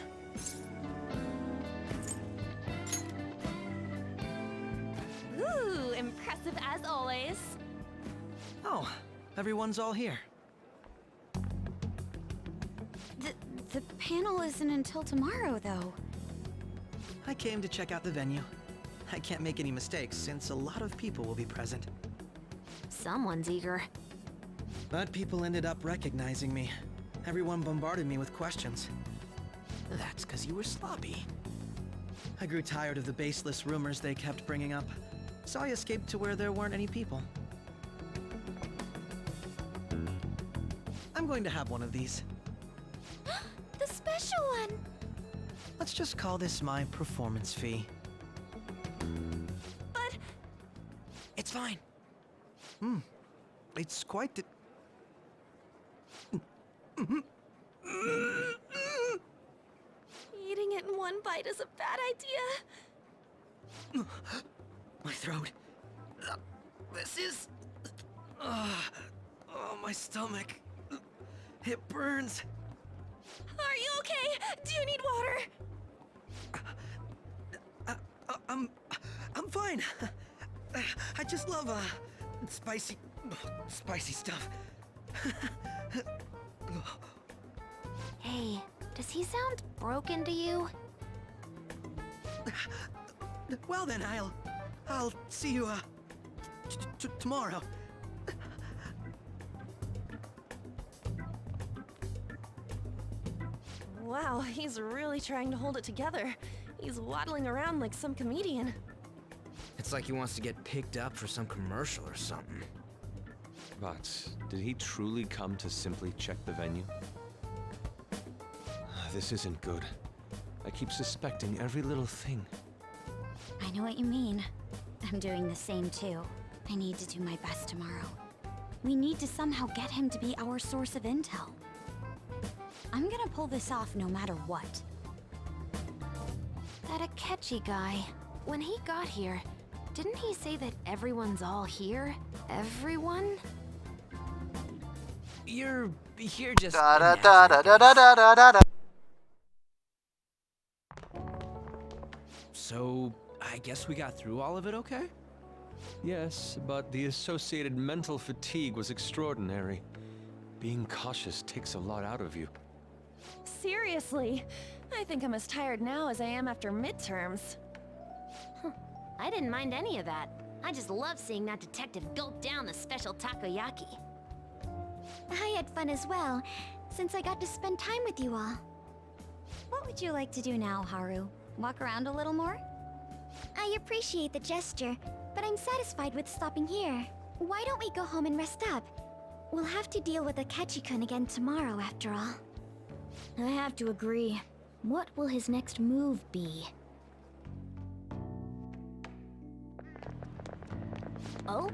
Ooh, impressive as always. Oh, everyone's all here. The panel isn't until tomorrow, though. I came to check out the venue. I can't make any mistakes since a lot of people will be present. Someone's eager. But people ended up recognizing me. Everyone bombarded me with questions. That's because you were sloppy. I grew tired of the baseless rumors they kept bringing up, so I escaped to where there weren't any people. I'm going to have one of these. The special one! Let's just call this my performance fee. But... It's fine. It's quite the... Eating it in one bite is a bad idea. My throat. This is... oh, my stomach. It burns. Are you okay? Do you need water? I'm fine. I just love, spicy stuff. Hey, does he sound broken to you? Well then, I'll see you, tomorrow. Wow, he's really trying to hold it together. He's waddling around like some comedian. It's like he wants to get picked up for some commercial or something. But did he truly come to simply check the venue? This isn't good. I keep suspecting every little thing. I know what you mean. I'm doing the same too. I need to do my best tomorrow. We need to somehow get him to be our source of intel. I'm gonna pull this off no matter what. That Akechi guy, when he got here, didn't he say that everyone's all here? Everyone? You're here just... Da da da da da da da da da. So, I guess we got through all of it okay? Yes, but the associated mental fatigue was extraordinary. Being cautious takes a lot out of you. Seriously, I think I'm as tired now as I am after midterms. I didn't mind any of that. I just love seeing that detective gulp down the special takoyaki. I had fun as well, since I got to spend time with you all. What would you like to do now, Haru? Walk around a little more? I appreciate the gesture, but I'm satisfied with stopping here. Why don't we go home and rest up? We'll have to deal with Akechi-kun again tomorrow, after all. I have to agree. What will his next move be? Oh?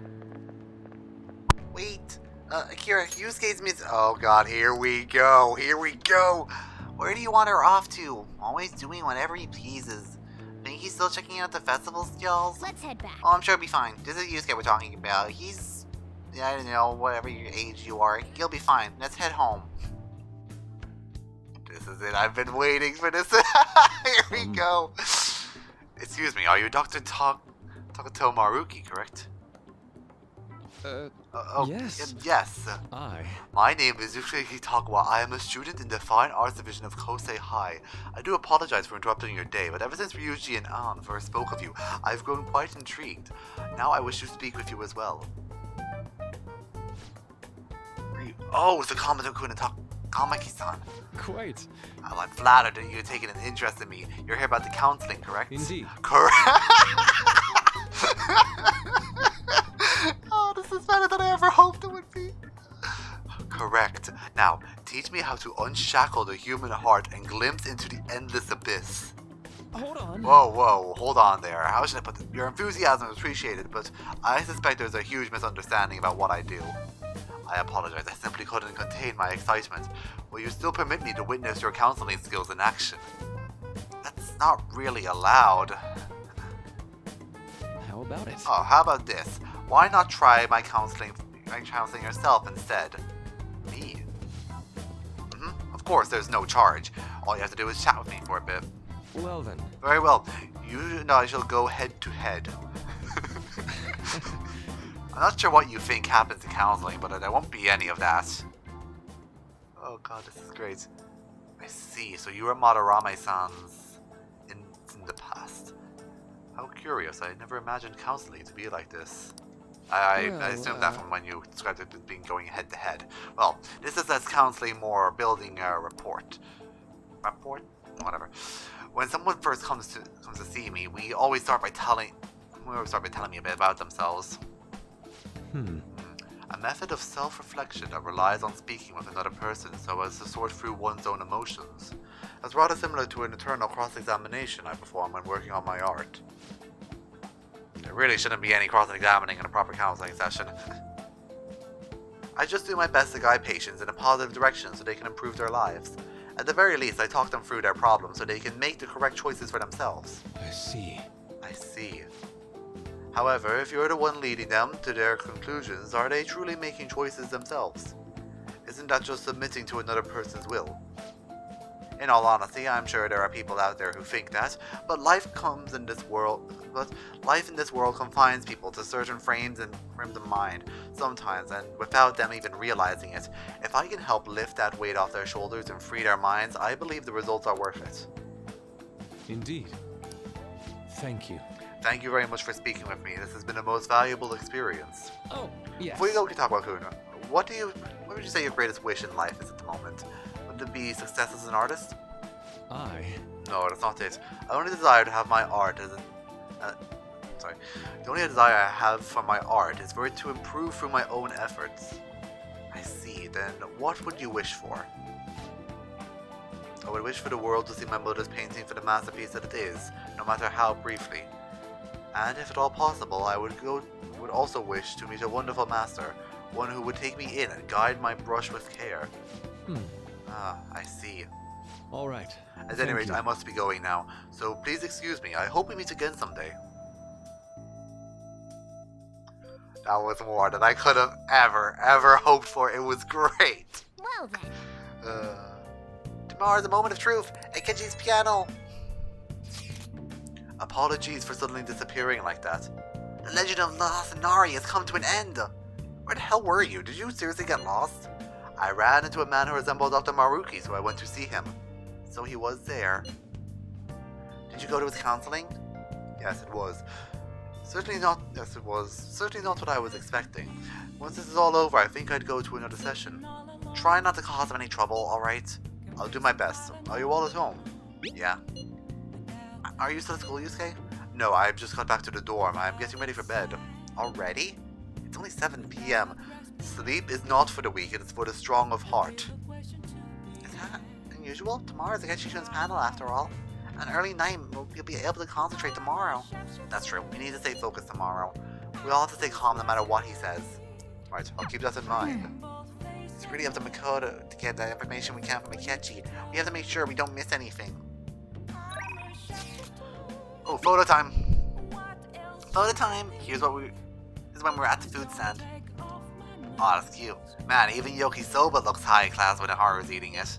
Wait, Akira, Yusuke's miss. Oh god, here we go. Where do you want her off to? Always doing whatever he pleases. Think he's still checking out the festival stalls? Let's head back. Oh, I'm sure he'll be fine. This is Yusuke we're talking about. He's, I don't know, whatever your age you are, he'll be fine. Let's head home. This is it. I've been waiting for this. Here we go. Excuse me, are you Dr. Takuto Maruki, correct? Yes. Yes. I. My name is Yuskue Hitagawa. I am a student in the Fine Arts Division of Kosei High. I do apologize for interrupting your day, but ever since Ryuji and An first spoke of you, I've grown quite intrigued. Now I wish to speak with you as well. Oh, it's the Kamado-kun and Kamaki-san. Quite. Well, I'm flattered that you've taken an interest in me. You're here about the counseling, correct? Indeed. Correct. Oh, this is better than I ever hoped it would be. Correct. Now, teach me how to unshackle the human heart and glimpse into the endless abyss. Hold on. Whoa, hold on there. How should I put this? Your enthusiasm is appreciated, but I suspect there's a huge misunderstanding about what I do. I apologize, I simply couldn't contain my excitement. Will you still permit me to witness your counseling skills in action? That's not really allowed. How about it? Oh, how about this? Why not try my counseling yourself instead? Me? Of course, there's no charge. All you have to do is chat with me for a bit. Well then. Very well. You and I shall go head to head. I'm not sure what you think happens in counseling, but there won't be any of that. Oh god, this is great. I see, so you were Madarame-san's in the past. How curious, I never imagined counseling to be like this. I assumed that from when you described it as being going head to head. Well, this is as counseling more building a rapport. Rapport? Whatever. When someone first comes to see me, we always start by telling me a bit about themselves. A method of self-reflection that relies on speaking with another person so as to sort through one's own emotions. That's rather similar to an internal cross-examination I perform when working on my art. There really shouldn't be any cross-examining in a proper counseling session. I just do my best to guide patients in a positive direction so they can improve their lives. At the very least, I talk them through their problems so they can make the correct choices for themselves. I see. However, if you're the one leading them to their conclusions, are they truly making choices themselves? Isn't that just submitting to another person's will? In all honesty, I'm sure there are people out there who think that, but life in this world confines people to certain frames of mind sometimes, and without them even realizing it. If I can help lift that weight off their shoulders and free their minds, I believe the results are worth it. Indeed. Thank you. Thank you very much for speaking with me. This has been a most valuable experience. Oh, yes. Before you go, Kitagawa-kun, what would you say your greatest wish in life is at the moment? Would it be success as an artist? No, that's not it. The only desire I have for my art is for it to improve through my own efforts. I see. Then what would you wish for? I would wish for the world to see my mother's painting for the masterpiece that it is, no matter how briefly. And if at all possible, I would also wish to meet a wonderful master, one who would take me in and guide my brush with care. I see. All right. At any rate, I must be going now, so please excuse me. I hope we meet again someday. That was more than I could have ever hoped for. It was great. Well then. Tomorrow's a moment of truth. Akechi's piano. Apologies for suddenly disappearing like that. The legend of Lost Inari has come to an end. Where the hell were you? Did you seriously get lost? I ran into a man who resembled Dr. Maruki, so I went to see him. So he was there. Did you go to his counseling? Yes, it was. Certainly not. Yes, it was. Certainly not what I was expecting. Once this is all over, I think I'd go to another session. Try not to cause him any trouble, alright? I'll do my best. Are you all at home? Yeah. Are you still at school, Yusuke? No, I've just got back to the dorm. I'm getting ready for bed. Already? It's only 7 p.m. Sleep is not for the weak, it is for the strong of heart. Is that unusual? Tomorrow's Akechi-shun's panel, after all. An early night, you'll be able to concentrate tomorrow. That's true. We need to stay focused tomorrow. We all have to stay calm no matter what he says. Right, I'll keep that in mind. It's really up to Makoto to get the information we can from Akechi. We have to make sure we don't miss anything. Oh, photo time! Photo time! This is when we're at the food stand. Oh, that's cute. Man, even Yokisoba looks high class when Haru's eating it.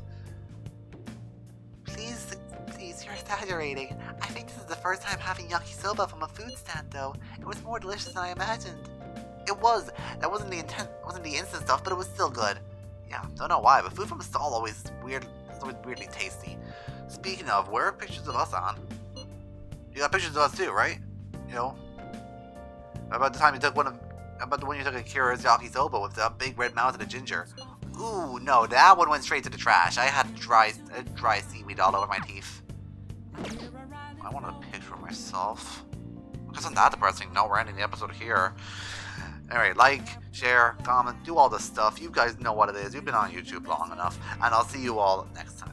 Please, you're exaggerating. I think this is the first time having yakisoba from a food stand, though. It was more delicious than I imagined. It was. That wasn't the instant stuff, but it was still good. Yeah, don't know why, but food from a stall always weirdly tasty. Speaking of, where are pictures of us on? You got pictures of us too, right? You know, about the time you took about the one you took at Kira's yakisoba with the big red mouth and the ginger. Ooh, no, that one went straight to the trash. I had dry seaweed all over my teeth. I wanted a picture of myself. Because I'm that depressing. No, we're ending the episode here. Anyway, like, share, comment, do all this stuff. You guys know what it is. You've been on YouTube long enough. And I'll see you all next time.